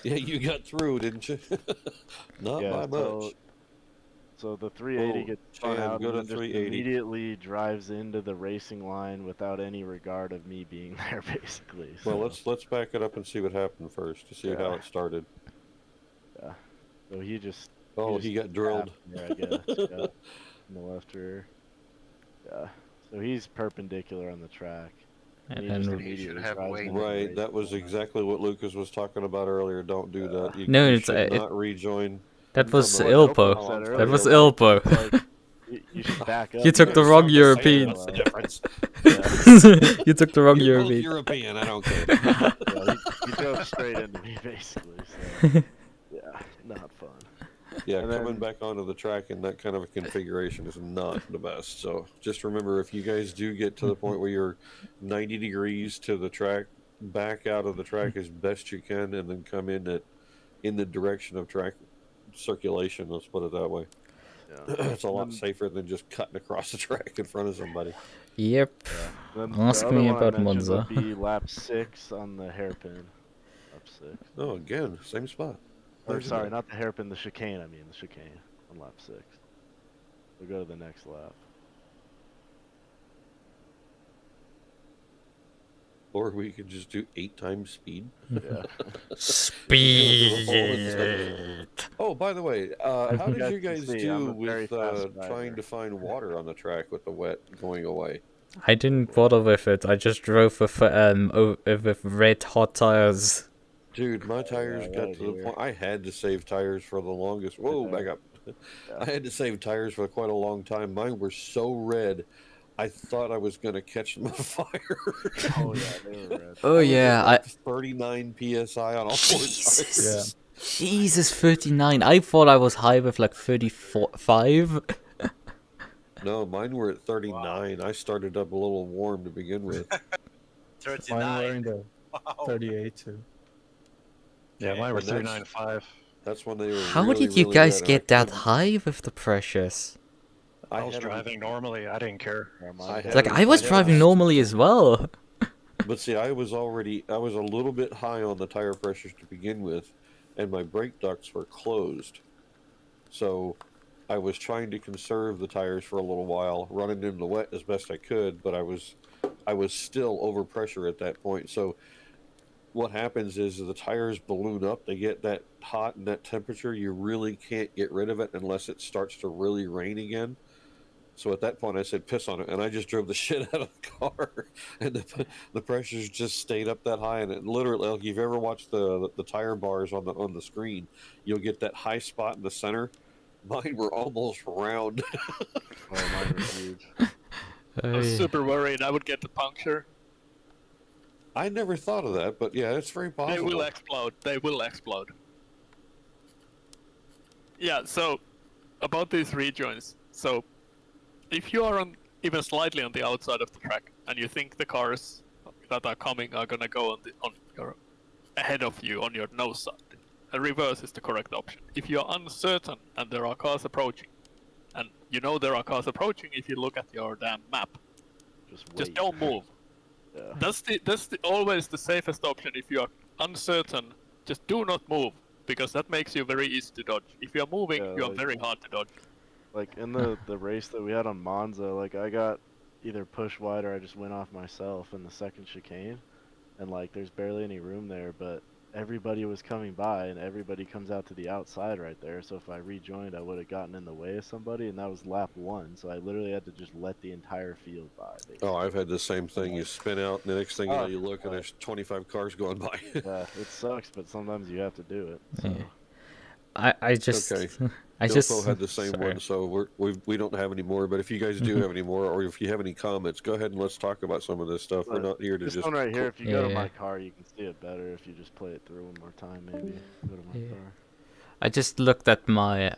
Yeah, you got through, didn't you? Not by much. So the 380 Oh, gets spun Chad, out go and to then just 380. immediately drives into the racing line without any regard of me being there, basically. So. Well, let's back it up and see what happened first to see how it started. Yeah. So he just. Oh, he got drilled. There, I guess. Yeah. In the left rear. Yeah. So he's perpendicular on the track. And he just immediately drives into the Right, racing that was exactly what Lucas was talking about earlier. Don't do that. You, No, you it's, should not rejoin. That was from the- Ilpo. That was Ilpo. You should back up. You took the wrong European. That's the difference. You took the wrong You're both European. European. I don't care. Yeah, he drove straight into me, basically. So, yeah, not fun. Yeah, And coming then- back onto the track in that kind of a configuration is not the best. So just remember, if you guys do get to the point where you're 90 degrees to the track, back out of the track as best you can, and then come in the direction of track circulation. Let's put it that way. Yeah. It's a lot safer than just cutting across the track in front of somebody. Yep. Then Ask the me other one I about mentioned Monza. would be lap 6 on the hairpin. Lap 6. Oh, again, same spot. Or Where's it sorry, at? not the hairpin, the chicane. I mean the chicane on lap 6. We'll go to the next lap. Or we could just do 8 times speed. Yeah. Speed. Oh, by the way, As how you did guys you can guys see, I'm do a very with fast trying driver. to find water on the track with the wet going away? I didn't bother with it. I just drove with red hot tires. Dude, my tires got to the point I had to save tires for the longest. Whoa, back up. I had to save tires for quite a long time. Mine were so red, I thought I was going to catch them on fire. Oh yeah, they were red. Oh yeah, I 39 psi on all 4 tires. Jesus, 39. I thought I was high with like 35. No, mine were at 39. I started up a little warm to begin with. 39. Mine were in the Wow. 38 too. Yeah, mine were And that's- 39.5. That's when they were. How really, did you really guys red, and get I that couldn't- high with the pressures? I was had 'em- driving normally. I didn't care. I had Like 'em- I was had 'em driving normally as well. But see, I was a little bit high on the tire pressures to begin with, and my brake ducts were closed. So I was trying to conserve the tires for a little while, running in the wet as best I could, but I was still over pressure at that point. So what happens is the tires balloon up, they get that hot and that temperature, you really can't get rid of it unless it starts to really rain again. So at that point, I said, piss on it. And I just drove the shit out of the car. And the pressures just stayed up that high. And it literally, like, if you've ever watched the tire bars on the screen, you'll get that high spot in the center. Mine were almost round. Oh, mine was huge. I was super worried I would get the puncture. I never thought of that, but yeah, it's very possible. They will explode. They will explode. Yeah, so about these rejoins. So if you are on even slightly on the outside of the track and you think the cars that are coming are gonna go on your ahead of you on your nose side, a reverse is the correct option. If you're uncertain and there are cars approaching, and you know there are cars approaching if you look at your damn map, just don't move. Yeah. That's always the safest option. If you are uncertain, just do not move, because that makes you very easy to dodge. If you're moving, Yeah, you're like- very hard to dodge. Like in the race that we had on Monza, like I got either pushed wide or I just went off myself in the second chicane, and like there's barely any room there, but everybody was coming by, and everybody comes out to the outside right there. So if I rejoined, I would have gotten in the way of somebody, and that was lap 1. So I literally had to just let the entire field by. Basically. Oh, I've had the same thing. You spin out, and the next thing you know, you look, and there's 25 cars going by. Yeah, it sucks, but sometimes you have to do it. So. Yeah. I just Okay. I Dilfo just had the same one, so we don't have any more. But if you guys do have any more, or if you have any comments, go ahead and let's talk about some of this stuff. We're not here to this just. one right here. If you go to my car, you can see it better. If you just play it through one more time, maybe go to my car. I just looked at my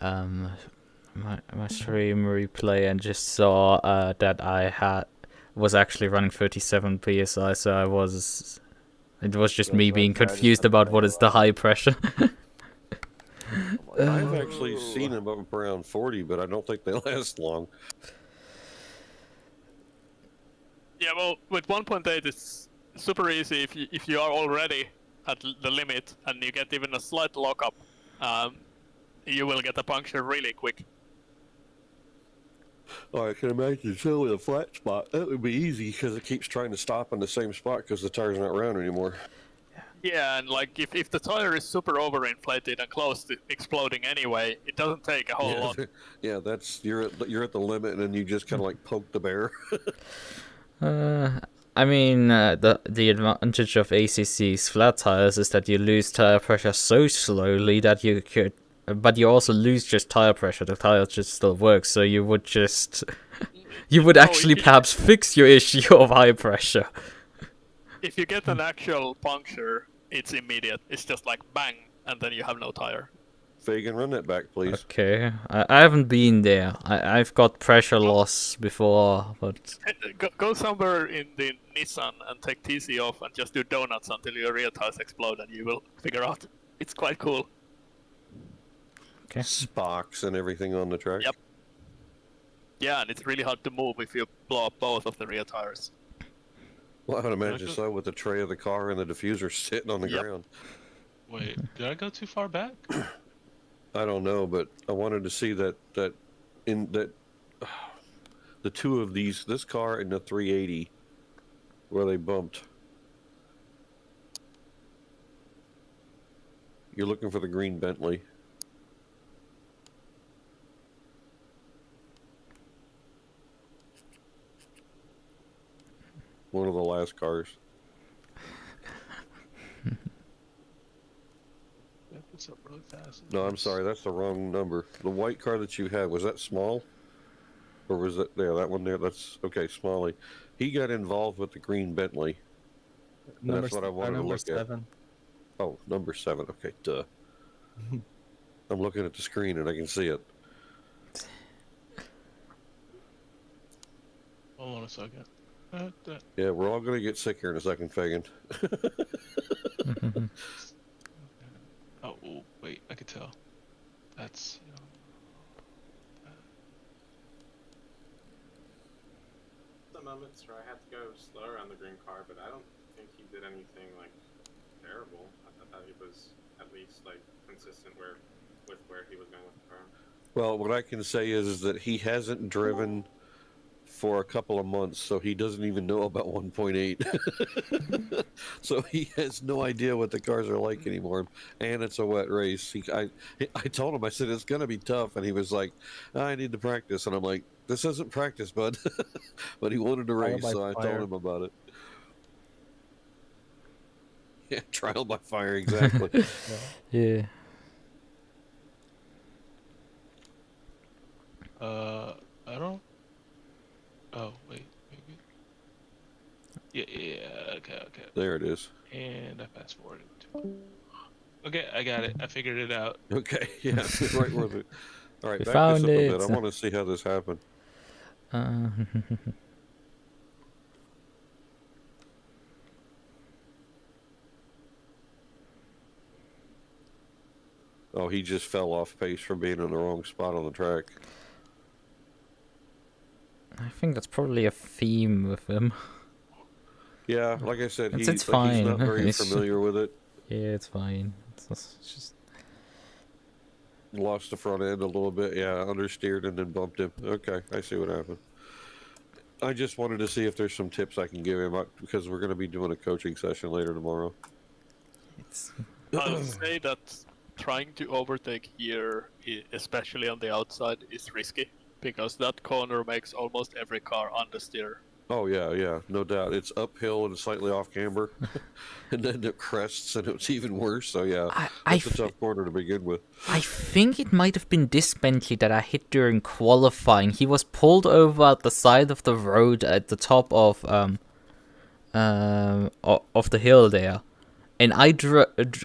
my stream replay and just saw that I was actually running 37 psi. So it was just me being confused about what is the high pressure. I've actually seen them up around 40, but I don't think they last long. Yeah, well, with 1.8, it's super easy if you are already at the limit and you get even a slight lockup, you will get a puncture really quick. Oh, I can imagine so with a flat spot. That would be easy because it keeps trying to stop in the same spot because the tire's not round anymore. Yeah, and like if the tire is super overinflated and close to exploding anyway, it doesn't take a whole lot. Yeah, that's you're at the limit, and then you just kind of like poke the bear. I mean, the advantage of ACC's flat tires is that you lose tire pressure so slowly that you could, but you also lose just tire pressure. The tire just still works, so you would just, you would actually perhaps fix your issue of high pressure. If you get an actual puncture, it's immediate. It's just like bang, and then you have no tire. Fagan, run that back, please. Okay, I haven't been there. I've got pressure loss before, but... Go somewhere in the Nissan and take TC off and just do donuts until your rear tires explode, and you will figure out. It's quite cool. Okay. Sparks and everything on the track. Yep. Yeah, and it's really hard to move if you blow up both of the rear tires. Well, I would imagine so, with the tray of the car and the diffuser sitting on the ground. Wait, did I go too far back? I don't know, but I wanted to see that the two of these, this car and the 380, where they bumped. You're looking for the green Bentley. One of the last cars. It's up really fast. No, I'm sorry, that's the wrong number. The white car that you had, was that small? Or was that there? That one there? That's okay, Smalley. He got involved with the green Bentley. That's what I wanted to look at. Oh, number 7. Okay, duh. I'm looking at the screen and I can see it. Hold on a second. Yeah, we're all gonna get sick here in a second, Fagan. Oh, wait, I could tell. That's... The moments where I had to go slower on the green car, but I don't think he did anything, like, terrible. I thought he was at least, like, consistent with where he was going with the car. Well, what I can say is that he hasn't driven for a couple of months, so he doesn't even know about 1.8. So he has no idea what the cars are like anymore, and it's a wet race. I told him, I said, it's going to be tough, and he was like, I need to practice, and I'm like, this isn't practice, bud. But he wanted to race, so I told him about it. Yeah, trial by fire, exactly. Yeah. I don't... Oh, wait, maybe. Yeah, okay. There it is. And I fast forwarded. Okay, I got it. I figured it out. Okay, yeah, right worth it. All right, We back found this up a it. bit. I want to see how this happened. Oh, he just fell off pace from being in the wrong spot on the track. I think that's probably a theme with him. Yeah, like I said, It's he's fine. not very familiar with it. Yeah, it's fine. It's just... Lost the front end a little bit. Yeah, understeered and then bumped him. Okay, I see what happened. I just wanted to see if there's some tips I can give him because we're going to be doing a coaching session later tomorrow. I'll say that trying to overtake here, especially on the outside, is risky because that corner makes almost every car understeer. Oh yeah, no doubt. It's uphill and slightly off camber, and then it crests, and it's even worse. So yeah, that's a tough corner to begin with. I think it might have been this Bentley that I hit during qualifying. He was pulled over at the side of the road at the top of the hill there, and I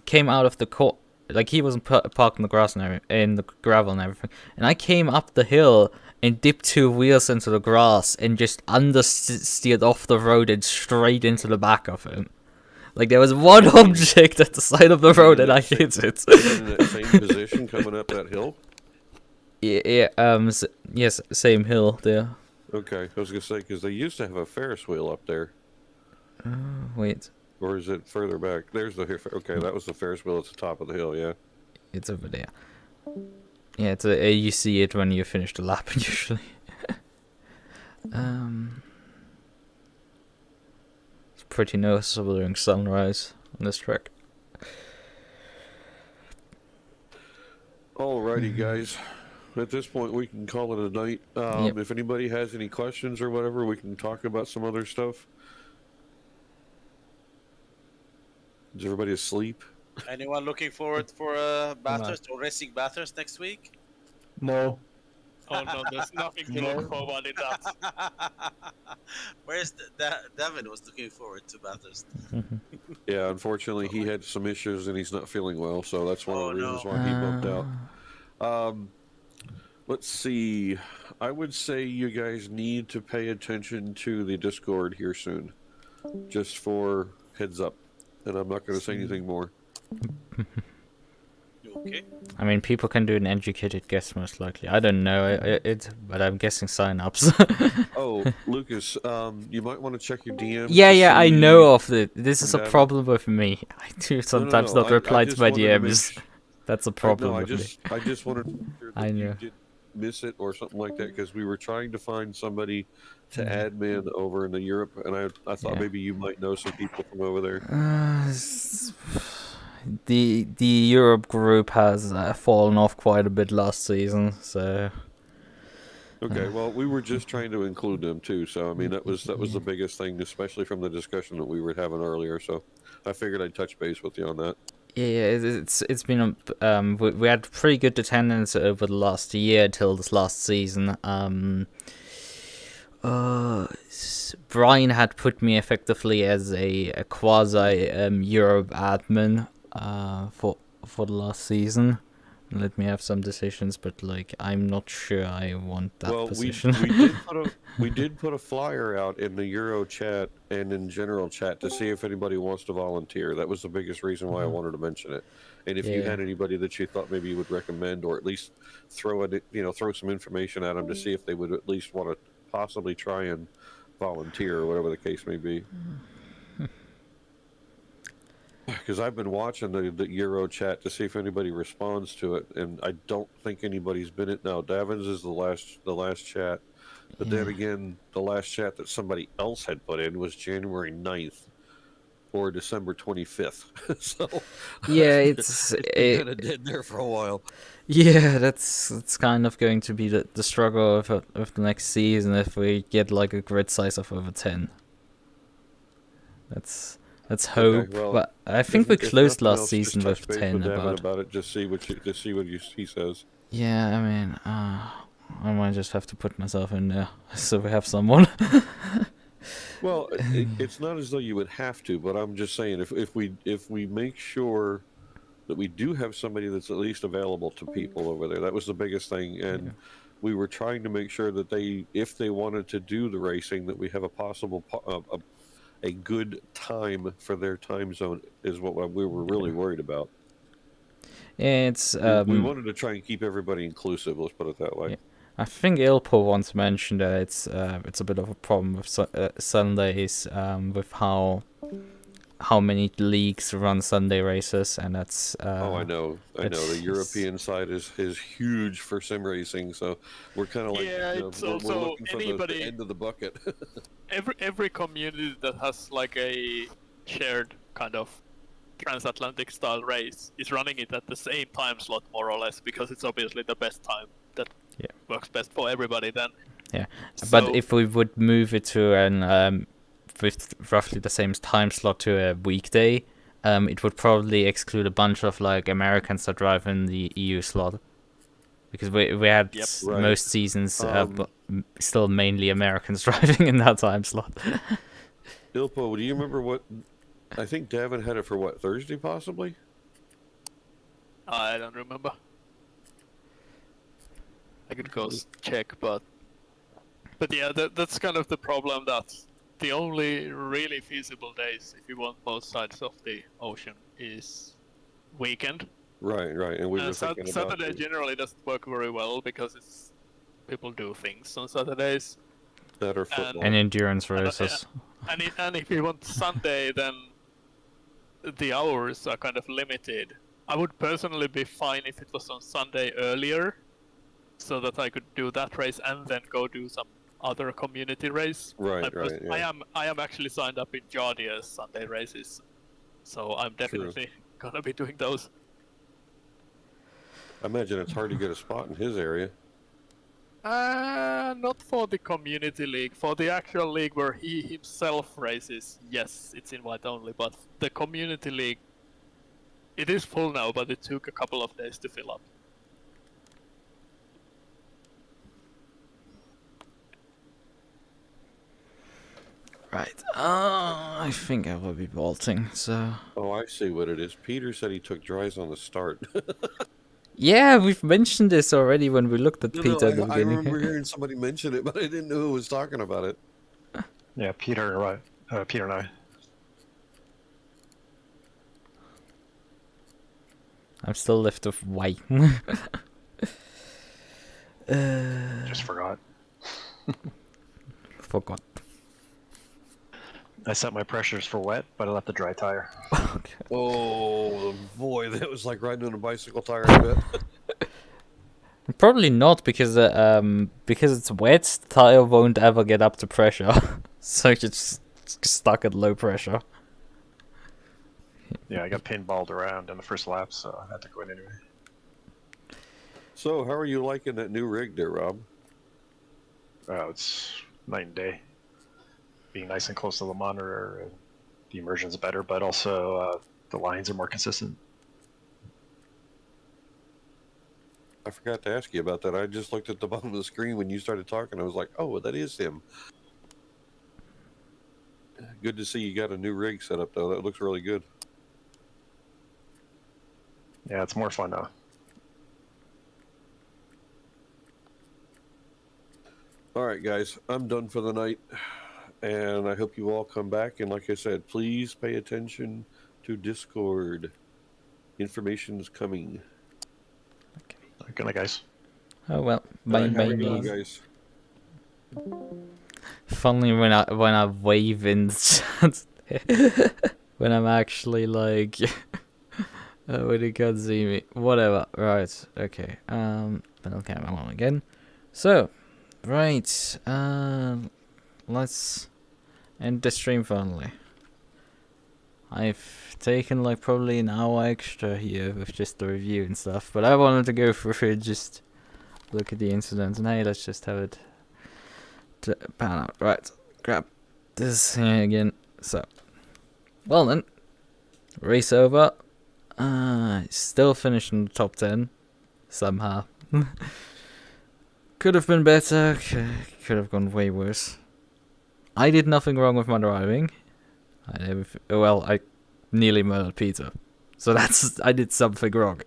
came out of the like he wasn't parked in the grass and in the gravel and everything, and I came up the hill and dipped 2 wheels into the grass and just understeered off the road and straight into the back of him. Like there was one object at the side of the road and I hit it. In that same position coming up that hill? Yeah, yes, same hill there. Okay, I was gonna say because they used to have a Ferris wheel up there. Wait. Or is it further back? There's the okay. That was the Ferris wheel at the top of the hill. Yeah. It's over there. Yeah, it's you see it when you finish the lap usually. It's pretty noticeable during sunrise on this track. Alrighty, guys. At this point, we can call it a night. If anybody has any questions or whatever, we can talk about some other stuff. Is everybody asleep? Anyone looking forward for Bathurst or racing Bathurst next week? No. Oh no, there's nothing to look forward in that. Where's Devin was looking forward to Bathurst? Yeah, unfortunately, he had some issues and he's not feeling well, so that's one of the reasons why he bumped out. Let's see. I would say you guys need to pay attention to the Discord here soon, just for heads up. And I'm not going to say anything more. Okay. I mean, people can do an educated guess most likely. I don't know but I'm guessing sign-ups. Oh, Lucas, you might want to check your DMs. Yeah, I know of it. This is a problem with me. I do sometimes not reply to my DMs. That's a problem with me. I just wanted to make sure that you didn't miss it or something like that, because we were trying to find somebody to admin over in the Europe, and I thought maybe you might know some people from over there. The Europe group has fallen off quite a bit last season, so. Okay, well, we were just trying to include them too, so I mean that was the biggest thing, especially from the discussion that we were having earlier. So I figured I'd touch base with you on that. Yeah, it's been we had pretty good attendance over the last year till this last season. Brian had put me effectively as a quasi Europe admin for the last season. Let me have some decisions, but like I'm not sure I want that position. we did put a flyer out in the Euro chat and in general chat to see if anybody wants to volunteer. That was the biggest reason why I wanted to mention it. And if you had anybody that you thought maybe you would recommend, or at least throw some information at them to see if they would at least want to possibly try and volunteer or whatever the case may be. Because I've been watching the Euro chat to see if anybody responds to it, and I don't think anybody's been it now. Davins is the last chat, but then again, the last chat that somebody else had put in was January 9th or December 25th. So yeah, it's kind of dead there for a while. Yeah, that's kind of going to be the struggle of the next season if we get like a grid size of over 10. Let's hope. Okay, well, but I think we closed last season with 10 about it. Just see what he says. Yeah, I mean, I might just have to put myself in there so we have someone. Well, it's not as though you would have to, but I'm just saying if we make sure that we do have somebody that's at least available to people over there. That was the biggest thing, and we were trying to make sure that if they wanted to do the racing, that we have a possible a good time for their time zone is what we were really worried about. It's we wanted to try and keep everybody inclusive. Let's put it that way. Yeah. I think Ilpo once mentioned that it's a bit of a problem with Sundays with how many leagues run Sunday races, and that's I know the European side is huge for sim racing, so we're kind of like we're looking for the end of the bucket. every community that has like a shared kind of transatlantic style race is running it at the same time slot more or less, because it's obviously the best time that works best for everybody then. Yeah, So, but if we would move it to an with roughly the same time slot to a weekday, it would probably exclude a bunch of like Americans that drive in the EU slot, because we had most seasons still mainly Americans driving in that time slot. Ilpo, do you remember what? I think Davin had it for what, Thursday possibly? I don't remember. I could go check, but yeah, that's kind of the problem, that the only really feasible days if you want both sides of the ocean is weekend. Right, and we were thinking about Saturday generally doesn't work very well because it's people do things on Saturdays. That or football. And endurance races. And if you want Sunday, then the hours are kind of limited. I would personally be fine if it was on Sunday earlier, so that I could do that race and then go do some other community race. Right. I am actually signed up in Jardia's Sunday races, so I'm definitely gonna be doing those. I imagine it's hard to get a spot in his area. Not for the community league. For the actual league where he himself races, yes, it's invite only. But the community league, it is full now, but it took a couple of days to fill up. Right. I think I will be bolting. So. Oh, I see what it is. Peter said he took dries on the start. Yeah, we've mentioned this already when we looked at Peter at the I beginning. remember hearing somebody mention it, but I didn't know who was talking about it. Yeah, Peter and I. I'm still left of white. Just forgot. Forgot. I set my pressures for wet, but I left the dry tire. Okay. Oh boy, that was like riding on a bicycle tire a bit. Probably not, because it's wet, the tire won't ever get up to pressure. So it's stuck at low pressure. Yeah, I got pinballed around in the first lap, so I had to go in anyway. So, how are you liking that new rig there, Rob? Oh, it's night and day. Being nice and close to the monitor, the immersion's better, but also the lines are more consistent. I forgot to ask you about that. I just looked at the bottom of the screen when you started talking. I was like, oh, that is him. Good to see you got a new rig set up, though. That looks really good. Yeah, it's more fun now. All right, guys. I'm done for the night. And I hope you all come back. And like I said, please pay attention to Discord. Information's coming. Good night, guys. Oh well, bye, guys. Finally, when I wave in the chat, when I'm actually like, when you can't see me, whatever. Right, okay. But okay, I'm on again. So, right, let's end the stream finally. I've taken like probably an hour extra here with just the review and stuff, but I wanted to go through it, just look at the incident, and hey, let's just have it to pan out. Right, grab this here again. So, well then, race over. Still finished in the top 10 somehow. Could have been better. Could have gone way worse. I did nothing wrong with my driving. I nearly murdered Peter. So I did something wrong.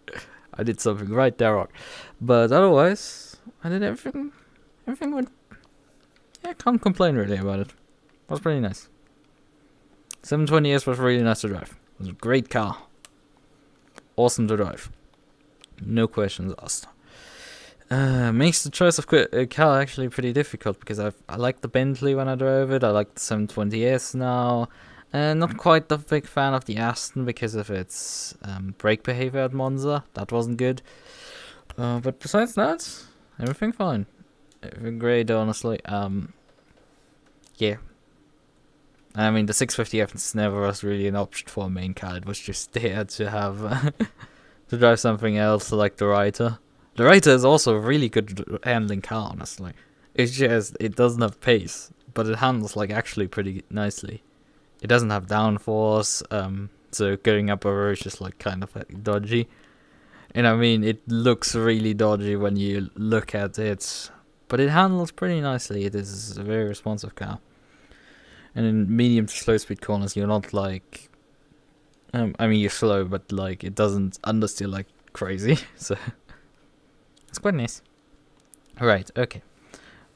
I did something right there wrong. But otherwise, I did everything went... Yeah, I can't complain really about it. It was pretty nice. 720S was really nice to drive. It was a great car. Awesome to drive. No questions asked. Makes the choice of a car actually pretty difficult, because I like the Bentley when I drove it. I like the 720S now. Not quite the big fan of the Aston because of its brake behavior at Monza. That wasn't good. But besides that, everything fine. Everything great, honestly. Yeah. I mean, the 650F never was really an option for a main car. It was just there to have to drive something else like the Reiter. The Reiter is also a really good handling car, honestly. It's just it doesn't have pace, but it handles like actually pretty nicely. It doesn't have downforce, so going up a road is just like kind of dodgy. And I mean, it looks really dodgy when you look at it, but it handles pretty nicely. It is a very responsive car. And in medium to slow speed corners, you're not like, I mean, you're slow, but like it doesn't understeer like crazy. So it's quite nice. Right. Okay.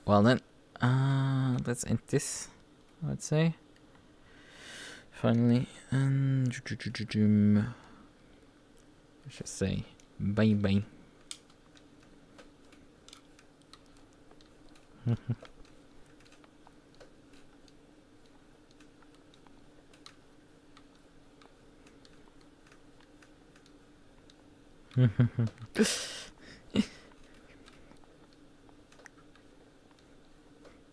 Well then, let's end this. I would say. Finally, and let's just say bye bye.